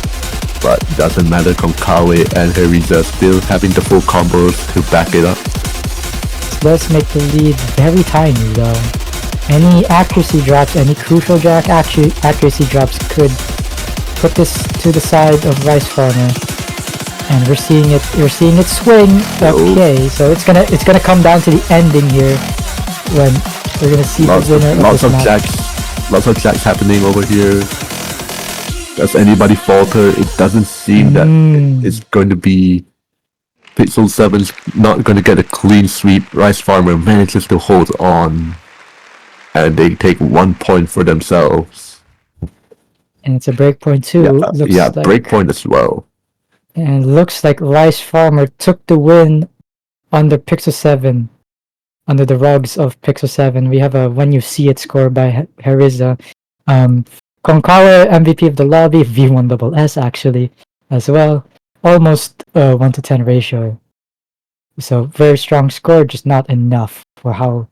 But doesn't matter, Konkawa and Heriza still having the full combos to back it up. Let's make the lead very tiny though. Any accuracy drops, any crucial Jack accuracy drops could put this to the side of Rice Farmer. And we're seeing it swing. Okay, so it's gonna come down to the ending here when we're gonna see the winner of this match. Lots of jacks happening over here. Does anybody falter? It doesn't seem that it's going to be Pixel 7's not going to get a clean sweep. Rice Farmer manages to hold on, and they take 1 point for themselves. And it's a breakpoint too. Yeah, breakpoint as well. And looks like Rice Farmer took the win under Pixel 7, under the rugs of Pixel 7. We have a when you see it score by Heriza. Konkawa MVP of the lobby, V1SS actually, as well. Almost 1 to 10 ratio. So very strong score, just not enough for how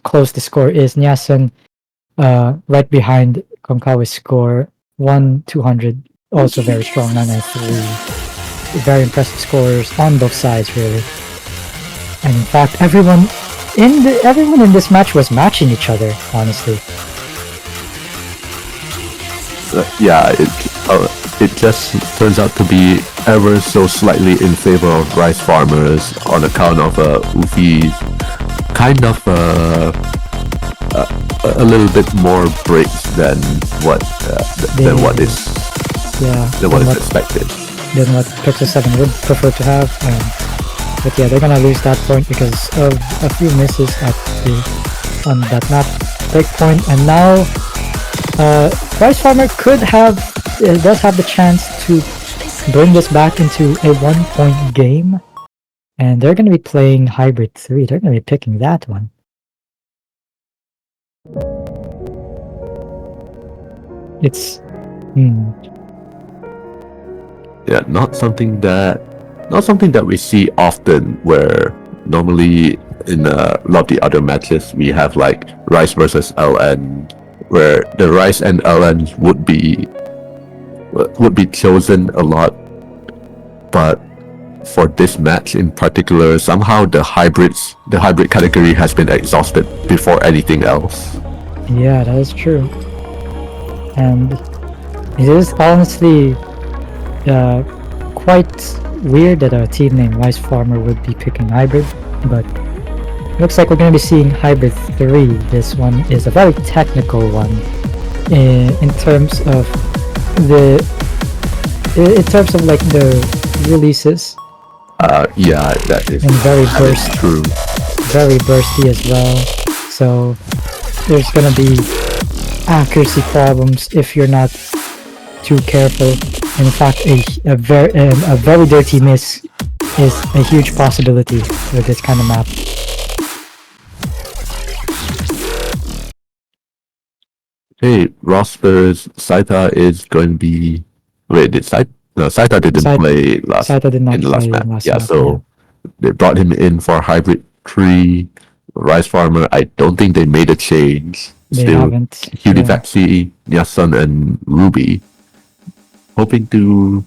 close the score is. Nyasun right behind Konkawa's score, 1-200, also very strong, 993. Very impressive scores on both sides, really. And in fact, everyone in this match was matching each other, honestly. Yeah, it just turns out to be ever so slightly in favor of Rice Farmers on account of Ufi's kind of a little bit more breaks than what is expected. Than what Pixel 7 would prefer to have. But yeah, they're gonna lose that point because of a few misses on that map breakpoint, and now Rice Farmer does have the chance to bring this back into a 1-point game, and they're going to be playing Hybrid 3. They're going to be picking that one. It's yeah, not something that we see often, where normally in a lot of the other matches we have like Rice versus LN, where the Rice and LN would be chosen a lot, but for this match in particular, somehow the hybrid category has been exhausted before anything else. Yeah, that is true. And it is honestly quite weird that a team named Rice Farmer would be picking Hybrid, but looks like we're going to be seeing Hybrid 3. This one is a very technical one in terms of like the releases. Yeah, that is And true. Very bursty as well. So there's gonna be accuracy problems if you're not too careful. In fact, a very dirty miss is a huge possibility with this kind of map. Hey, Rosper's Saita is going to be. Wait, did Saita? No, Saita didn't play last. Saita did not in the last play map. last Yeah, map, so they brought him in for Hybrid 3. Rice Farmer, I don't think they made a change. They Still, haven't. Vaxi, Nyasan, and Ruby. Hoping to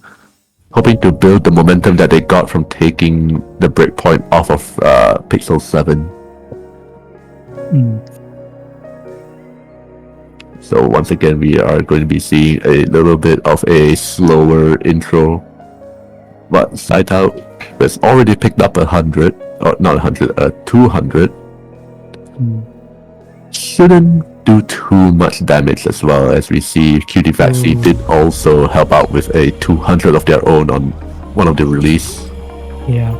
build the momentum that they got from taking the breakpoint off of Pixel 7. So once again, we are going to be seeing a little bit of a slower intro. But Saito has already picked up 100, or not 100, 200. Shouldn't do too much damage as well, as we see Cutie Vaxi did also help out with a 200 of their own on one of the release. Yeah,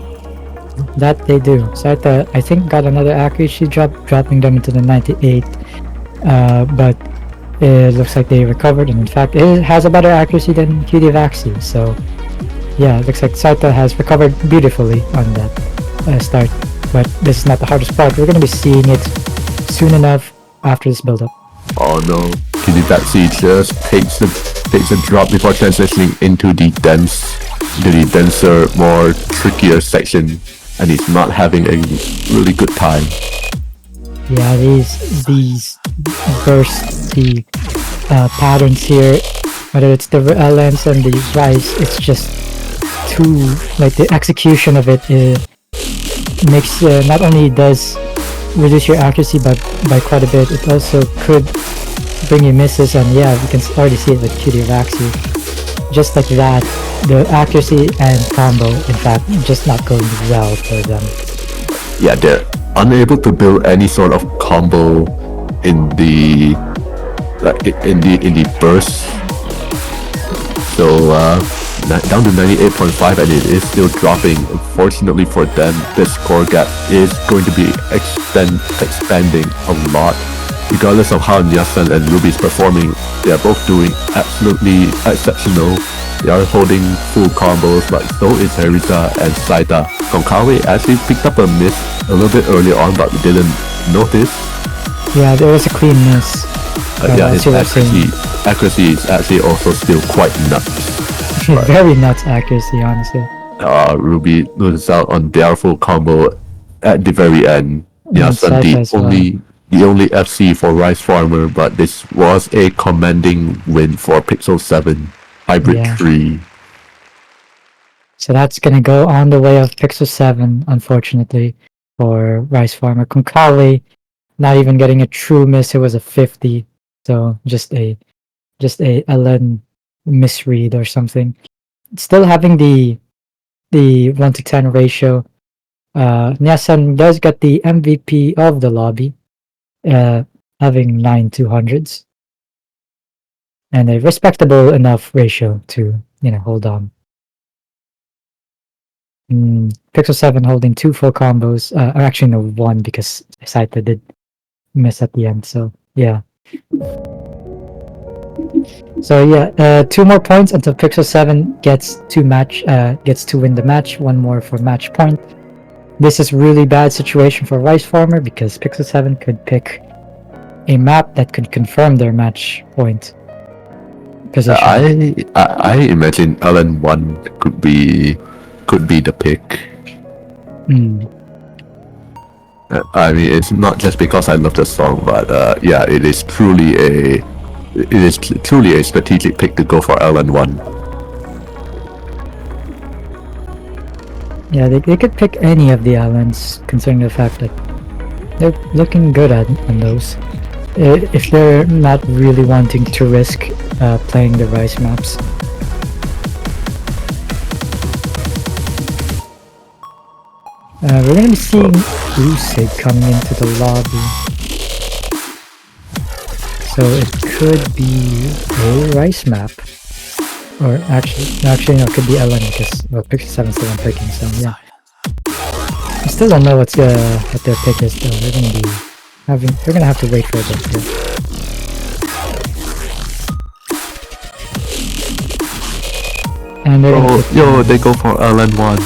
that they do. Saita, I think, got another accuracy drop, dropping them into the 98. But it looks like they recovered, and in fact, it has a better accuracy than Cutie Vaxi. So yeah, it looks like Saita has recovered beautifully on that start. But this is not the hardest part. We're going to be seeing it soon enough after this build-up. Oh no, Cutie Vaxi just takes a drop before transitioning into the denser, more trickier section, and he's not having a really good time. Yeah, these bursty patterns here, whether it's the LNs and the Rice, it's just too, like, the execution of it makes, not only does reduce your accuracy by quite a bit, it also could bring you misses, and yeah, you can already see it with Cutie Vaxi. Just like that, the accuracy and combo, in fact, just not going well for them. Yeah, they're unable to build any sort of combo in the burst. So down to 98.5, and it is still dropping. Unfortunately for them, the score gap is going to be expanding a lot. Regardless of how Nyasan and Ruby is performing, they are both doing absolutely exceptional. They are holding full combos, but so is Harita and Saita. Konkawi actually picked up a miss a little bit early on, but we didn't notice. Yeah, there was a clean miss. Yeah, his accuracy is actually also still quite nuts. Very nuts accuracy, honestly. Ruby loses out on their full combo at the very end. Nyasan, the only FC for Rice Farmer, but this was a commanding win for Pixel 7 Hybrid 3. So that's gonna go on the way of Pixel 7, unfortunately, for Rice Farmer. Konkawi not even getting a true miss, it was a 50. So just a LN misread or something. Still having the 1 to 10 ratio. Nyasan does get the MVP of the lobby, having 9 200s. And a respectable enough ratio to, hold on. Pixel 7 holding 2 full combos, or actually no, 1, because Saita did miss at the end, so yeah. So yeah, 2 more points until Pixel 7 gets to win the match, 1 more for match point. This is really bad situation for Rice Farmer because Pixel 7 could pick a map that could confirm their match point position. I imagine LN1 could be the pick. I mean, it's not just because I love the song, but yeah, it is truly a strategic pick to go for LN1. Yeah, they could pick any of the islands, considering the fact that they're looking good on those. if they're not really wanting to risk playing the rice maps. We're gonna be seeing Usig coming into the lobby. So it could be a rice map. Or actually no, it could be LN because well, Pixel 7's still picking, so yeah. I still don't know what their pick is though. They're gonna have to wait for a bit here. And they go for LN1.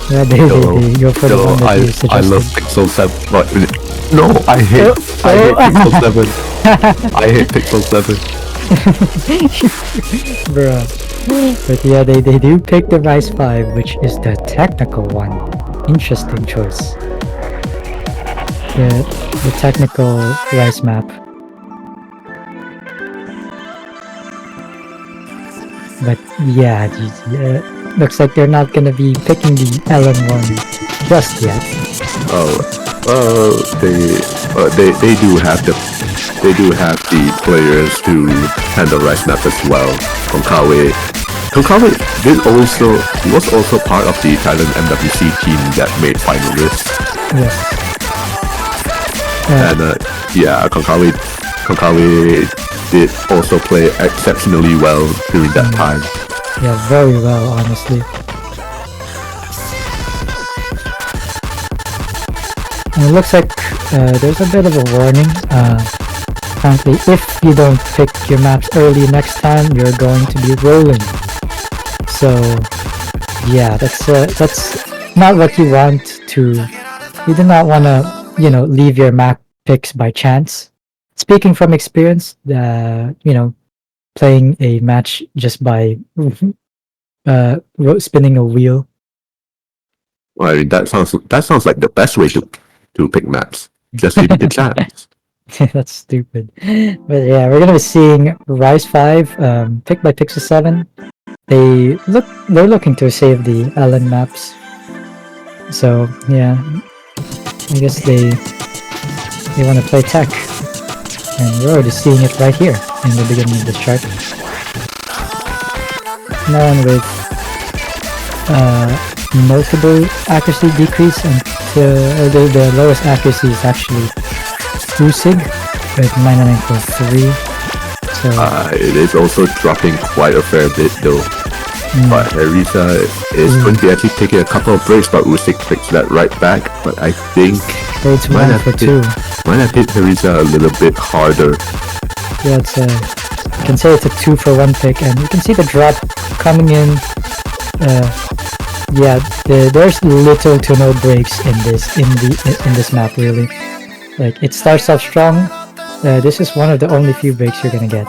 Yeah, they go for the one that you suggested. I love Pixel 7. No, I hate Pixel 7. I hate Pixel 7. Bruh. But yeah, they do pick the Vice 5, which is the technical one. Interesting choice. The technical rice map. But yeah, looks like they're not gonna be picking the LN1 just yet. They do have the players to handle rice map as well. Konkawi was also part of the Thailand MWC team that made finalists. Yes. And Konkawi did also play exceptionally well during that time. Yeah, very well, honestly. And it looks like there's a bit of a warning. Apparently, if you don't pick your maps early next time, you're going to be rolling. So, yeah, that's not what you want to. You do not want to, leave your map picks by chance. Speaking from experience, playing a match just by spinning a wheel. Well, I mean, that sounds like the best way to pick maps. Just give it a chance. That's stupid. But yeah, we're gonna be seeing Rise 5 picked by Pixel 7. They're looking to save the LN maps. So yeah, I guess they want to play tech, and we're already seeing it right here in the beginning of this chart. No one with notable accuracy decrease, and the lowest accuracy is actually Usig with 99.3. So it is also dropping quite a fair bit though. But Harisa is going to be actually taking a couple of breaks, but Usig picks that right back. But I think it's 1 for 2. Might have hit Harisa a little bit harder. Yeah, you can say it's a 2 for 1 pick, and you can see the drop coming in. There's little to no breaks in this map really. Like, it starts off strong. This is one of the only few breaks you're gonna get.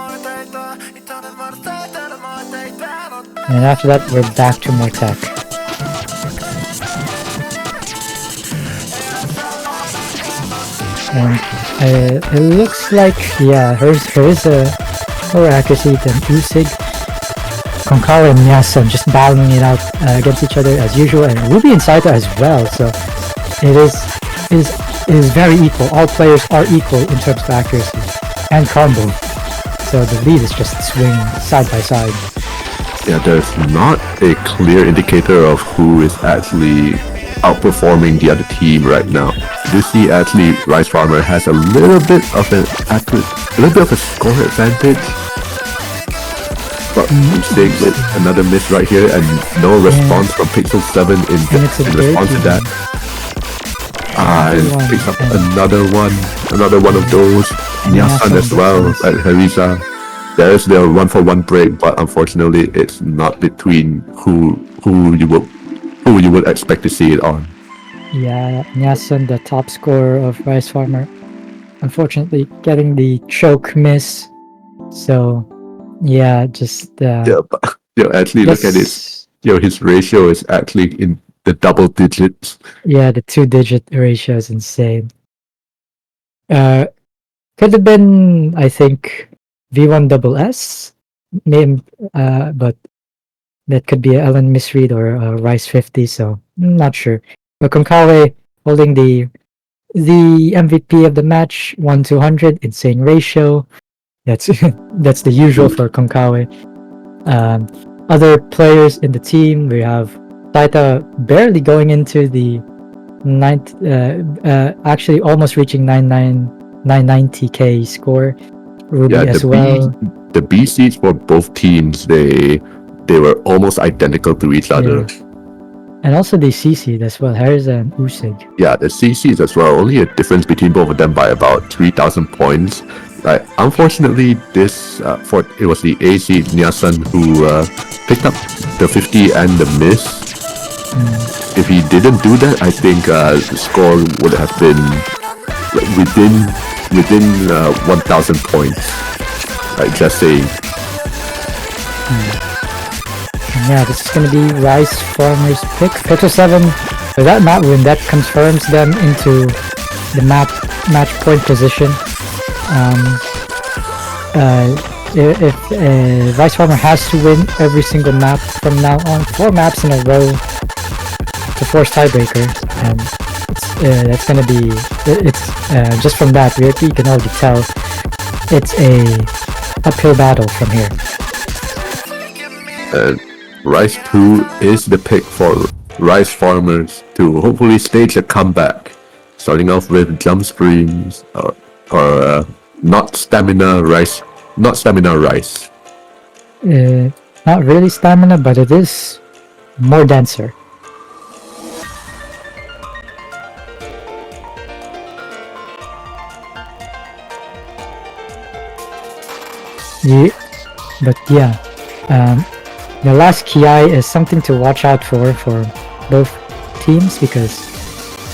And after that, we're back to more tech. And it looks like, hers more accuracy than Usig. Konkara and Nyasan just battling it out against each other as usual, and Ruby and Saito as well. So it is very equal. All players are equal in terms of accuracy and combo. So the lead is just swinging side by side. Yeah, there's not a clear indicator of who is actually outperforming the other team right now. You see, actually, Rice Farmer has a little bit of a score advantage. But Usig with another miss right here, and no response from Pixel 7 in response to that. And picks up another one of those. Nyasan as well at Harisa. There's their 1-for-1 break, but unfortunately, it's not between who you would expect to see it on. Yeah, Nyasan, the top scorer of Rice Farmer, unfortunately getting the choke miss. So yeah, just but actually look at his ratio is actually in the double digits. Yeah, the 2-digit ratio is insane. Could have been, I think, V1SS, name, but that could be a Ellen misread or a Rice 50, so I'm not sure. But Konkawe holding the the MVP of the match, 1-200, insane ratio. That's that's the usual for Konkawa. Other players in the team, we have Taita barely going into the ninth, actually almost reaching 990k score. Ruby as well. The B seeds for both teams, they were almost identical to each other. And also the C seed as well, Harza and Usig. Yeah, the C seeds as well. Only a difference between both of them by about 3,000 points. Unfortunately, it was the ASC Nyasan who picked up the 50 and the miss. If he didn't do that, I think the score would have been within 1,000 points. Just saying. Yeah, this is going to be Rice Farmer's pick. Pixel 7, for that map win, that confirms them into the match point position. If Rice Farmer has to win every single map from now on, 4 maps in a row to force tiebreaker, and that's going to be, just from that, you can already tell it's a uphill battle from here. Rice 2 is the pick for Rice Farmers to hopefully stage a comeback, starting off with jump screens or not stamina rice. Not really stamina, but it is more denser. The last Ki is something to watch out for both teams, because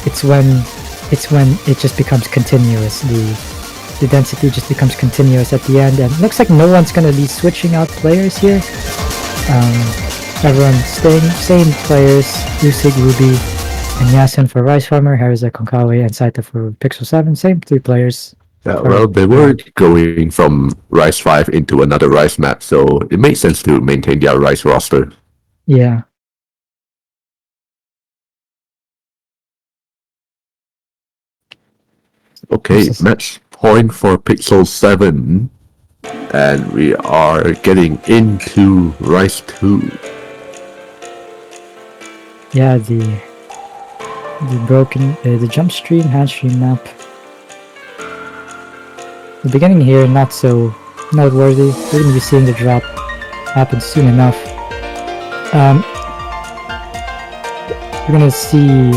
it's when it just becomes continuous. The density just becomes continuous at the end, and it looks like no one's gonna be switching out players here. Everyone's staying same players: Usig, Ruby, and Yasin for Rice Farmer, Harza, Konkawa, and Saita for Pixel 7. Same 3 players. Yeah, well, they were going from Rice 5 into another Rice map, so it makes sense to maintain their Rice roster. Yeah. Okay, match point for Pixel 7. And we are getting into Rice 2. Yeah, the broken, the jump stream, hand stream map. The beginning here, not so noteworthy. We're going to be seeing the drop happen soon enough. We're going to see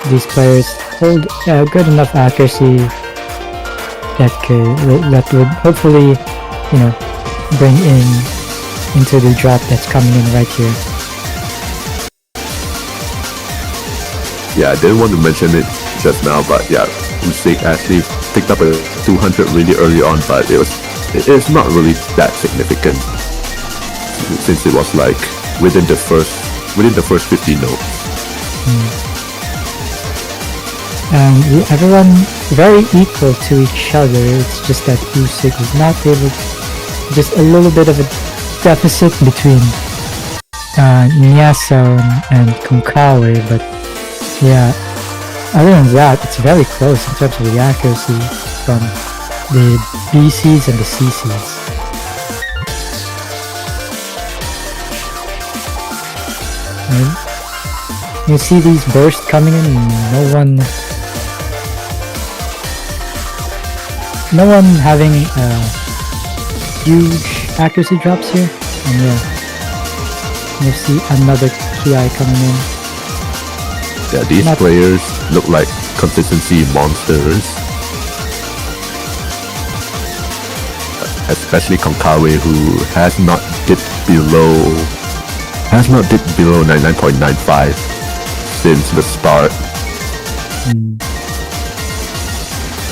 these players hold good enough accuracy that would hopefully, bring into the drop that's coming in right here. Yeah, I didn't want to mention it just now, but yeah, Usig actually picked up a 200 really early on, but it's not really that significant since it was like within the first 50 notes. Everyone very equal to each other. It's just that Usig was not able to, just a little bit of a deficit between Nyasa and Konkawa, but yeah, other than that, it's very close in terms of the accuracy from the B seeds and the C seeds. And you see these bursts coming in, and no one having huge accuracy drops here. And yeah, you see another Ki coming in. Yeah, these players look like consistency monsters. Especially Konkawa, who has not dipped below 99.95 since the start.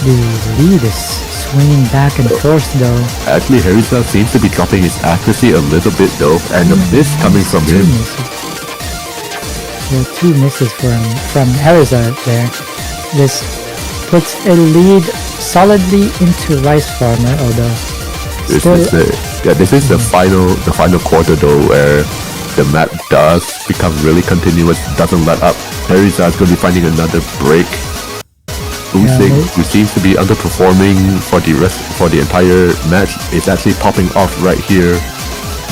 The lead is swinging back and forth though. Actually, Harisa seems to be dropping his accuracy a little bit though, and a miss coming from him. There are 2 misses from Harisa there. This puts a lead solidly into Rice Farmer, although this is the final quarter though, where the map does become really continuous, doesn't let up. Harisa is going to be finding another break. who seems to be underperforming for the entire match, is actually popping off right here,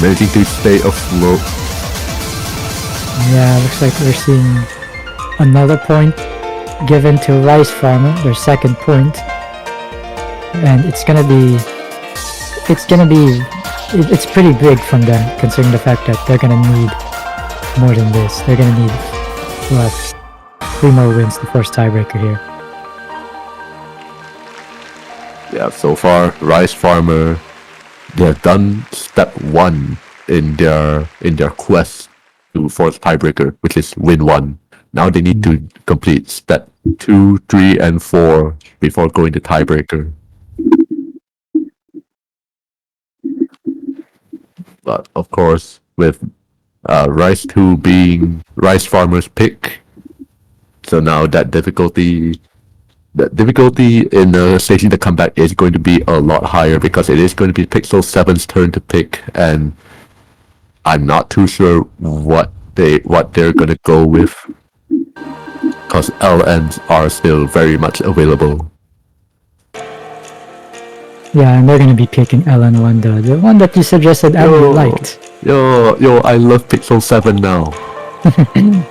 managing to stay afloat. Yeah, looks like we're seeing another point given to Rice Farmer, their second point, and it's pretty big from them, considering the fact that they're gonna need more than this. They're gonna need 3 more wins to force tiebreaker here. Yeah, so far Rice Farmer, they have done step 1 in their quest to force tiebreaker, which is win 1. Now they need to complete step 2, 3, and 4 before going to tiebreaker. But of course, with Rice 2 being Rice Farmer's pick, so now that difficulty in staging the comeback is going to be a lot higher, because it is going to be Pixel 7's turn to pick, and I'm not too sure what they're gonna go with, because LNs are still very much available. Yeah, and they're gonna be picking LN1, the one that you suggested I really liked. Yo, I love Pixel 7 now.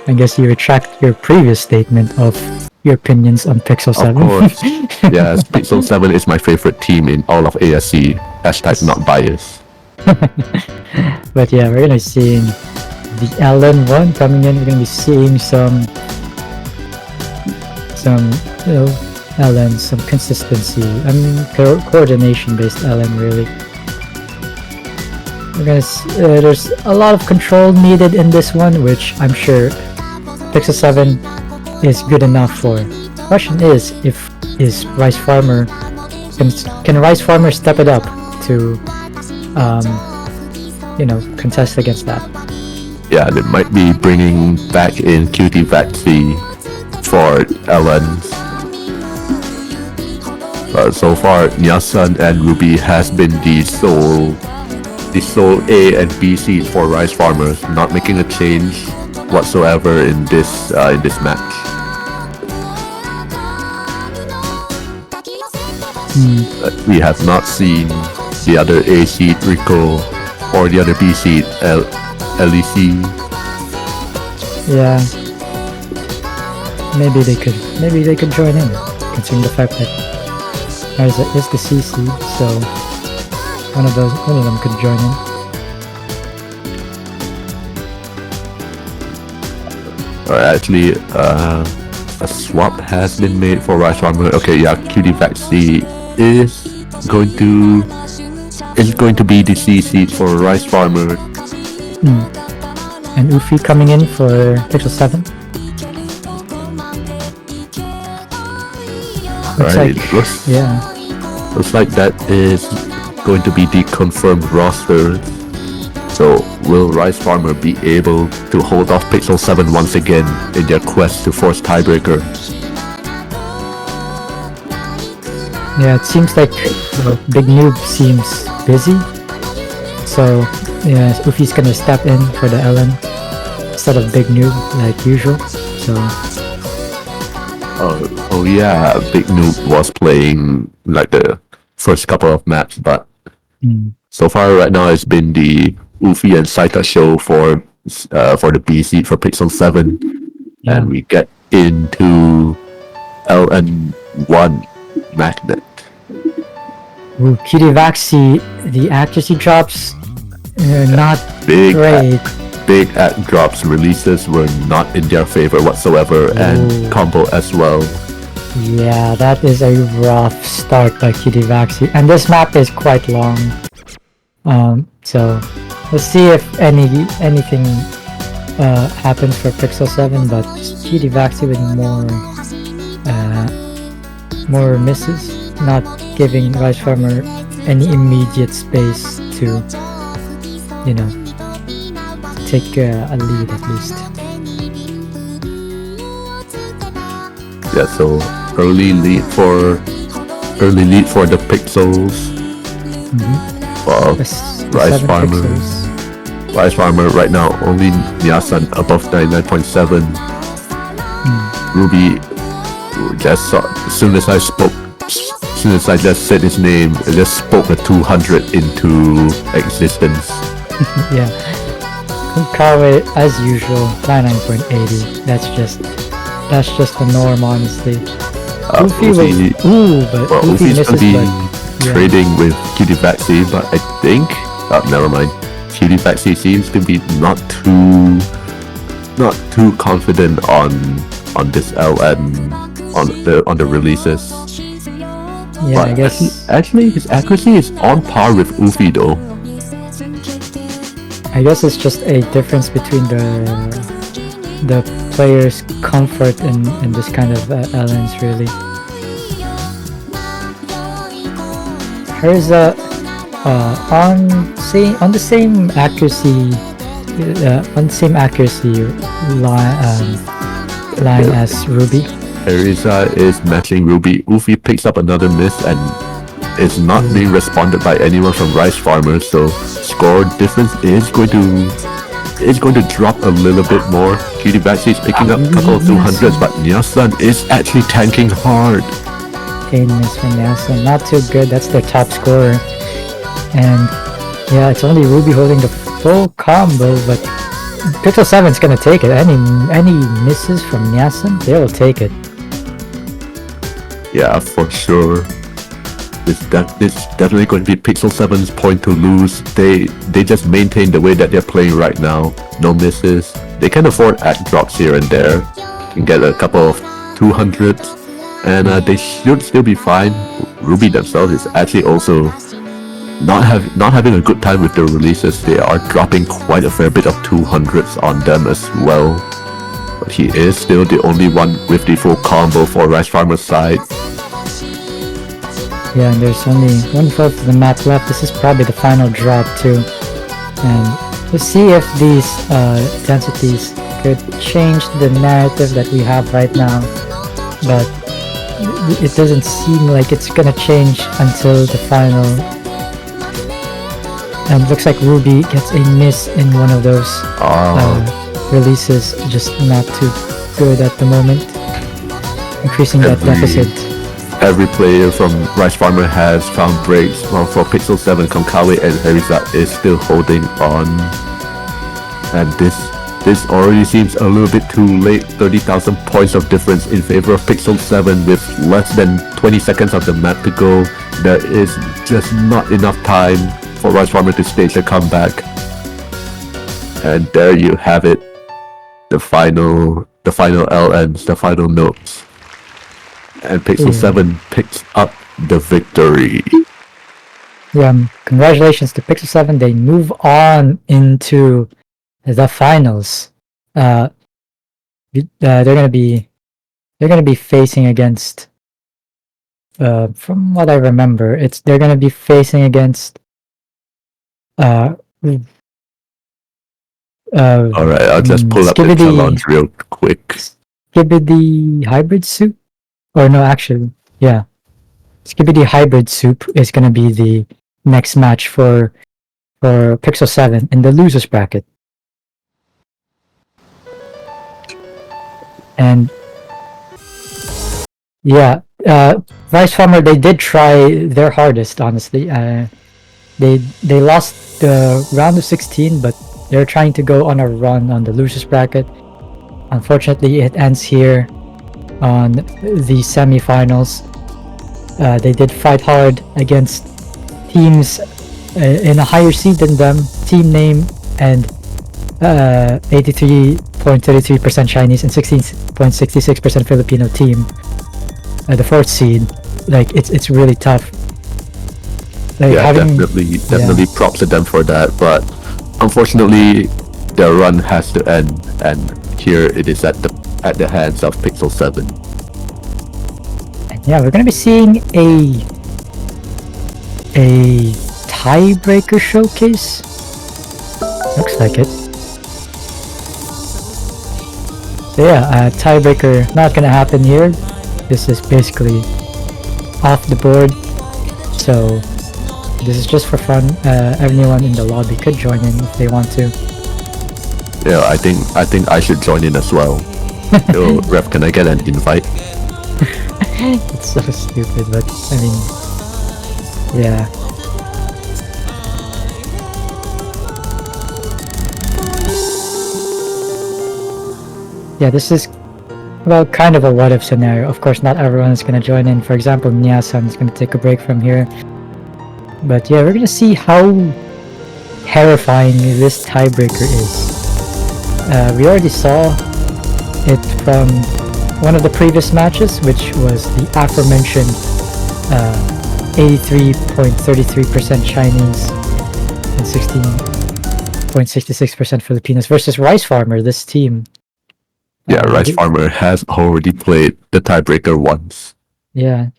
I guess you retract your previous statement of your opinions on Pixel 7. Of course. Yes, Pixel 7 is my favorite team in all of ASC. Hashtag not biased. But yeah, we're gonna be seeing the LN1 coming in. We're gonna be seeing some LN, some consistency. I mean, coordination-based LN, really. We're gonna there's a lot of control needed in this one, which I'm sure Pixel 7 is good enough for. The question is Rice Farmer can Rice Farmer step it up to contest against that? Yeah, they might be bringing back in Cutie Vaxi for LNs. But so far, Nyasan and Ruby has been the sole A and B seeds for Rice Farmers, not making a change whatsoever in this match. But we have not seen the other A seed Rico or the other B seed LEC. Yeah, maybe they could join in, considering the fact that Aiza is the C seed, so one of them could join in. Actually, a swap has been made for Rice Farmer. Okay, yeah, Cutie Vaxi is going to be the C seed for Rice Farmer. And Ufi coming in for Pixel 7. Looks like that is going to be the confirmed roster. So will Rice Farmer be able to hold off Pixel 7 once again in their quest to force tiebreaker? Yeah, it seems like Big Noob seems busy. So yeah, Ufi's gonna step in for the LN instead of Big Noob like usual. So Oh yeah, Big Noob was playing like the first couple of maps, but so far right now it's been the Ufi and Saita show for the B seed for Pixel 7, and we get into LN1 Magnet. Ooh, Cutie Vaxi, the accuracy drops not big great. Big at drops releases were not in their favor whatsoever, and combo as well. Yeah, that is a rough start by Cutie Vaxi, and this map is quite long. So let's see if anything happens for Pixel 7, but Cutie Vaxi with more misses, not giving Rice Farmer any immediate space to take a lead at least. Yeah, so early lead for the Pixels. Well, Rice Farmer right now only Nyasan above 99.7. just as soon as I spoke, as soon as I just said his name, I just spoke a 200 into existence. Yeah. Kawe, as usual, 99.80. That's just the norm, honestly. Ufi, but well, Ufi Ufi's misses, gonna be but trading with Cutie Vaxi, but I think, never mind. Cutie Vaxi seems to be not too confident on this LN on the releases. yeah, But I guess actually his accuracy is on par with Ufi though. I guess it's just a difference between the player's comfort in this kind of LNs, really. Here's on the same accuracy line as Ruby. Erisa is matching Ruby. Ufi picks up another miss and is not being responded by anyone from Rice Farmers, so score difference is going to drop a little bit more. Cutie Vaxi is picking up a couple of 200s, but Nyasan is actually tanking hard. Miss from Nyasan, not too good. That's their top scorer, and yeah, it's only Ruby holding the full combo, but Pixel 7's gonna take it. Any misses from Nyasan, they will take it. Yeah, for sure. It's definitely going to be Pixel 7's point to lose. They just maintain the way that they're playing right now. No misses. They can afford act drops here and there. Can get a couple of 200s, and they should still be fine. Ruby themselves is actually also not having a good time with their releases. They are dropping quite a fair bit of 200s on them as well. But he is still the only one with the full combo for Rice Farmer's side. Yeah, and there's only 1/4 of the map left. This is probably the final drop too. And we'll see if these densities could change the narrative that we have right now. But it doesn't seem like it's gonna change until the final. And looks like Ruby gets a miss in one of those releases. Just not too good at the moment. Increasing that deficit. Every player from Rice Farmer has found breaks, while for Pixel 7, Konkawi and Harisa is still holding on. And this already seems a little bit too late. 30,000 points of difference in favor of Pixel 7 with less than 20 seconds of the map to go. There is just not enough time for Rice Farmer to stage a comeback. And there you have it. The final LNs, the final notes. And Pixel 7 picks up the victory. Yeah, congratulations to Pixel 7. They move on into the finals. They're gonna be facing against. From what I remember, they're gonna be facing against. Alright, I'll just pull up the challenge real quick. Skibidi Hybrid Soup? Or no, actually, yeah. Skibidi Hybrid Soup is gonna be the next match for Pixel 7 in the losers bracket. And yeah, Rice Farmer, they did try their hardest, honestly. They lost the round of 16, but they're trying to go on a run on the losers bracket. Unfortunately, it ends here on the semifinals. They did fight hard against teams in a higher seed than them, team name and 83.33% Chinese and 16.66% Filipino team. The fourth seed, like it's really tough. Like definitely props to them for that, but unfortunately their run has to end, and here it is at the hands of Pixel 7. And yeah, we're gonna be seeing a tiebreaker showcase. Looks like it. So yeah, tiebreaker not gonna happen here. This is basically off the board. So this is just for fun. Everyone in the lobby could join in if they want to. Yeah, I think I should join in as well. Yo, Ref, can I get an invite? It's so stupid, but I mean, yeah. Yeah, this is, well, kind of a what-if scenario. Of course, not everyone is going to join in. For example, Nya-san is going to take a break from here. But yeah, we're going to see how terrifying this tiebreaker is. We already saw it from one of the previous matches, which was the aforementioned 83.33% Chinese and 16.66% Filipinos versus Rice Farmer, this team. Yeah, Rice Farmer has already played the tiebreaker once. Yeah.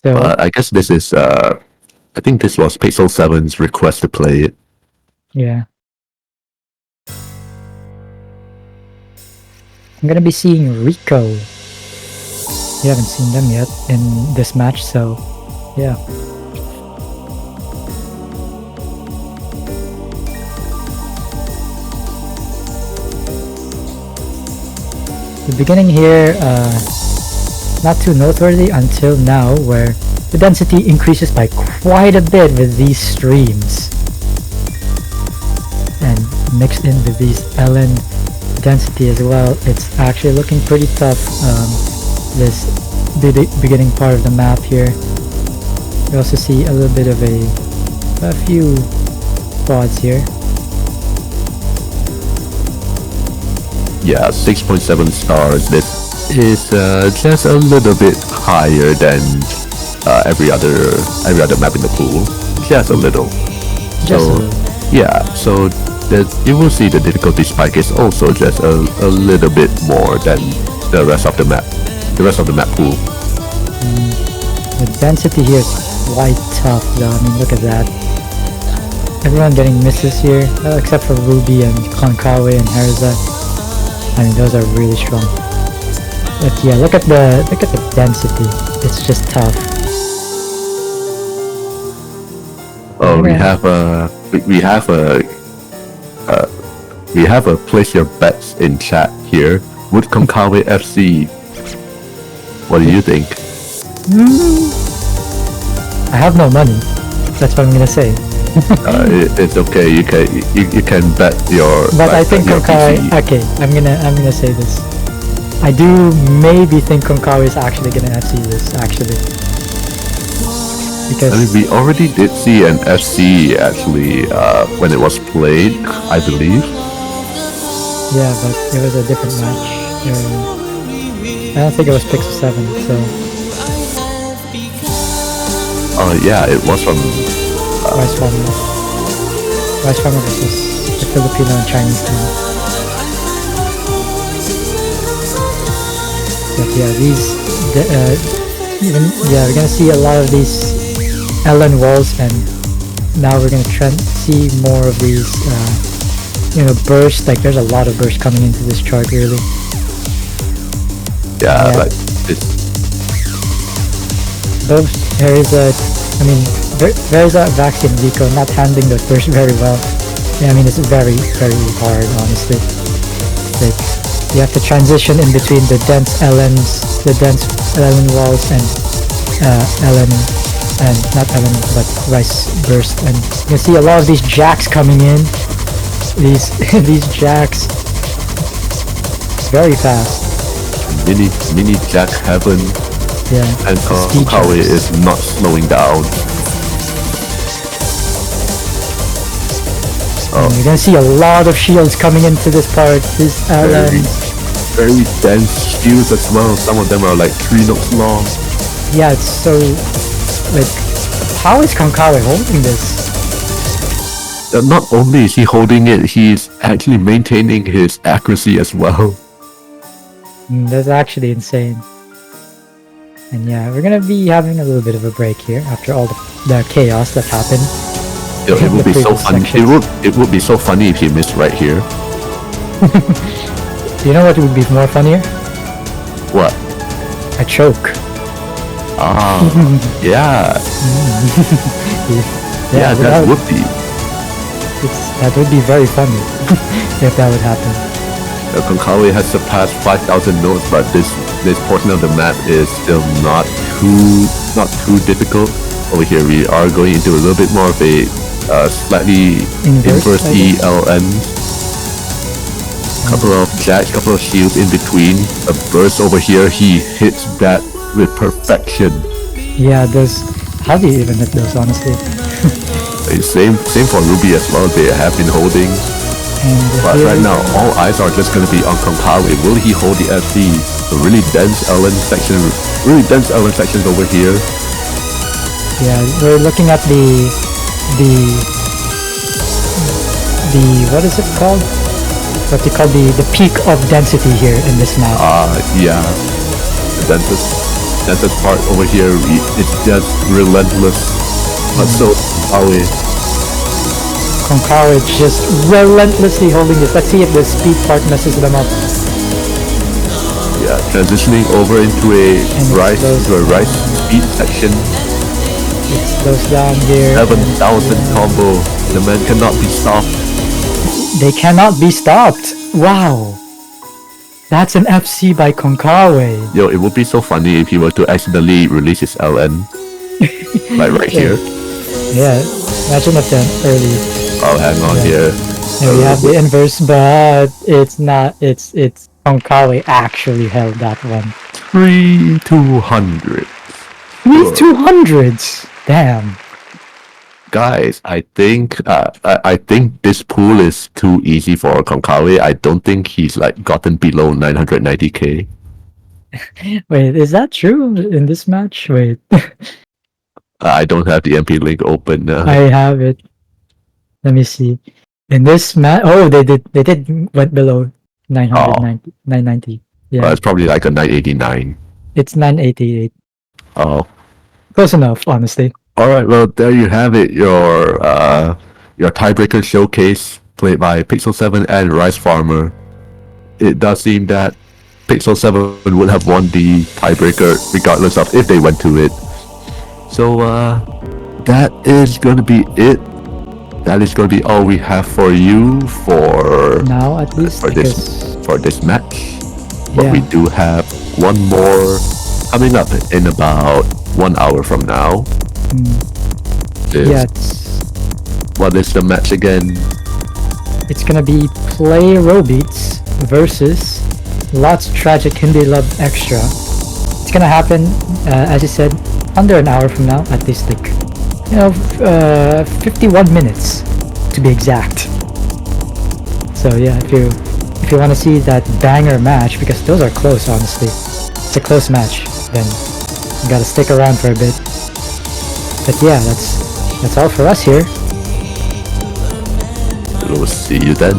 So But I guess this is, I think this was Pixel 7's request to play it. yeah. I'm gonna be seeing Rico. We haven't seen them yet in this match, so yeah. The beginning here, not too noteworthy until now, where the density increases by quite a bit with these streams. And mixed in with these LN density as well, it's actually looking pretty tough, this beginning part of the map here. We also see a little bit of a few quads here. Yeah, 6.7 stars. This is just a little bit higher than every other map in the pool. Just a little. Just So a little. yeah, so that you will see the difficulty spike is also just a little bit more than the rest of the map. The rest of the map pool. The density here is quite tough though. I mean, look at that. Everyone getting misses here, except for Ruby and Konkawa and Herza. I mean, those are really strong. But yeah, look at the density. It's just tough. Oh, we Yeah. have a place your bets in chat here. Would Konkawa FC? What do you think? I have no money. That's what I'm gonna say. It's okay. You can bet your. But I think your Konkawa. PC. Okay, I'm gonna say this. I do maybe think Konkawa is actually gonna FC this actually, because I mean, we already did see an FC actually when it was played, I believe. yeah, but it was a different match. I don't think it was Pixel 7. So Yeah, it was from. Rice Farmer versus the Filipino and Chinese team. But yeah, we're gonna see a lot of these LN walls, and now we're gonna see more of these, bursts. Like there's a lot of bursts coming into this chart, really. Yeah, Yeah. like this. Those there is a vaccine Rico not handling the burst very well. Yeah, I mean, it's very, very hard, honestly. Like, you have to transition in between the dense LNs, the dense LN walls, and not LN, but Rice burst. And you can see a lot of these jacks coming in. These jacks, very fast. Mini Jack Heaven, Yeah, and speed Konkawa jacks. is not slowing down. And you're gonna see a lot of shields coming into this part. This LN. Very dense shields as well. Some of them are like 3 knots long. Yeah, it's so, like, how is Konkawa holding this? Not only is he holding it, he's actually maintaining his accuracy as well. That's actually insane. And yeah, we're gonna be having a little bit of a break here after all the chaos that happened. It would The be so previous funny. sections. It would be so funny if he missed right here. You know what would be more funnier? What? A choke. Ah, yeah, yeah, that would be. That would be very funny if that would happen. Konkawi has surpassed 5,000 notes, but this portion of the map is still not too difficult. Over here, we are going into a little bit more of a slightly inverse ELN. Couple of jacks, couple of shields in between. A burst over here, he hits that with perfection. Yeah, those. How do you even hit those, honestly? Same for Ruby as well. They have been holding. But right now, all eyes are just going to be on Konkawi. Will he hold the FC? A really dense LN sections over here. Yeah, we're looking at the what is it called? What they call the peak of density here in this map. Yeah. The densest part over here, it's just relentless. But so Konkawi just relentlessly holding this. Let's see if the speed part messes them up. Yeah, transitioning over into a rise speed section. It slows down here. 7,000 combo. The man cannot be stopped. They cannot be stopped. Wow. That's an FC by Konkawi. Yo, it would be so funny if he were to accidentally release his LN. Like right here. Yeah, imagine if then early. Oh, hang on here. And we have the inverse, but it's not. It's Konkawi actually held that one. 3,200. 200s. Damn. Guys, I think this pool is too easy for Konkawi. I don't think he's like gotten below 990k. Wait, is that true in this match? Wait. I don't have the MP link open. I have it. Let me see. In this match, oh, they did went below 990. Yeah, It's probably like a 989. it's 988. Oh, Close enough, honestly. all right. Well, there you have it. Your tiebreaker showcase played by Pixel 7 and Rice Farmer. It does seem that Pixel 7 would have won the tiebreaker regardless of if they went to it. So that is gonna be it. That is gonna be all we have for you for Now, at least, for this match. But Yeah. we do have one more coming up in about 1 hour from now. yeah, What is the match again? it's gonna be Play Robeats versus Lots Tragic Hindi Love Extra. It's gonna happen, as you said, under an hour from now, at least like 51 minutes to be exact. So yeah, if you want to see that banger match, because those are close, honestly, it's a close match, then you gotta stick around for a bit. But yeah, that's all for us here. We'll see you then.